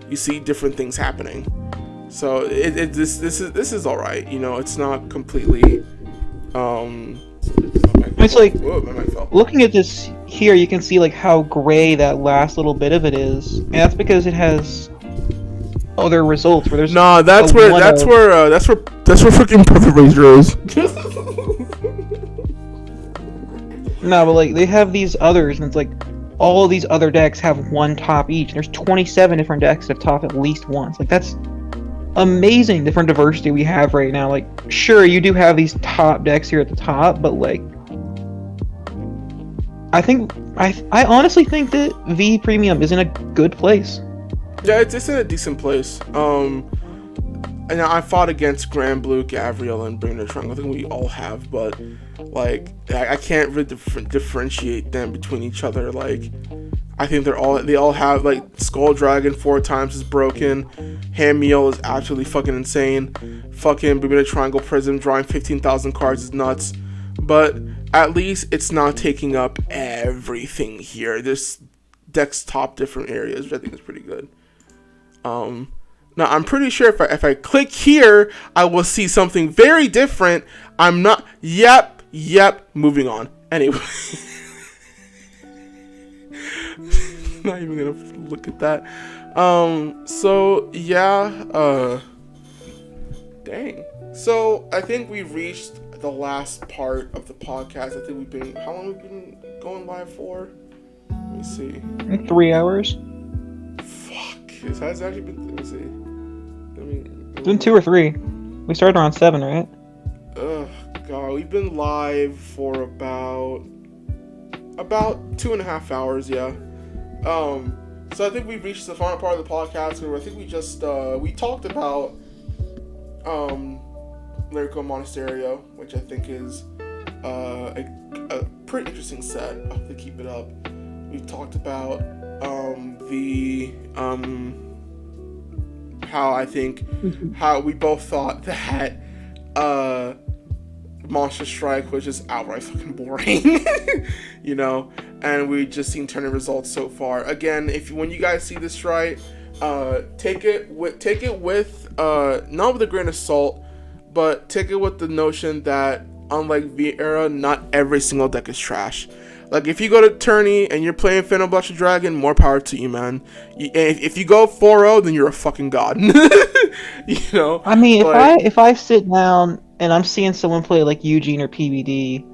You see different things happening. So this is all right, you know. It's not completely it's like, whoa, my mic fell. looking at this here, you can see like how gray that last little bit of it is, and that's because it has other results where there's that's where freaking Perfect Razor is. No, but like they have these others, and it's like all of these other decks have one top each. There's 27 different decks that have top at least once. Like, that's amazing different diversity we have right now. Like, sure, you do have these top decks here at the top, but like, I honestly think that V Premium is in a good place. Yeah, it's in a decent place. And I fought against Grand Blue, Gavriel, and Bermuda Triangle. I think we all have, but like I can't really differentiate them between each other. Like, I think they all have, like, Skull Dragon 4 times is broken. Hand Meal is absolutely fucking insane. Fucking Bermuda Triangle Prism drawing 15,000 cards is nuts. But at least it's not taking up everything here. This deck's top different areas, which I think is pretty good. Now, I'm pretty sure if I click here, I will see something very different. I'm not... Yep. Moving on. Anyway. Not even gonna look at that. So, yeah. Dang. So, I think we reached the last part of the podcast. I think we've been... How long have we been going live for? Let me see. 3 hours? Fuck. This has actually been... Let me see. It's been 2 or 3. We started around 7, right? Ugh, God, we've been live for about 2.5 hours, yeah. So I think we've reached the final part of the podcast where I think we just we talked about Lyrical Monistario, which I think is a pretty interesting set to keep it up. We've talked about how we both thought that Monster Strike was just outright fucking boring, you know, and we just seen tournament results so far. Again, when you guys see this right, take it with not with a grain of salt, but take it with the notion that unlike V era, not every single deck is trash. Like, if you go to tourney and you're playing Phantom Blaster Dragon, more power to you, man. If you go 4-0, then you're a fucking god. You know? I mean, if I sit down and I'm seeing someone play like Eugene or PBD,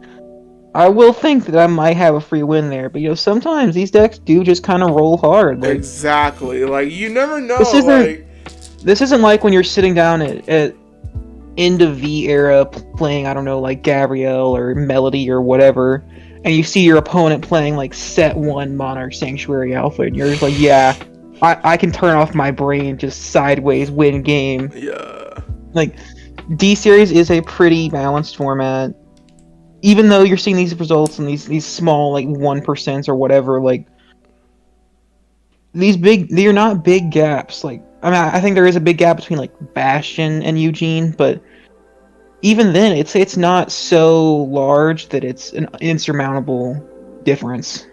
I will think that I might have a free win there. But, you know, sometimes these decks do just kind of roll hard. Like, exactly. Like, you never know. This isn't like when you're sitting down at end of V era playing, I don't know, like Gabrielle or Melody or whatever, and you see your opponent playing like set 1 Monarch Sanctuary Alpha, and you're just like, yeah, I can turn off my brain, just sideways win game. Yeah. Like, D-Series is a pretty balanced format. even though you're seeing these results and these small like 1% or whatever, like they're not big gaps. Like, I mean, I think there is a big gap between like Bastion and Eugene, but even then, it's not so large that it's an insurmountable difference.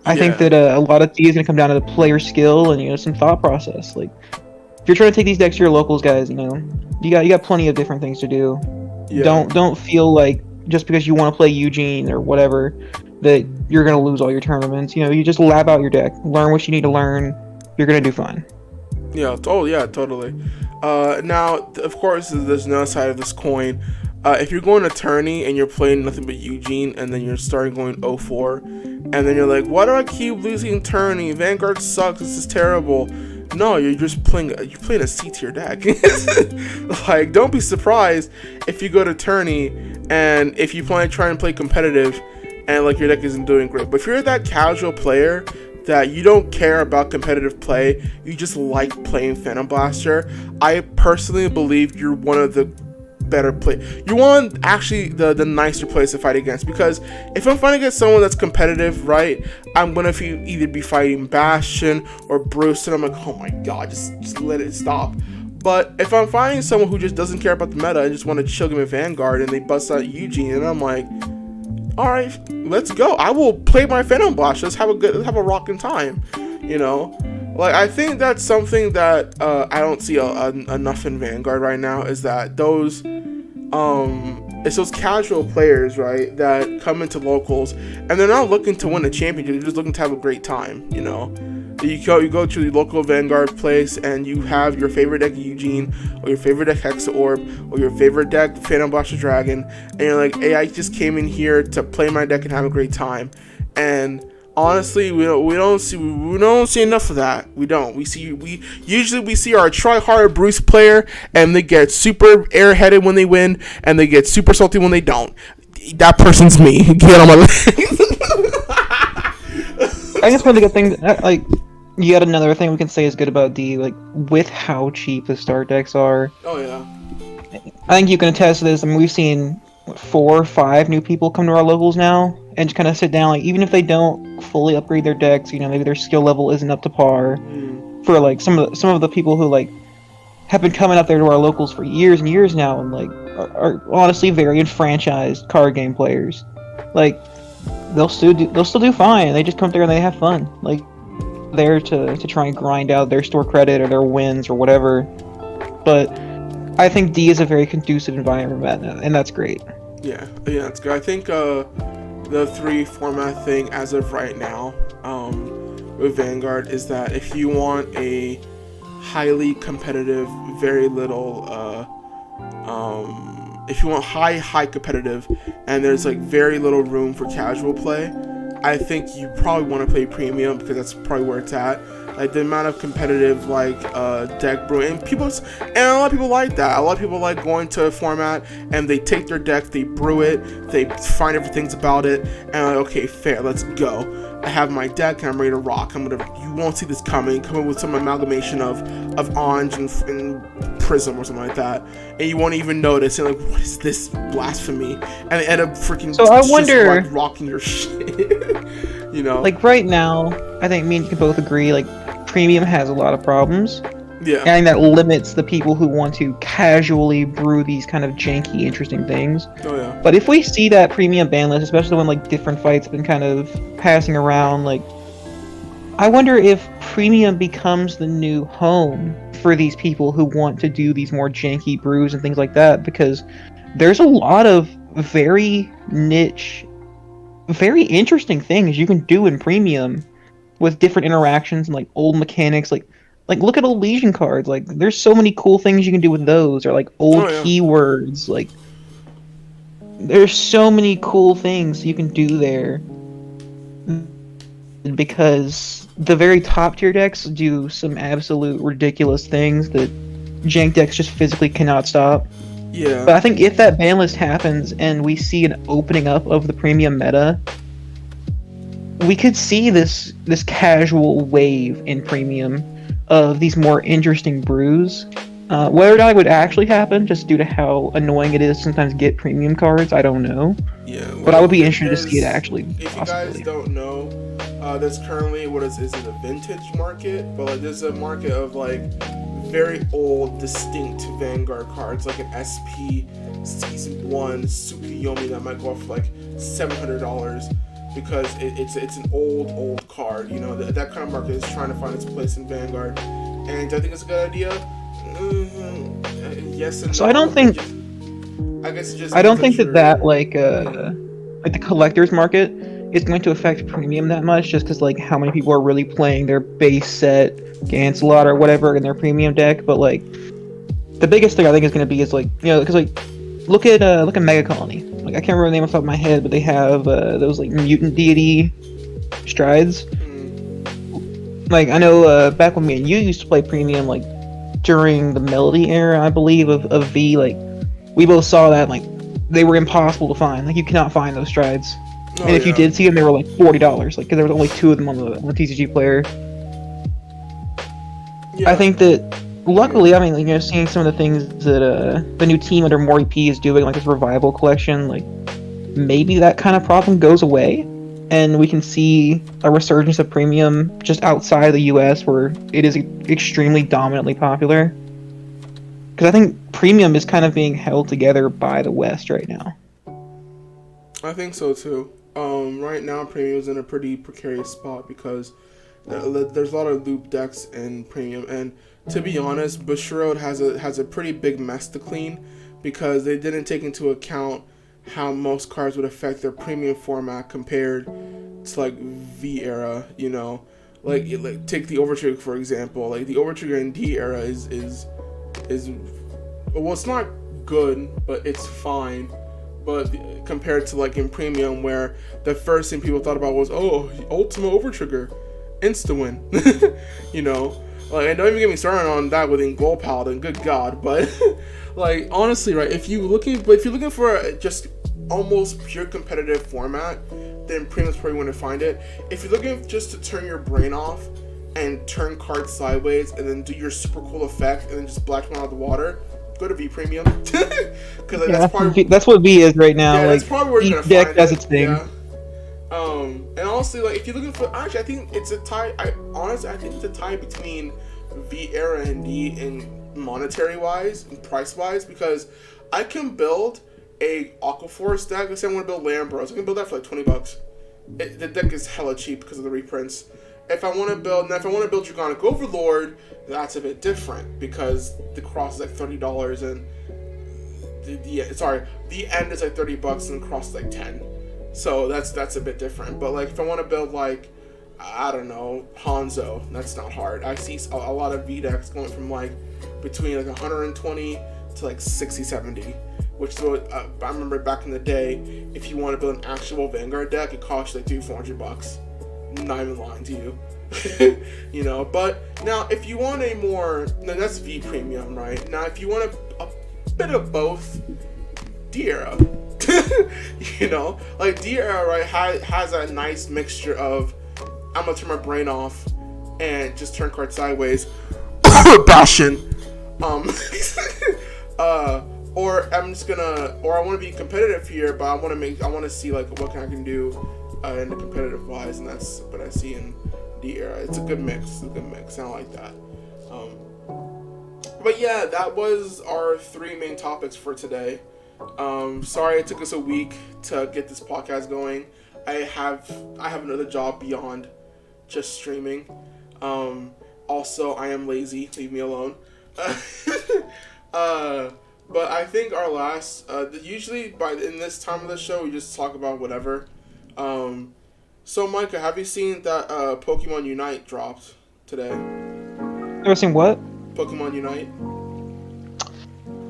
I think that a lot of D is gonna come down to the player skill and some thought process. Like, if you're trying to take these decks to your locals, guys, you got plenty of different things to do. Yeah. Don't feel like just because you want to play Eugene or whatever that you're gonna lose all your tournaments. You just lab out your deck, learn what you need to learn. You're gonna do fine. Yeah. Oh yeah, totally. Now, of course, there's another side of this coin. If you're going to tourney and you're playing nothing but Eugene, and then you're starting going 0-4, and then you're like, why do I keep losing tourney? Vanguard sucks. This is terrible. No, you're just playing a C tier deck. Like, don't be surprised if you go to tourney and if you try and play competitive and like your deck isn't doing great. But if you're that casual player that you don't care about competitive play, you just like playing Phantom Blaster, I personally believe you're one of the better play. You're one actually the nicer players to fight against, because if I'm fighting against someone that's competitive, right, I'm gonna either be fighting Bastion or Bruce, and I'm like, oh my god, just let it stop. But if I'm fighting someone who just doesn't care about the meta and just want to chill game at Vanguard and they bust out Eugene, and I'm like, all right, let's go. I will play my Phantom Blast. Let's have a rocking time. Like, I think that's something that I don't see enough in Vanguard right now, is that it's those casual players, right, that come into locals and they're not looking to win a championship. They're just looking to have a great time. You go to the local Vanguard place and you have your favorite deck Eugene, or your favorite deck Hexa Orb, or your favorite deck Phantom Blaster Dragon, and you're like, hey, I just came in here to play my deck and have a great time. And honestly, we don't see enough of that. We usually see our try-hard Bruce player, and they get super airheaded when they win, and they get super salty when they don't. That person's me. Get on my I guess one of the good things, like, yet another thing we can say is good about D, like, with how cheap the start decks are. Oh yeah. I think you can attest to this. I mean, we've seen 4 or 5 new people come to our locals now and just kind of sit down, like, even if they don't fully upgrade their decks, maybe their skill level isn't up to par. For like some of the people who like have been coming up there to our locals for years and years now, and like are honestly very enfranchised card game players. Like, they'll still do fine. They just come up there and they have fun. Like, there to try and grind out their store credit or their wins or whatever. But I think D is a very conducive environment, and that's great. Yeah, that's good. I think the 3 format thing as of right now with Vanguard is that if you want a highly competitive, very little if you want high competitive and there's like very little room for casual play, I think you probably want to play premium, because that's probably where it's at. Like, the amount of competitive deck brewing, and a lot of people like that. A lot of people like going to a format and they take their deck, they brew it, they find everything about it, and like, okay, fair, let's go. I have my deck and I'm ready to rock. You won't see this coming with some amalgamation of Orange and Prism or something like that, and you won't even notice. And like, what is this blasphemy? And they end up freaking. So I wonder, just, rocking your shit. Like, right now, I think me and you can both agree, like, premium has a lot of problems. Yeah. And that limits the people who want to casually brew these kind of janky, interesting things. Oh yeah. But if we see that premium ban list, especially when like different fights have been kind of passing around, like, I wonder if premium becomes the new home for these people who want to do these more janky brews and things like that, because there's a lot of very niche, very interesting things you can do in premium with different interactions and like old mechanics, like look at old Legion cards. Like, there's so many cool things you can do with those, or like old keywords. Like, there's so many cool things you can do there, because the very top tier decks do some absolute ridiculous things that jank decks just physically cannot stop. Yeah. But I think if that ban list happens and we see an opening up of the premium meta, we could see this casual wave in premium of these more interesting brews, Whether or not it would actually happen, just due to how annoying it is to sometimes get premium cards, I don't know. Yeah, well, but I would be interested to see it actually. If you guys don't know, there's currently is it a vintage market? But like there's a market of like very old, distinct Vanguard cards, like an SP Season 1 Tsukuyomi that might go off for like $700 because it's an old card. You know, that kind of market is trying to find its place in Vanguard, and I think it's a good idea. Yes and so no. I don't think. I guess it just. I don't think that like the collector's market is going to affect premium that much, just because like how many people are really playing their base set Gancelot or whatever in their premium deck. But like the biggest thing I think is going to be is like, you know, because like look at Mega Colony. Like I can't remember the name off the top of my head, but they have those like mutant deity strides. Like I know back when me and you used to play premium, like during the Melody era, I believe of V, like we both saw that like they were impossible to find. Like you cannot find those strides. And if you did see them, they were like $40, like because there was only 2 of them on the TCG player. Yeah. I think that luckily, I mean, like, you know, seeing some of the things that the new team under Mori P is doing, like this revival collection, like maybe that kind of problem goes away, and we can see a resurgence of premium just outside the U.S. where it is extremely dominantly popular. Because I think premium is kind of being held together by the West right now. I think so too. Right now, premium is in a pretty precarious spot because there's a lot of loop decks in premium, and to be honest, Bushiroad has a pretty big mess to clean because they didn't take into account how most cards would affect their premium format compared to like V era. You know, like take the Overtrigger for example. Like the Overtrigger in D era is well, it's not good, but it's fine. But compared to like in premium, where the first thing people thought about was, oh, Ultima Overtrigger, insta-win. You know, like, and don't even get me started on that with Gold Paladin, good God. But like honestly, right? If you're looking for just almost pure competitive format, then premium's probably going to find it. If you're looking just to turn your brain off and turn cards sideways and then do your super cool effect and then just black them out of the water, go to V Premium. Because like, that's what V is right now. Yeah, like, that's probably where you're each gonna deck find has it. its thing. Yeah. And honestly, like if you're looking for, actually, I think it's a tie. I think it's a tie between V era and D in monetary wise and price wise, because I can build a Aquaforce deck. Let's say I want to build Lambros. I can build that for like $20. The deck is hella cheap because of the reprints. If I want to build Dragonic Overlord, that's a bit different because the cross is like $30 and the end is like $30 and the cross is like $10. So that's a bit different. But like if I want to build like, I don't know, Hanzo, that's not hard. I see a lot of V decks going from like between like 120 to like 60, 70. Which is what I remember back in the day. If you want to build an actual Vanguard deck, it costs you like $400. Not even lying to you. You know, but now if you want a more, now that's V Premium, right? Now if you want a bit of both, D era. You know, like D era, right, has a nice mixture of I'm gonna turn my brain off and just turn cards sideways. Bastion. Or I'm just gonna, or I want to be competitive here, but I want to see like what I can do in the competitive wise, and that's what I see in the era. It's a good mix. I like that. But yeah, that was our 3 main topics for today. Sorry it took us a week to get this podcast going. I have another job beyond just streaming. Also, I am lazy. Leave me alone. But I think our last, usually in this time of the show, we just talk about whatever. So Micah, have you seen that Pokemon Unite dropped today? Ever seen what? Pokemon Unite.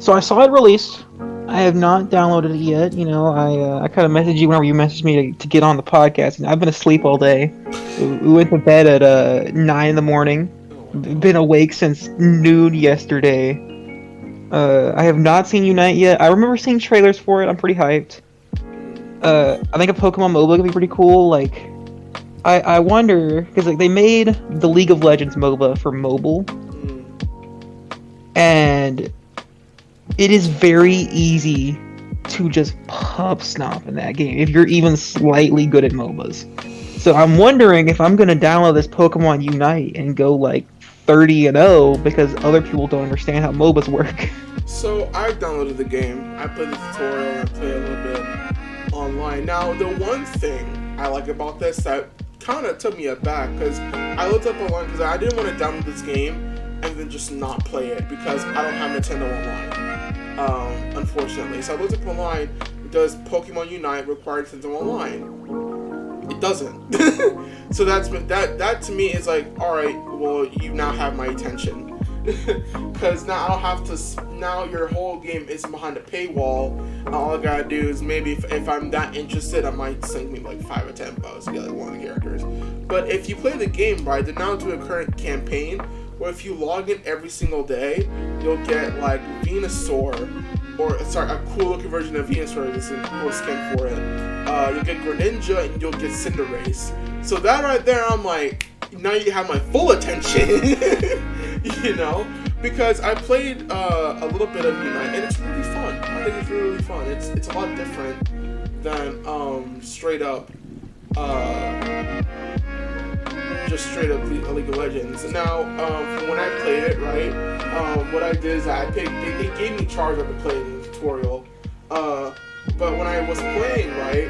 So I saw it released. I have not downloaded it yet. You know, I kind of messaged you whenever you messaged me to get on the podcast, and I've been asleep all day. We went to bed at 9 in the morning. Been awake since noon yesterday. I have not seen Unite yet. I remember seeing trailers for it. I'm pretty hyped. I think a Pokemon MOBA could be pretty cool. Like, I wonder, because like they made the League of Legends MOBA for mobile, and it is very easy to just pub stomp in that game if you're even slightly good at MOBAs. So I'm wondering if I'm gonna download this Pokemon Unite and go like 30-0 because other people don't understand how MOBAs work. So I downloaded the game. I played the tutorial and I played a little bit online. Now the one thing I like about this that kind of took me aback because I looked up online because I didn't want to download this game and then just not play it because I don't have Nintendo Online, unfortunately. So I looked up online. Does Pokemon Unite require Nintendo Online? It doesn't. So that to me is like, all right, well, you now have my attention. Because now I don't have to. Now your whole game is behind a paywall, and all I gotta do is maybe if I'm that interested, I might sink me like $5 or $10 to get like one of the characters. But if you play the game right, they're now doing a current campaign where if you log in every single day, you'll get like Venusaur, or sorry, a cool looking version of Venusaur. This is a cool skin for it. You'll get Greninja and you'll get Cinderace. So that right there, I'm like, now you have my full attention. You know, because I played a little bit of Unite and it's really fun. I think it's really fun. It's a lot different than straight up just straight up League of Legends. Now, from when I played it, right, what I did is I picked. They gave me charge of the playing tutorial, but when I was playing, right,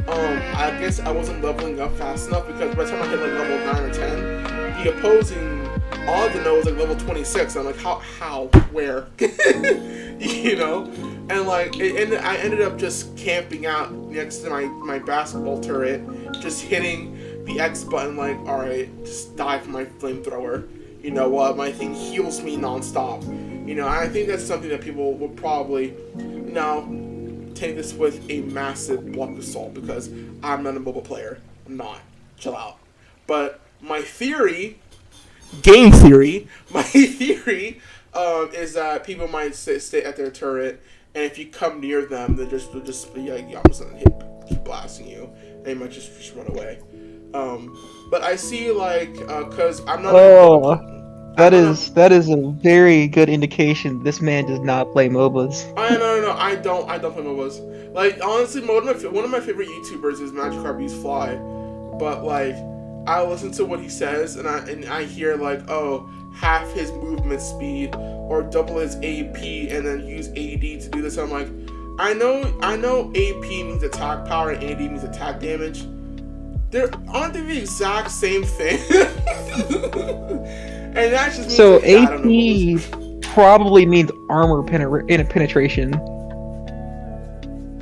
I guess I wasn't leveling up fast enough because by the time I hit like level 9 or 10, the opposing all I know was like level 26. I'm like, how, where, you know, and like, I ended up just camping out next to my basketball turret, just hitting the X button, like, all right, just die from my flamethrower, you know, while my thing heals me nonstop, you know. I think that's something that people will probably now take this with a massive block of salt because I'm not a mobile player. I'm not. Chill out. But my theory. Game theory. My theory is that people might stay at their turret, and if you come near them, they'll just be like, yeah, I'm just gonna keep blasting you, and they might just run away. But I see like, cause I'm not. Oh, that is a very good indication this man does not play MOBAs. No, I don't play MOBAs. Like honestly, one of my favorite YouTubers is Magikarp Use Fly, but like. I listen to what he says, and I hear like, oh, half his movement speed or double his AP, and then use AD to do this. I'm like, I know AP means attack power and AD means attack damage. Aren't they the exact same thing? And that just means so like, AP probably means armor penetration.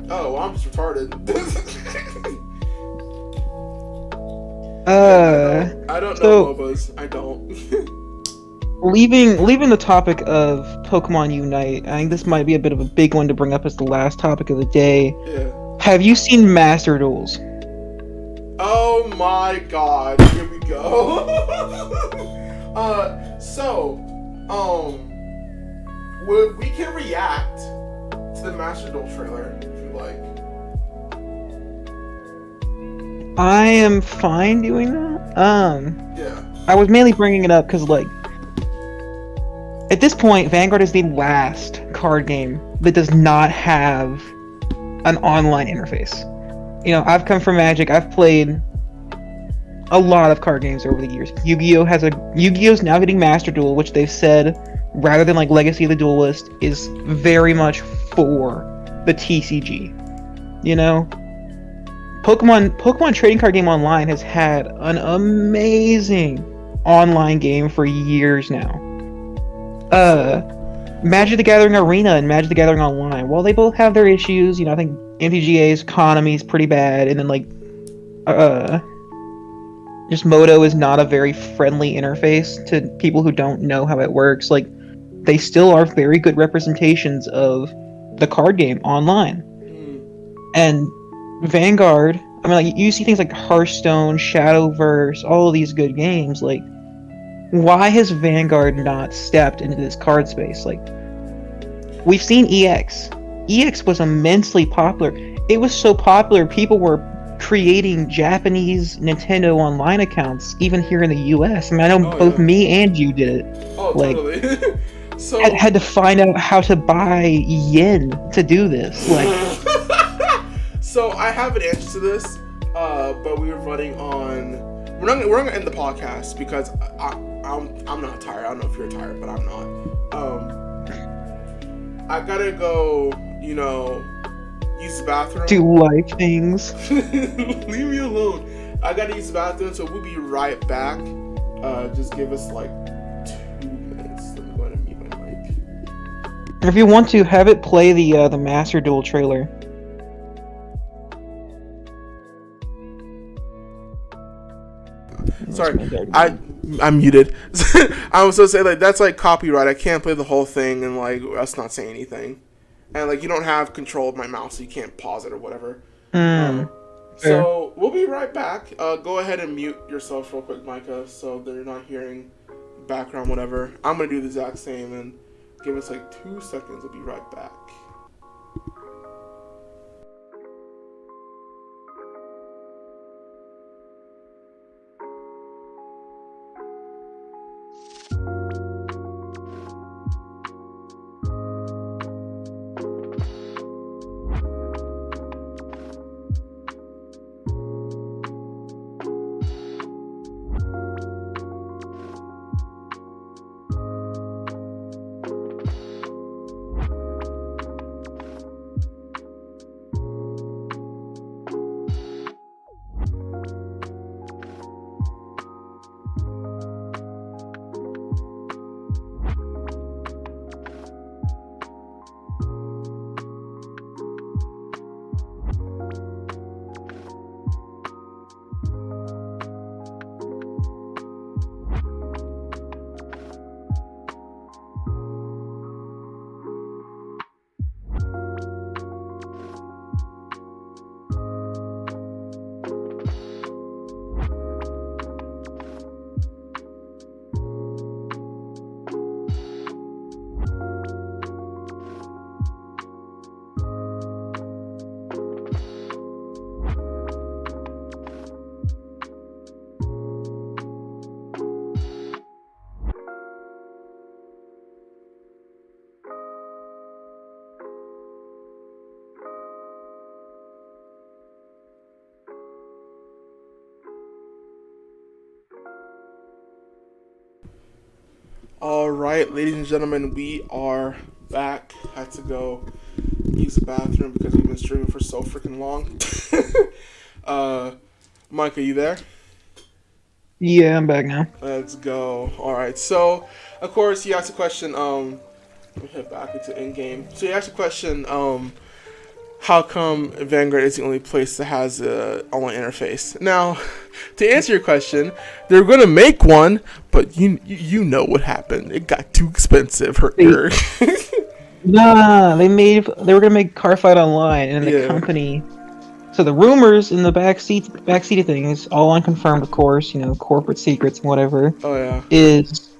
Oh, well, I'm just retarded. I don't know MOBAs. I don't. leaving the topic of Pokemon Unite, I think this might be a bit of a big one to bring up as the last topic of the day. Yeah. Have you seen Master Duels? Oh my god, here we go. We can react to the Master Duel trailer if you like. I am fine doing that. Yeah. I was mainly bringing it up because, like, at this point, Vanguard is the last card game that does not have an online interface. You know, I've come from Magic. I've played a lot of card games over the years. Yu-Gi-Oh's now getting Master Duel, which they've said, rather than like Legacy of the Duelist, is very much for the TCG. You know? Pokemon Trading Card Game Online has had an amazing online game for years now. Magic the Gathering Arena and Magic the Gathering Online, while they both have their issues, you know, I think MTGA's economy is pretty bad, and then like, just Moto is not a very friendly interface to people who don't know how it works. Like, they still are very good representations of the card game online. And Vanguard, I mean, like, you see things like Hearthstone, Shadowverse, all of these good games. Like, why has Vanguard not stepped into this card space? Like, we've seen EX. EX was immensely popular. It was so popular, people were creating Japanese Nintendo Online accounts, even here in the US. I mean, I know both me and you did it. Oh, like, totally. So had to find out how to buy yen to do this. Like, so I have an answer to this, but we were running on. We're not gonna end the podcast because I'm not tired. I don't know if you're tired, but I'm not. I gotta go. Use the bathroom. do life things. Leave me alone. I gotta use the bathroom, so we'll be right back. Just give us like 2 minutes. Let me go ahead and mute my mic. If you want to, have it play the Master Duel trailer. Sorry, I'm muted. I was gonna say like that's like copyright. I can't play the whole thing and like us not saying anything, and like you don't have control of my mouse, so you can't pause it or whatever. So we'll be right back. Go ahead and mute yourself real quick, Micah, so they're not hearing background whatever. I'm gonna do the exact same and give us like 2 seconds. We'll be right back. All right, ladies and gentlemen, we are back. Had to go use the bathroom because we've been streaming for so freaking long. Mike, are you there? Yeah, I'm back now. Let's go. All right. So, of course, you asked a question. Let me head back into in-game. So you asked a question. How come Vanguard is the only place that has an online interface? Now, to answer your question, they're gonna make one, but you know what happened. It got too expensive. Nah, they were gonna make Cardfight Online, and the company. So the rumors in the backseat of things, all unconfirmed, of course, corporate secrets and whatever. Oh yeah. Is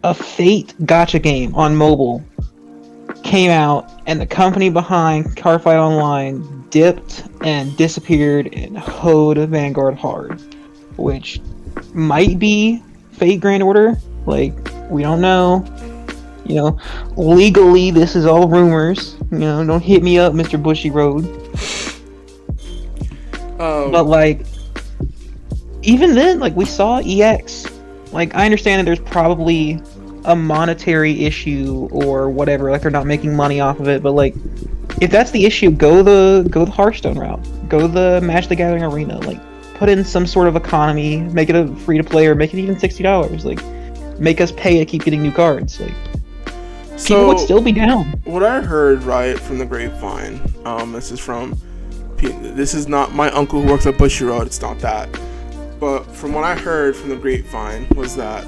a Fate gacha game on mobile came out, and the company behind Cardfight Online dipped and disappeared and hoed Vanguard hard, which might be Fate Grand Order. Like, we don't know. Legally, this is all rumors. Don't hit me up, Mr. Bushy Road. But like, even then, like, we saw EX. Like, I understand that there's probably a monetary issue or whatever, like they're not making money off of it, but like, if that's the issue, go the Hearthstone route, go the Magic the Gathering arena, like put in some sort of economy, make it a free to play, or make it even $60, like make us pay to keep getting new cards. Like, people would still be down. What I heard right from the grapevine, this is not my uncle who works at Bushy Road, it's not that, but from what I heard from the grapevine was that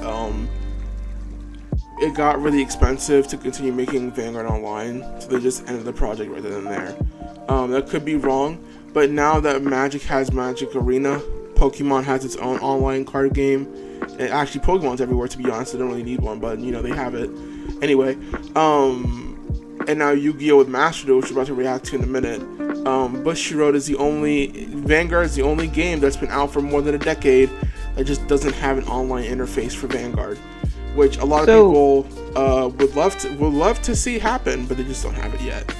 it got really expensive to continue making Vanguard Online, so they just ended the project right then and there. That could be wrong, but now that Magic has Magic Arena, Pokemon has its own online card game, and actually Pokemon's everywhere, to be honest. They don't really need one, but they have it. Anyway, and now Yu-Gi-Oh! With Master Duel, which we're about to react to in a minute. Bushy Road Vanguard is the only game that's been out for more than a decade that just doesn't have an online interface for Vanguard. Which a lot of people would love to see happen, but they just don't have it yet.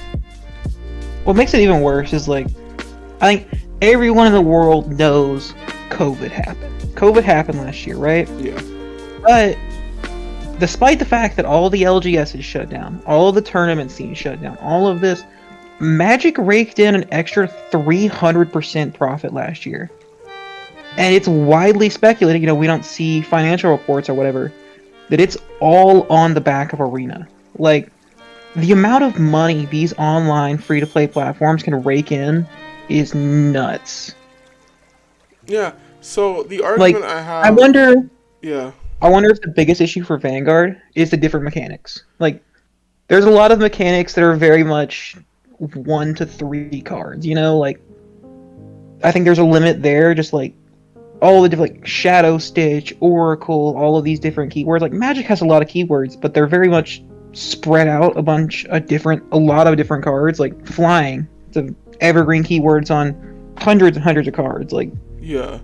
What makes it even worse is like, I think everyone in the world knows COVID happened. COVID happened last year, right? Yeah. But despite the fact that all the LGS is shut down, all the tournament scenes shut down, all of this, Magic raked in an extra 300% profit last year. And it's widely speculated, we don't see financial reports or whatever, that it's all on the back of Arena. Like, the amount of money these online free-to-play platforms can rake in is nuts. Yeah, so the argument I have... I wonder if the biggest issue for Vanguard is the different mechanics. Like, there's a lot of mechanics that are very much 1 to 3 cards, Like, I think there's a limit there, just like, all the different, like, Shadow Stitch, Oracle, all of these different keywords. Like, Magic has a lot of keywords, but they're very much spread out a lot of different cards. Like, Flying, it's an evergreen keywords on hundreds and hundreds of cards. Like, yeah.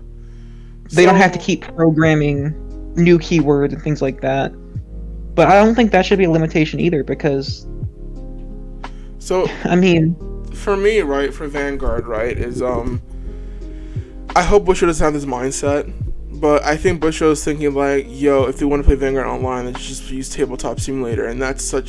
They don't have to keep programming new keywords and things like that. But I don't think that should be a limitation either, because... So, I mean... For me, right, for Vanguard, right, is, I hope Busho doesn't have this mindset, but I think Busho is thinking like, yo, if they want to play Vanguard online, let's just use Tabletop Simulator, and that's a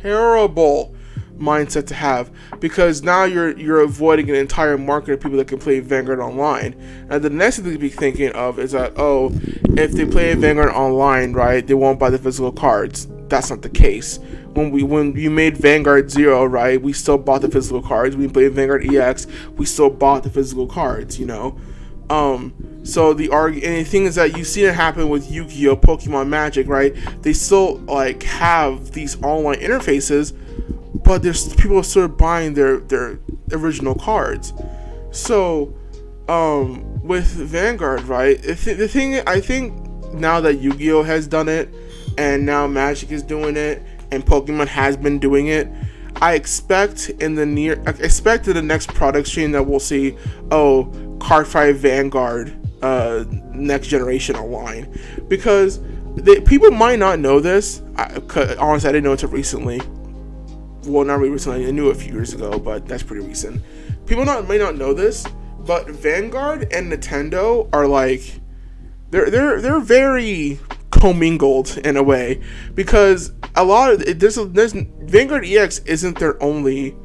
terrible mindset to have, because now you're avoiding an entire market of people that can play Vanguard online. And the next thing to be thinking of is that, oh, if they play Vanguard online, right, they won't buy the physical cards. That's not the case. When you made Vanguard 0, right, we still bought the physical cards. We played Vanguard EX, we still bought the physical cards, So the thing is that you've seen it happen with Yu-Gi-Oh, Pokemon, Magic, right? They still like have these online interfaces, but there's people still buying their original cards. So with Vanguard, right, the thing, I think now that Yu-Gi-Oh has done it, and now Magic is doing it, and Pokemon has been doing it, I expect in the next product stream that we'll see, cardfight Vanguard next generation online, because people might not know this. Honestly, I didn't know it until recently. Well, not really recently. I knew it a few years ago, but that's pretty recent. People may not know this, but Vanguard and Nintendo are like, they're very commingled in a way, because a lot of there's Vanguard EX isn't their only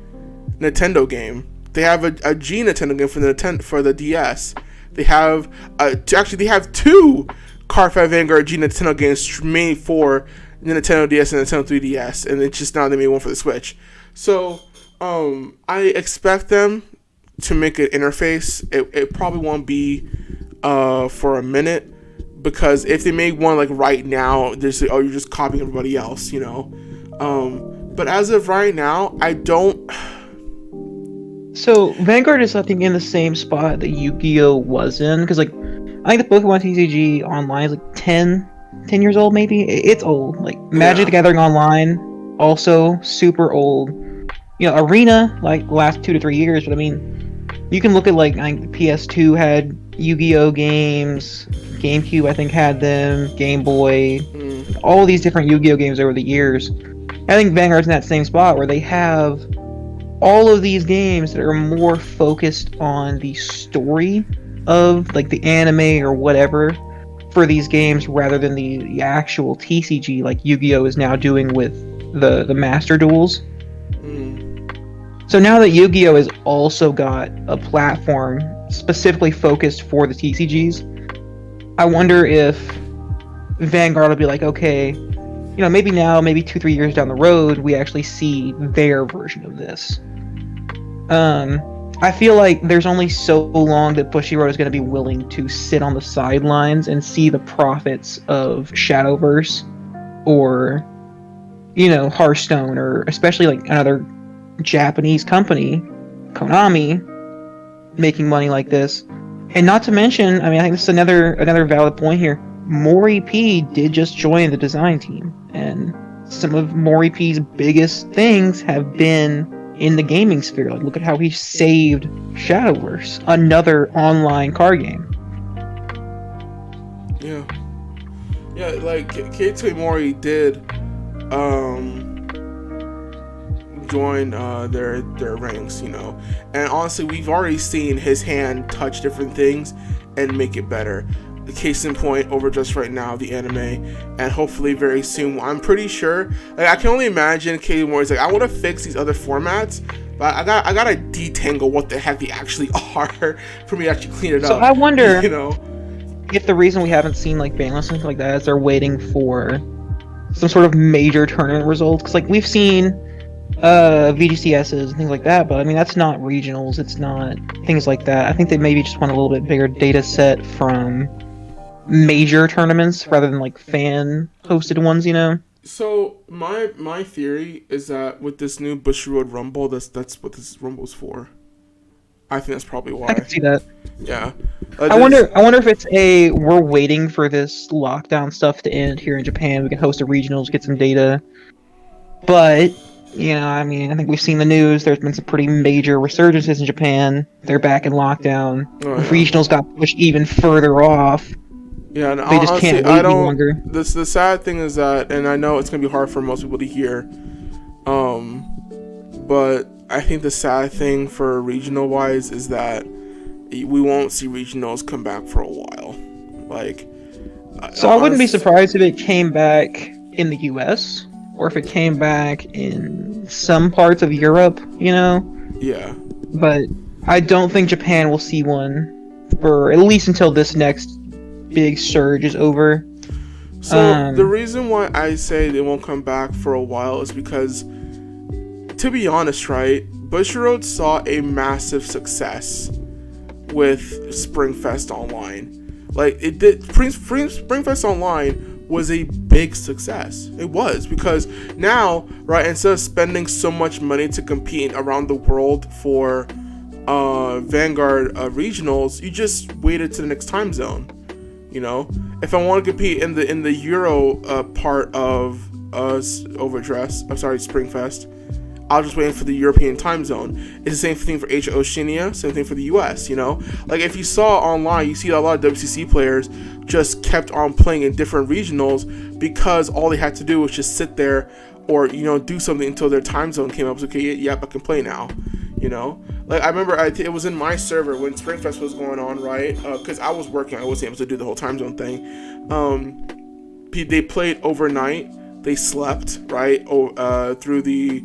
Nintendo game. They have a G Nintendo game for the DS. They have they have 2 Cardfight Vanguard G Nintendo games made for the Nintendo DS and Nintendo 3DS, and it's just now they made one for the Switch. So I expect them to make an interface. It probably won't be for a minute, because if they make one like right now, they're just like, you're just copying everybody else, But as of right now, I don't. So Vanguard is, I think, in the same spot that Yu-Gi-Oh was in, because like I think the Pokemon TCG online is like 10 years old, maybe. It's old. Like Magic the Gathering Online, also super old. Arena, like last 2 to 3 years, but I mean, you can look at like, I think the PS2 had Yu-Gi-Oh games, GameCube I think had them, Game Boy, all these different Yu-Gi-Oh games over the years. I think Vanguard's in that same spot where they have all of these games that are more focused on the story of like the anime or whatever for these games, rather than the actual TCG like Yu-Gi-Oh is now doing with the Master Duels. So now that Yu-Gi-Oh has also got a platform specifically focused for the TCGs, I wonder if Vanguard will be like, okay, maybe now, maybe 2-3 years down the road, we actually see their version of this. I feel like there's only so long that Bushiroad is going to be willing to sit on the sidelines and see the profits of Shadowverse or, Hearthstone, or especially like another Japanese company, Konami, making money like this. And not to mention, I think this is another valid point here, Mori P did just join the design team, and some of Mori P's biggest things have been in the gaming sphere. Like, look at how he saved Shadowverse, another online card game. Yeah, like Keiichi Mori did join their ranks, you know. And honestly, we've already seen his hand touch different things and make it better. The case in point, overdress right now, the anime, and hopefully very soon. I'm pretty sure, like, I can only imagine Katie Moore's like, I want to fix these other formats, but I gotta detangle what the heck they actually are for me to actually clean it up. So I wonder, you know, if the reason we haven't seen like banlists and stuff like that is they're waiting for some sort of major tournament results. Because like we've seen VGCSs and things like that, but I mean that's not regionals, it's not things like that. I think they maybe just want a little bit bigger data set from major tournaments rather than like fan hosted ones, you know. So my theory is that with this new Bushiroad Rumble, that's what this Rumble's for. I think that's probably why. I can see that. Yeah. I wonder if it's we're waiting for this lockdown stuff to end here in Japan. We can host the regionals, get some data. But, you know, I mean, I think we've seen the news. There's been some pretty major resurgences in Japan. They're back in lockdown. Oh, yeah. Regionals got pushed even further off. Yeah, and they just honestly, can't wait any longer. The sad thing is that, and I know it's gonna be hard for most people to hear, but I think the sad thing for regional wise is that we won't see regionals come back for a while. Like, so I wouldn't be surprised if it came back in the U.S. or if it came back in some parts of Europe. You know. Yeah. But I don't think Japan will see one for at least until this next big surge is over. So the reason why I say they won't come back for a while is because, to be honest, right, Bushiroad saw a massive success with Springfest Online. Like, it did. Springfest Online was a big success. It was, because now, right, instead of spending so much money to compete around the world for Vanguard regionals, you just waited to the next time zone. You know, if I want to compete in the Euro part of Springfest, I'll just wait for the European time zone. It's the same thing for Oceania, same thing for the US, you know? Like, if you saw online, you see a lot of WCC players just kept on playing in different regionals because all they had to do was just sit there or, you know, do something until their time zone came up. It's okay, yep, I can play now, you know? Like, I remember it was in my server when Springfest was going on, right? Because I was working, I wasn't able to do the whole time zone thing. They played overnight, they slept, right? Through the...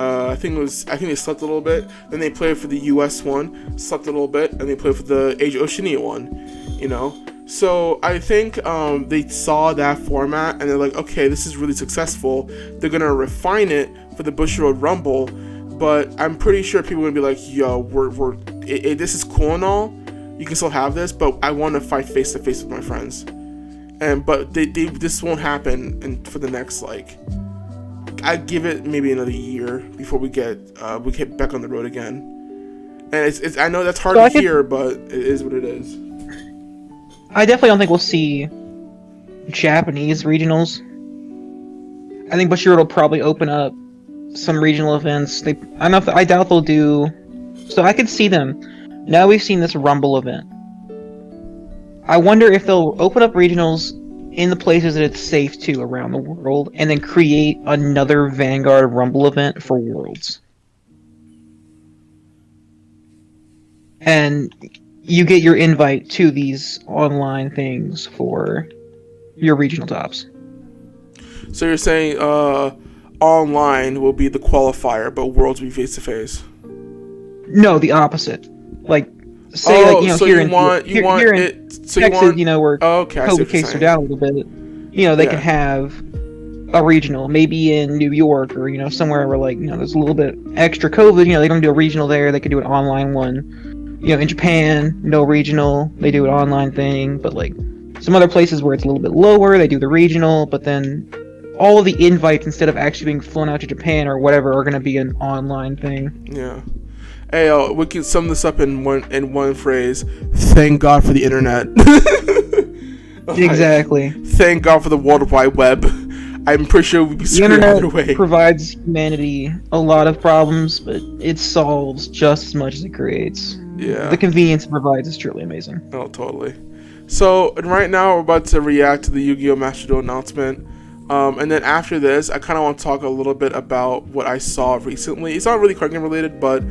I think they slept a little bit. Then they played for the US one, slept a little bit, and they played for the Oceania one. You know, so I think they saw that format and they're like, okay, this is really successful. They're gonna refine it for the Bushiroad Rumble, but I'm pretty sure people are gonna be like, yo, this is cool and all. You can still have this, but I want to fight face to face with my friends. But this won't happen for the next, like, I give it maybe another year before we get back on the road again. And it's I know that's hard to hear, but it is what it is. I definitely don't think we'll see Japanese regionals. I think Bushiroad will probably open up some regional events. I doubt they'll do. So I could see them. Now we've seen this Rumble event. I wonder if they'll open up regionals in the places that it's safe to around the world, and then create another Vanguard Rumble event for Worlds. And you get your invite to these online things for your regional tops. So you're saying online will be the qualifier, but Worlds will be face to face? No, the opposite. Like, say, like, you know, so here you in want Texas, you know, where COVID cases are down a little bit, you know, they can have a regional, maybe in New York or, you know, somewhere where, like, you know, there's a little bit extra COVID, you know, they don't do a regional there, they could do an online one. You know, in Japan, no regional, they do an online thing, but, like, some other places where it's a little bit lower, they do the regional, but then all of the invites, instead of actually being flown out to Japan or whatever, are going to be an online thing. Yeah. Hey, we can sum this up in one phrase. Thank God for the internet. Exactly. Thank God for the World Wide Web. I'm pretty sure we'd be screwed either way. The internet provides humanity a lot of problems, but it solves just as much as it creates. Yeah. The convenience it provides is truly amazing. Oh, totally. So, right now we're about to react to the Yu-Gi-Oh! Master Duel announcement. And then after this, I kind of want to talk a little bit about what I saw recently. It's not really card game related, but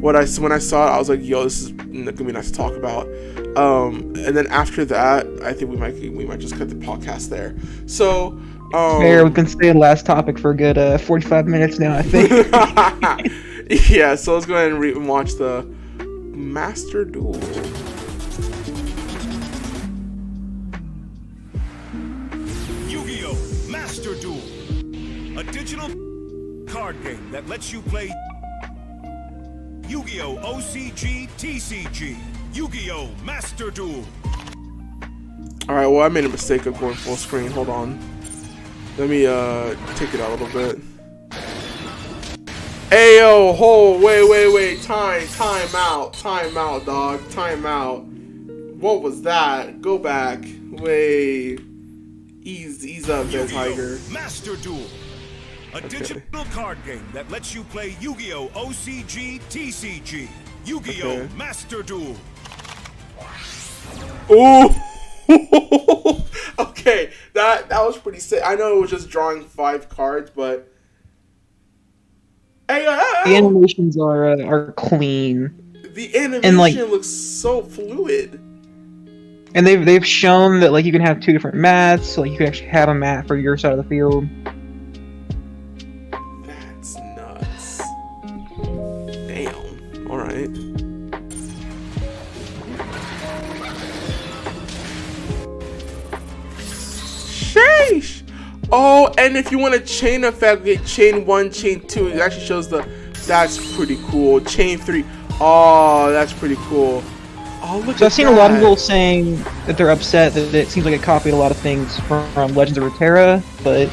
when I saw it, I was like, yo, this is gonna be nice to talk about. And then after that, I think we might just cut the podcast there. So fair, we can stay the last topic for a good 45 minutes now, I think. Yeah, so let's go ahead and watch the Master Duel. Yu-Gi-Oh! Master Duel, a digital card game that lets you play Yu-Gi-Oh! OCG TCG. Yu-Gi-Oh! Master Duel. Alright, well, I made a mistake of going full screen. Hold on. Let me take it out a little bit. Ayo, wait. Time out, dog. Time out. What was that? Go back. Wait. Ease up there, Tiger. Master Duel, a digital card game that lets you play Yu-Gi-Oh! OCG TCG. Yu-Gi-Oh! Master Duel. Ooh. Okay, that was pretty sick. I know it was just drawing 5 cards, but hey, the animations are clean. The animation and, like, looks so fluid. And they've shown that like you can have 2 different mats, so like you can actually have a mat for your side of the field. That's nuts. Damn. All right. Sheesh. Oh, and if you want a chain effect, get chain 1, chain 2. It actually shows that's pretty cool. Chain 3. Oh, that's pretty cool. Oh, look So at I've seen that. a lot of people saying that they're upset that it seems like it copied a lot of things from Legends of Runeterra, but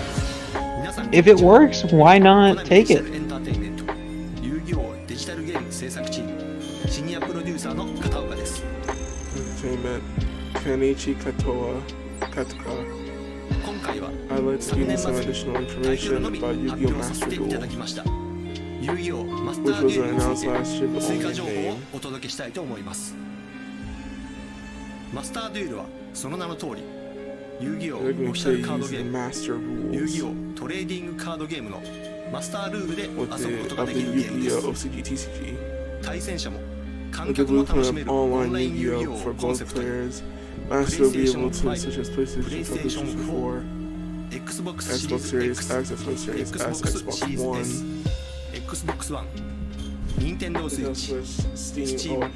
if it works, why not take it? Entertainment, Kenichi Katoka. I'd like to give you some additional information about Yu-Gi-Oh! Master Duel, which was announced last year but only name. マスターデュエルはその名の通り、遊戯王オ They're フィ going シ to ャルカード use ゲ the ーム、 Master 遊戯 Rules 王トレーディングカードゲームのマスタールールで遊 with ぶこと the, が of で the きるゲームで Yu-Gi-Oh! す。 OCG TCG. 対戦者も観 With the 客も楽 blueprint し of めるオン online ライン遊戯王 Yu-Gi-Oh! for をコン both セプトに players. Master will be able to, such as PlayStation 4, Xbox Xbox Series X, Xbox Series S, Xbox シリーズ One, です。Xbox One、Nintendo Nintendo Switch、 Switch, Steam, Steam. oh.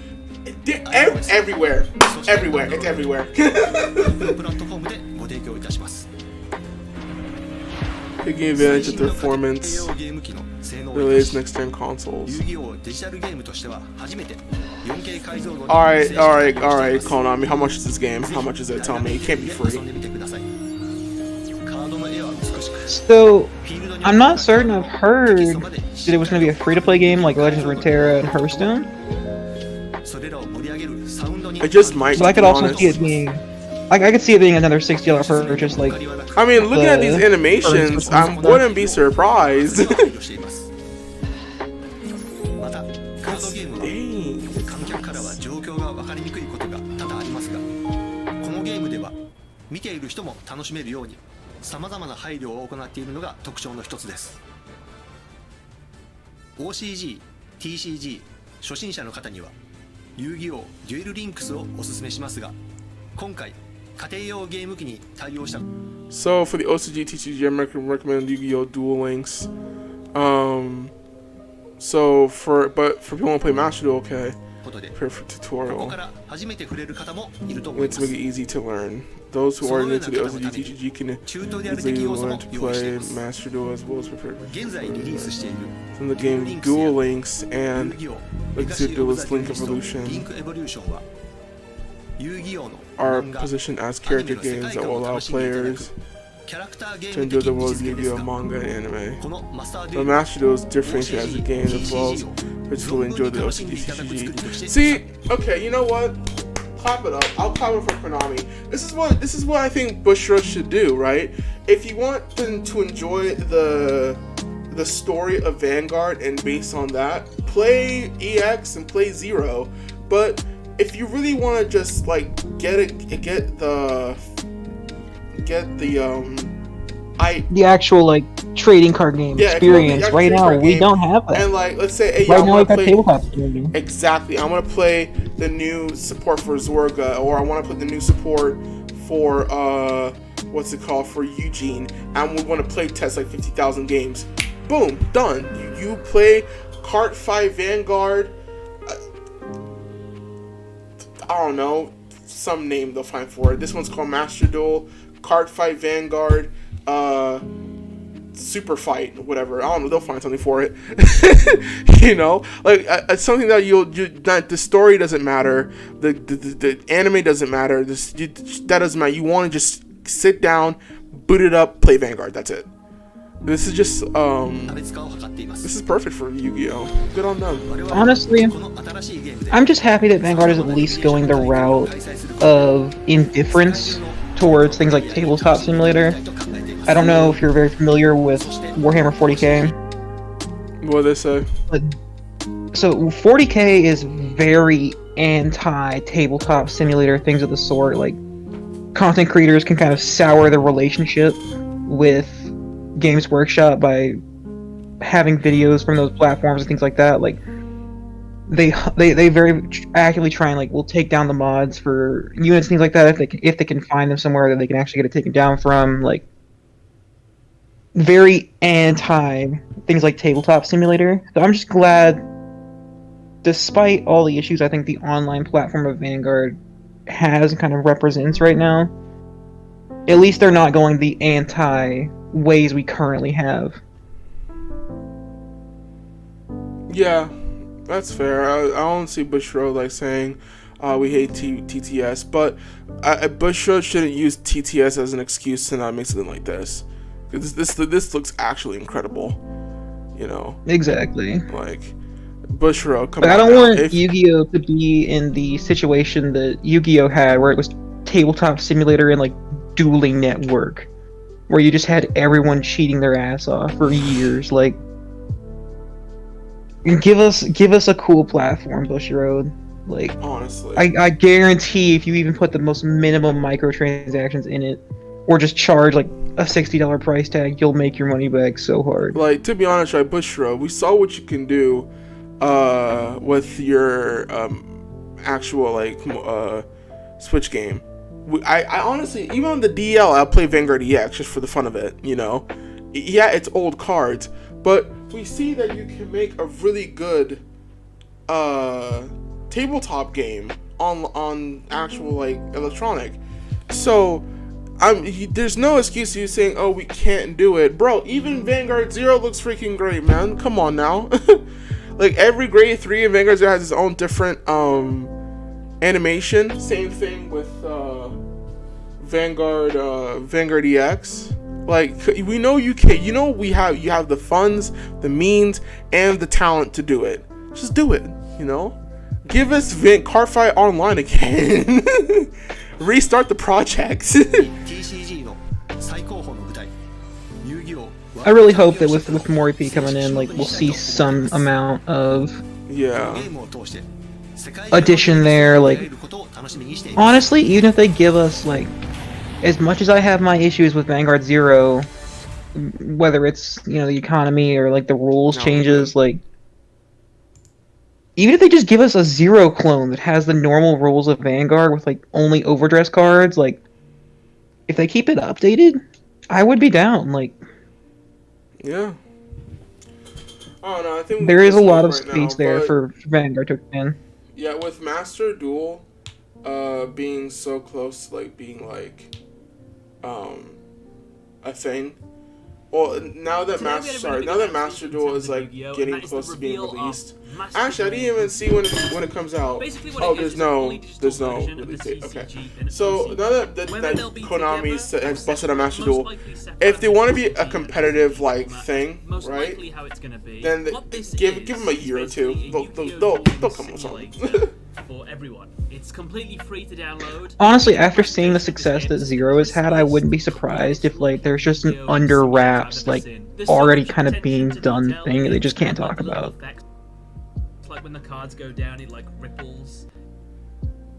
Everywhere. Everywhere. It's everywhere. プラットフォームでご提供いたします。 Taking advantage of the performance ゲーム機の性能を related 生 to かし next gen consoles. 遊戯王デジタルゲームとしては初めて 4K 解像度に Alright, 正式対応しています。 Konami, how much is this game? How much is it? Tell me, it can't be 遊 free. んでみてください。カードの絵は美しく、 So フィールドに I'm not certain. I've heard that it was going to be a free-to-play game like Legends of Runeterra and Hearthstone. それらを盛り上げるサウンドに It just might, So I to could be also honest. see it being, I could see it being another $60 purchase. Like, I mean, looking at these the animations, I wouldn't be surprised. またカードゲームは Dang. 観客からは状況が分かりにくいことが多々ありますが、このゲームでは見ている人も楽しめるように様々な配慮を行っているのが特徴の一つです。 OCG、TCG 初心者の方には遊戯王デュエルリンクスをおすすめしますが、今回家庭用ゲーム機に対応した So for the OCG TCG, I recommend Yu-Gi-Oh! Duel Links. But for people who want to play Master Duel, okay, ことで、 prepare for ここ tutorial. から初めて触れる方もいると思い It's ま make す。 it easy to learn. Those who are new to the OCG TCG can チュートリアル easily 的要素 learn も to 用意してい play ます。 Master Duel as well as prepare 現在リリースしている from the game Duel Links and 遊戯王 Legacy Duelist Link リ Evolution ンクエボリューションは遊戯王の are 漫画 positioned as アニメ character の世 games 界 that 観 will を allow 楽しんでいただく players キャラクターゲー to ム enjoy 的 the 位置 world づ of けです Yu-Gi-Oh! が、 manga and anime. このマスターデュ The エルは Master Duel is differentiated as a game as well as which will enjoy the OCG TCG. See, okay, you know what? Clap it up. I'll clap it for Konami. This is what I think Bushra should do, right? If you want them to enjoy the story of Vanguard and based on that, play EX and play Zero. But if you really want to just like get the the actual like trading card game experience. Right now, we don't have that. And like, let's say, hey, right I now want we've to got play tabletop. exactly. I want to play the new support for Zorga, or I want to put the new support for what's it called, for Eugene, and we want to play test like 50,000 games. Boom, done. You play cardfight Vanguard. I don't know, some name they'll find for it. This one's called Master Duel, Cardfight Vanguard, Super Fight, whatever. I don't know, they'll find something for it. You know, like it's something that that the story doesn't matter, the anime doesn't matter, that doesn't matter. You want to just sit down, boot it up, play Vanguard. That's it. This is just this is perfect for Yu-Gi-Oh! Good on them. Honestly, I'm just happy that Vanguard is at least going the route of indifference towards things like Tabletop Simulator. I don't know if you're very familiar with Warhammer 40k. What do they say? So 40k is very anti-Tabletop Simulator, things of the sort. Like, content creators can kind of sour their relationship with Games Workshop by having videos from those platforms and things like that. Like, they very actively try and like will take down the mods for units, things like that, if they can find them somewhere that they can actually get it taken down from. Like, very anti things like Tabletop Simulator. So I'm just glad, despite all the issues I think the online platform of Vanguard has and kind of represents right now, at least they're not going the anti ways we currently have. Yeah, that's fair. I don't see Bushro like saying we hate TTS, but Bushro shouldn't use TTS as an excuse to not make something like this. This looks actually incredible, you know. Exactly. Like, Bushro, come on. I don't want Yu Yu-Gi-Oh to be in the situation that Yu-Gi-Oh had, where it was Tabletop Simulator and like Dueling Network, where you just had everyone cheating their ass off for years. Like, give us a cool platform, Bushiroad. Like, honestly, I guarantee if you even put the most minimum microtransactions in it, or just charge like a $60 price tag, you'll make your money back so hard. Like, to be honest, right, Bushro, we saw what you can do with your actual like Switch game. I honestly, even on the DL, I'll play Vanguard EX just for the fun of it, you know. Yeah, it's old cards, but we see that you can make a really good tabletop game on actual like electronic. So there's no excuse to you saying, oh, we can't do it, bro. Even Vanguard Zero looks freaking great, man. Come on now. Like, every grade 3 in Vanguard Zero has its own different animation. Same thing with Vanguard EX. Like, we know you can. You know you have the funds, the means, and the talent to do it. Just do it. You know, give us Cardfight Online again. Restart the project. I really hope that with Mori-P coming in, like, we'll see some amount of addition there. Like, honestly, even if they give us, like, as much as I have my issues with Vanguard Zero, whether it's, you know, the economy or like the rules changes, like, even if they just give us a Zero clone that has the normal rules of Vanguard with like only overdress cards, like, if they keep it updated, I would be down. Like, yeah. Oh no, I think there is a lot of space there for Vanguard to expand. Yeah, with Master Duel being so close to like being like a thing. Well, now that Master Duel is like getting close to being released. Actually, I didn't even see when it comes out. Oh, there's no release date. Okay. So now that Konami has busted on Master Duel, if they want to be a competitive like thing, right? Then give them a year or two. They'll come with something. For everyone. It's completely free to download. Honestly, after seeing the success that Zero has had, I wouldn't be surprised if like there's just an under wraps, like, already kind of being done thing that they just can't talk about. It's like when the cards go down, it like ripples.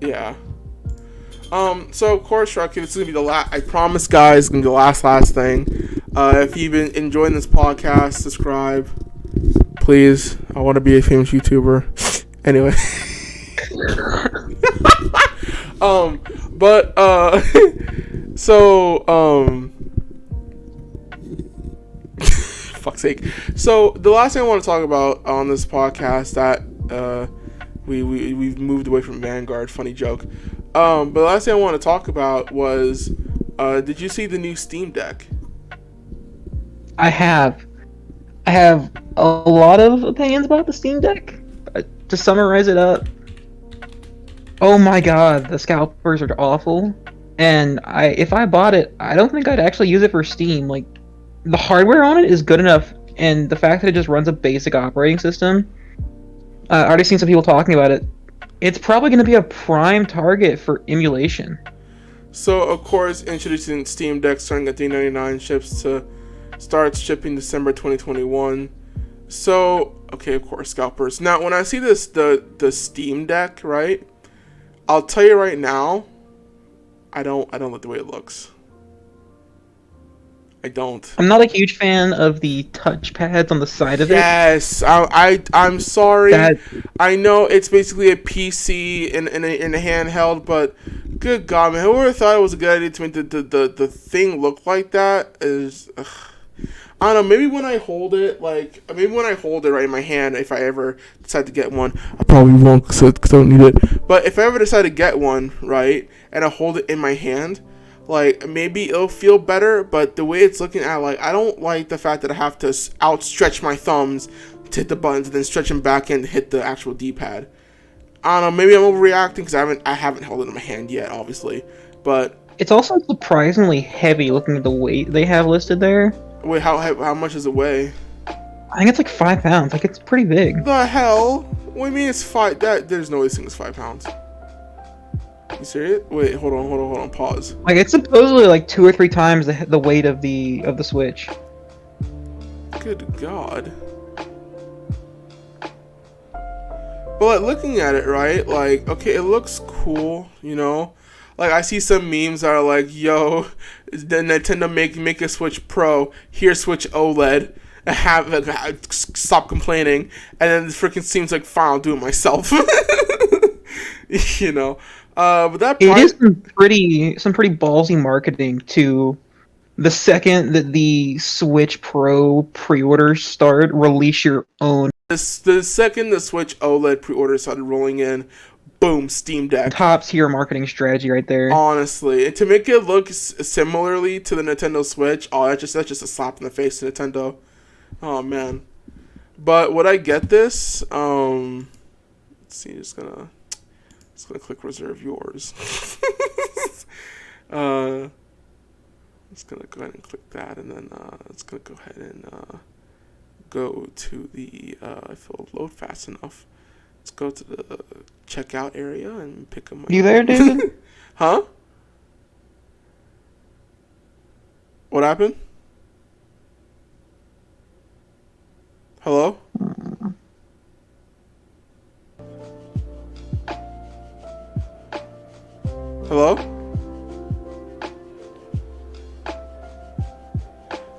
Yeah. So of course, Rocky, this is gonna be the last. I promise, guys, it's gonna be the last thing. If you've been enjoying this podcast, subscribe, please. I want to be a famous YouTuber. Anyway. Fuck's sake. So the last thing I want to talk about on this podcast that we've moved away from Vanguard, funny joke. But the last thing I want to talk about was, did you see the new Steam Deck? I have a lot of opinions about the Steam Deck. To summarize it up, oh my god, the scalpers are awful. And if I bought it, I don't think I'd actually use it for Steam. Like, the hardware on it is good enough, and the fact that it just runs a basic operating system, I already seen some people talking about it. It's probably going to be a prime target for emulation. So, of course, introducing Steam Deck starting at $399, starts shipping December 2021. So, okay, of course, scalpers. Now, when I see this, the Steam Deck, right? I'll tell you right now, I don't like the way it looks. I don't. I'm not a huge fan of the touchpads on the side of it. Yes, I'm sorry. I know it's basically a PC in a handheld, but good God, man, whoever thought it was a good idea to make the thing look like that is. Ugh. I don't know. Maybe when I hold it, right in my hand, if I ever decide to get one, I probably won't because I don't need it. But if I ever decide to get one, right, and I hold it in my hand, like, maybe it'll feel better. But the way it's looking at, like, I don't like the fact that I have to outstretch my thumbs to hit the buttons and then stretch them back in to hit the actual D-pad. I don't know. Maybe I'm overreacting because I haven't held it in my hand yet, obviously. But it's also surprisingly heavy looking at the weight they have listed there. Wait, how much does it weigh? I think it's like 5 pounds. Like, it's pretty big. The hell? What do you mean it's 5? There's no way this thing is 5 pounds. You serious? Wait, hold on. Pause. Like, it's supposedly like 2 or 3 times the weight of the Switch. Good God. But like, looking at it, right? Like, okay, it looks cool, you know. Like, I see some memes that are like, yo, the Nintendo make a Switch Pro, here's Switch OLED, stop complaining, and then it freaking seems like, fine, I'll do it myself. You know, but that it is some pretty ballsy marketing to the second that the Switch Pro pre-orders start, release your own. The second the Switch OLED pre-orders started rolling in, boom, Steam Deck. Top tier marketing strategy right there. Honestly, and to make it look similarly to the Nintendo Switch, that's just a slap in the face to Nintendo. Oh man. But would I get this? Let's see, just gonna click reserve yours. Just gonna go ahead and click that, and then it's gonna go ahead and go to the if it'll load fast enough. Let's go to the checkout area and pick them up. You there, David? Huh? What happened? Hello? Hello?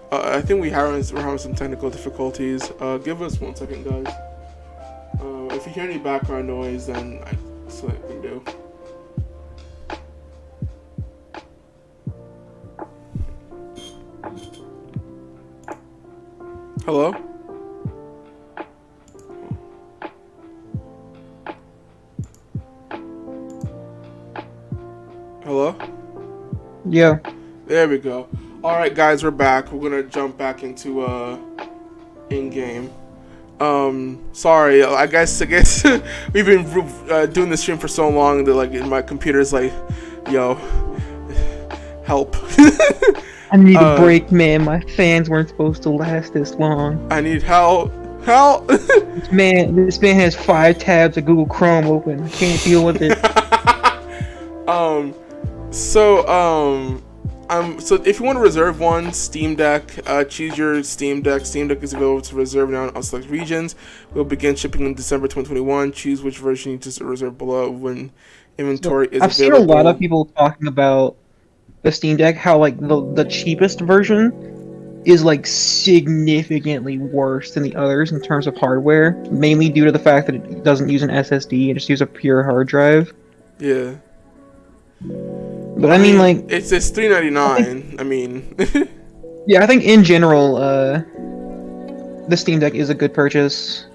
I think we're having some technical difficulties. Give us 1 second, guys. If you hear any background noise, then that's what I can do. Hello? Hello? Yeah. There we go. Alright guys, we're back. We're gonna jump back into in-game. Sorry, I guess we've been doing this stream for so long that like my computer's like, yo, help. I need a break, man. My fans weren't supposed to last this long. I need help. Help! This man has 5 tabs of Google Chrome open. I can't deal with it. So if you want to reserve one Steam Deck, choose your Steam Deck. Steam Deck is available to reserve now on select regions. We'll begin shipping in December 2021. Choose which version you just reserve below when inventory is available. I've seen a lot of people talking about the Steam Deck, how like the cheapest version is like significantly worse than the others in terms of hardware, mainly due to the fact that it doesn't use an SSD and just use a pure hard drive. Yeah. But I mean, like, it's $399. I mean, yeah, I think in general, the Steam Deck is a good purchase.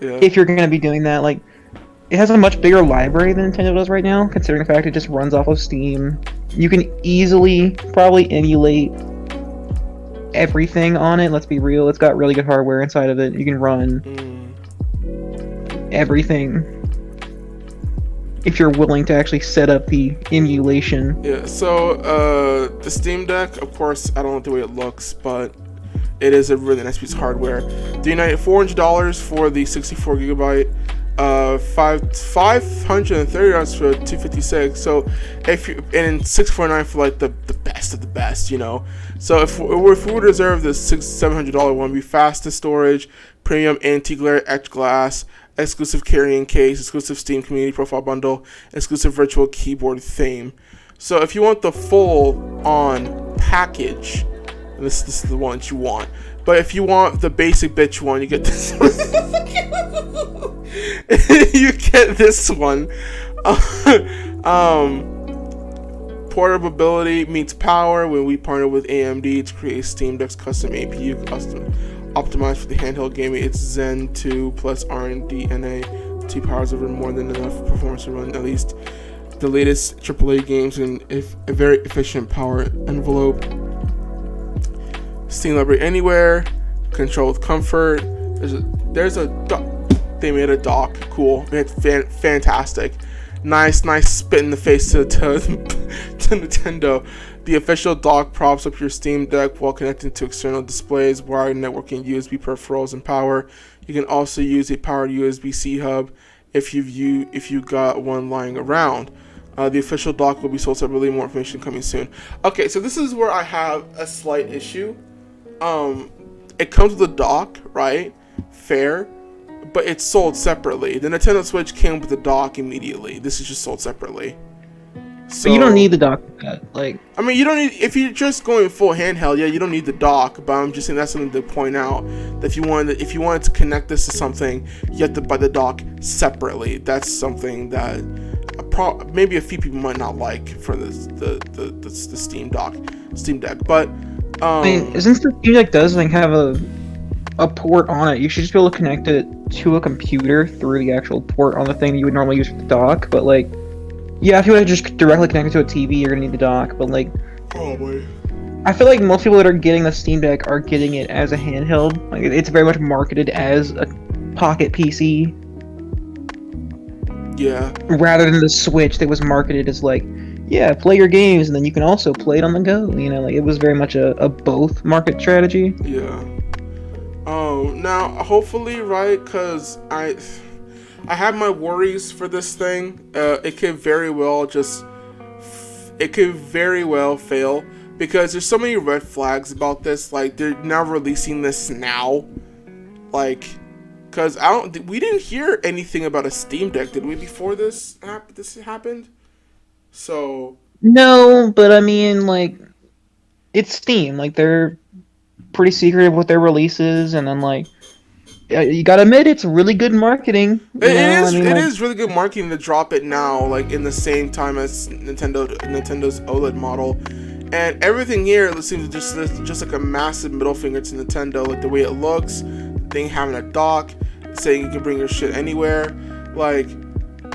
yeah. If you're gonna be doing that. Like, it has a much bigger library than Nintendo does right now, considering the fact it just runs off of Steam. You can easily probably emulate everything on it. Let's be real, it's got really good hardware inside of it. You can run everything if you're willing to actually set up the emulation. Yeah, so the Steam Deck, of course, I don't like the way it looks, but it is a really nice piece of hardware. $400 for the 64 gigabyte, $530 for 256. So if you and $649 for like the best of the best, you know. So if we would reserve the $700 one, be fastest storage, premium anti-glare etched glass, exclusive carrying case, exclusive Steam Community Profile Bundle, exclusive virtual keyboard theme. So if you want the full-on package, this is the one that you want. But if you want the basic bitch one, you get this one. You get this one. Portability meets power when we partner with AMD to create Steam Deck's custom APU optimized for the handheld gaming. It's Zen 2 plus RDNA 2 powers over more than enough performance to run at least the latest AAA games in a very efficient power envelope. Steam library anywhere, control with comfort. They made a dock. Cool. It's fantastic. Nice spit in the face to Nintendo. The official dock props up your Steam Deck while connecting to external displays, wired networking, USB peripherals, and power. You can also use a powered USB-C hub if you got one lying around. The official dock will be sold separately. More information coming soon. Okay, so this is where I have a slight issue. It comes with a dock, right? Fair. But it's sold separately. The Nintendo Switch came with the dock immediately. This is just sold separately. So But you don't need the dock for that. Like, I mean, you don't need, if you're just going full handheld, yeah, you don't need the dock. But I'm just saying that's something to point out. That if you wanted to connect this to something, you have to buy the dock separately. That's something that maybe a few people might not like for the Steam Deck. But I mean, since the Steam Deck does have a port on it, you should just be able to connect it to a computer through the actual port on the thing that you would normally use for the dock. But like, yeah, if you want to just directly connect it to a TV, you're gonna need the dock. But like, probably, I feel like most people that are getting the Steam Deck are getting it as a handheld. Like, it's very much marketed as a pocket PC. Yeah. Rather than the Switch that was marketed as like, yeah, play your games and then you can also play it on the go. You know, like, it was very much a both market strategy. Yeah. Now hopefully, right? Cause I have my worries for this thing. It could very well fail because there's so many red flags about this. Like, they're now releasing this now, like, cause we didn't hear anything about a Steam Deck, did we, before this happened? So no, but I mean, like, it's Steam. Like, they're pretty secretive with their releases, and then like, you gotta admit, it's really good marketing. It is really good marketing to drop it now, like in the same time as Nintendo's OLED model, and everything here seems just like a massive middle finger to Nintendo, like the way it looks, the thing having a dock, saying you can bring your shit anywhere, like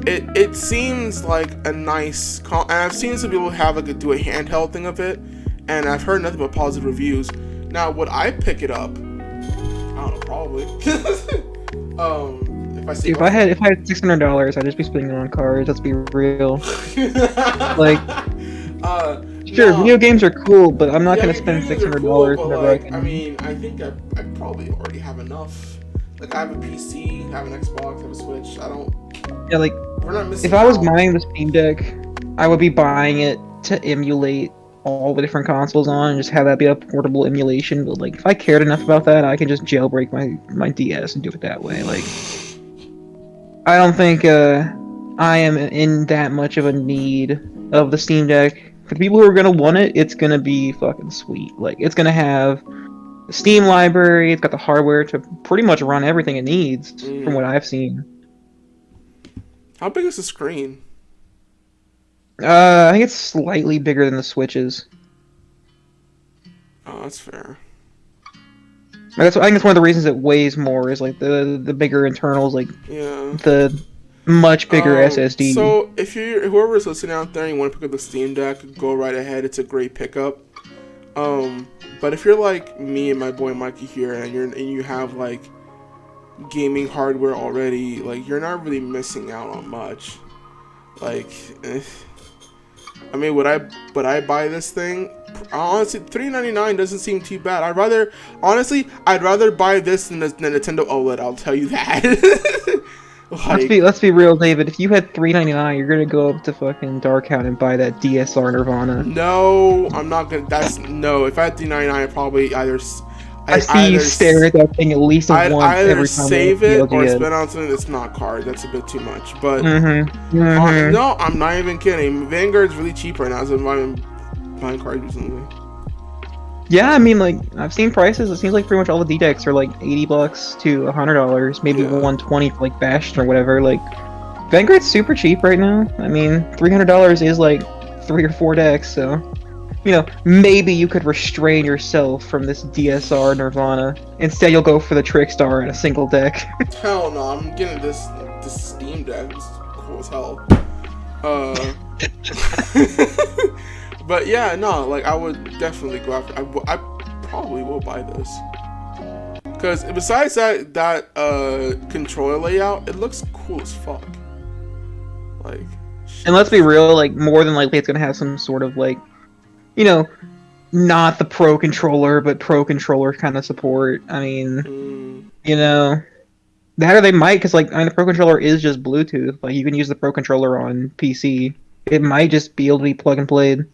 it seems like a nice. And I've seen some people have do a handheld thing of it, and I've heard nothing but positive reviews. Now, would I pick it up? I don't know, probably. If I had $600, I'd just be spending it on cards. Let's be real. Like, sure, video games are cool, but I'm not gonna spend $600 whenever I can. I mean, I think I probably already have enough. Like, I have a PC, I have an Xbox, I have a Switch. I don't. Yeah, like, we're not missing if I was out. buying the Steam Deck, I would be buying it to emulate all the different consoles on and just have that be a portable emulation. But like, if I cared enough about that, I could just jailbreak my DS and do it that way. Like, I don't think I am in that much of a need of the Steam Deck. For the people who are gonna want it, it's gonna be fucking sweet. Like, it's gonna have Steam library. It's got the hardware to pretty much run everything it needs, from what I've seen. How big is the screen? I think it's slightly bigger than the Switch's. Oh, that's fair. I think that's one of the reasons it weighs more, is like the bigger internals, like the much bigger SSD. So if whoever's listening out there and you want to pick up the Steam Deck, go right ahead. It's a great pickup. But if you're like me and my boy Mikey here, and you have like gaming hardware already, like you're not really missing out on much. Like, I mean, would I buy this thing? Honestly, $399 doesn't seem too bad. I'd rather buy this than the Nintendo OLED. I'll tell you that. Like, let's be real, David. If you had $399, you're gonna go up to fucking Darkhound and buy that DSR Nirvana. No, I'm not gonna. No. If I had $399, I'd probably either. I see you stare at that thing at least once every time. I'd either save it or spend on something that's not card. That's a bit too much. But no, I'm not even kidding. Vanguard's really cheap right now, so I'm buying cards recently. Yeah, I mean, like, I've seen prices. It seems like pretty much all the D-decks are like $80 to $100, maybe $120 for like Bastion or whatever. Like, Vanguard's super cheap right now. I mean, $300 is like 3 or 4 decks, so you know, maybe you could restrain yourself from this DSR Nirvana. Instead, you'll go for the Trickstar in a single deck. Hell no, I'm getting this Steam Deck. It's cool as hell. But yeah, no, like I would definitely go after. I probably will buy this, because besides that controller layout, it looks cool as fuck. Like, and let's be real, like more than likely it's gonna have some sort of like, you know, not the Pro Controller, but Pro Controller kind of support. I mean, you know, that or they might, because like, I mean, the Pro Controller is just Bluetooth. Like, you can use the Pro Controller on PC. It might just be able to be plug and played.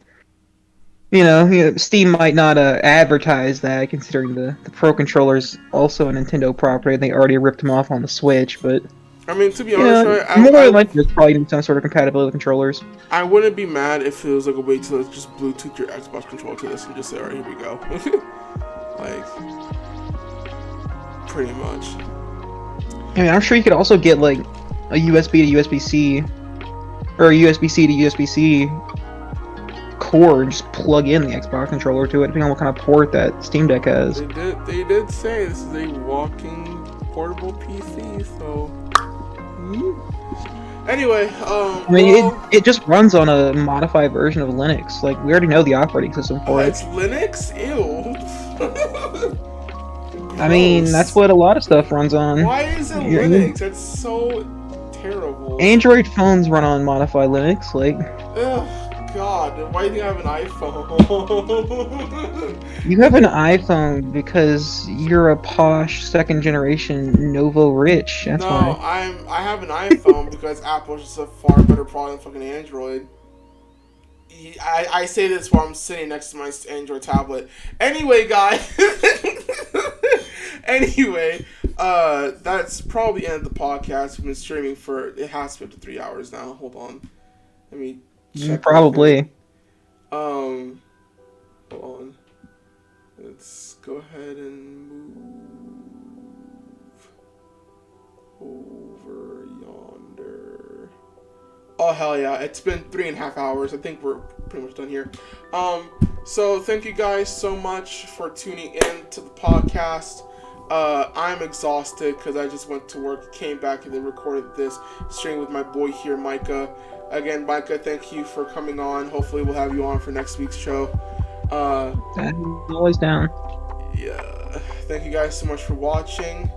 You know, Steam might not advertise that, considering the Pro Controller's also a Nintendo property. They already ripped them off on the Switch, but I mean, to be honest, right, more than likely there's probably some sort of compatibility with controllers. I wouldn't be mad if it was like a way to just Bluetooth your Xbox controller to this and just say, alright, here we go. Like, pretty much. I mean, I'm sure you could also get like a USB to USB-C, or a USB-C to USB-C cord and just plug in the Xbox controller to it, depending on what kind of port that Steam Deck has. They did say this is a walking portable PC, so. Anyway, I mean, it just runs on a modified version of Linux. Like, we already know the operating system for it. It's Linux? Ew. I mean, that's what a lot of stuff runs on. Why is it Linux? That's so terrible. Android phones run on modified Linux, like. Ugh, God, why do you have an iPhone? You have an iPhone because you're a posh second generation Novo rich. That's why. I have an iPhone because Apple's just a far better product than fucking Android. I say this while I'm sitting next to my Android tablet. Anyway, guys. Anyway, that's probably the end of the podcast. We've been streaming for, it has 53 hours now. Hold on. Let me check. Probably. Hold on. Let's go ahead and move over yonder. Oh, hell yeah. It's been 3.5 hours. I think we're pretty much done here. So thank you guys so much for tuning in to the podcast. I'm exhausted because I just went to work, came back, and then recorded this stream with my boy here, Micah. Again, Micah, thank you for coming on. Hopefully we'll have you on for next week's show. I'm always down. Yeah. Thank you guys so much for watching.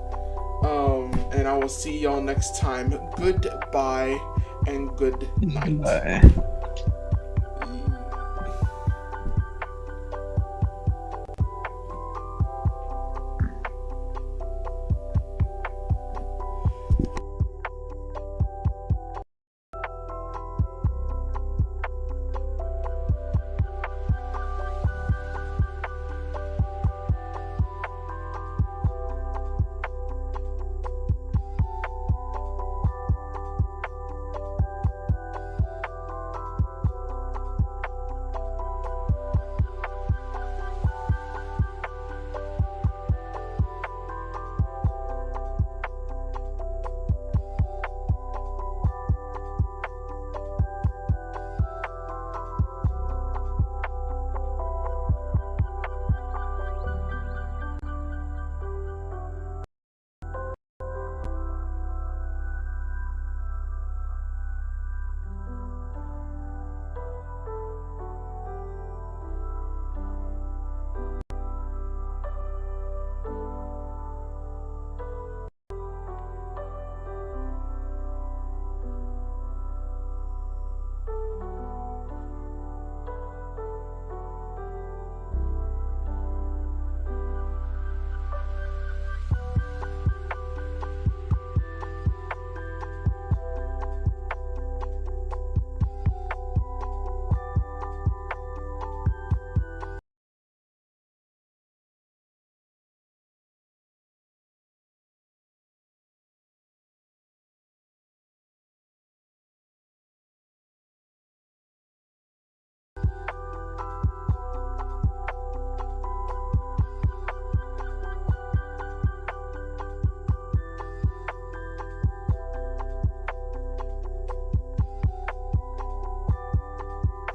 And I will see y'all next time. Goodbye and good night. Bye.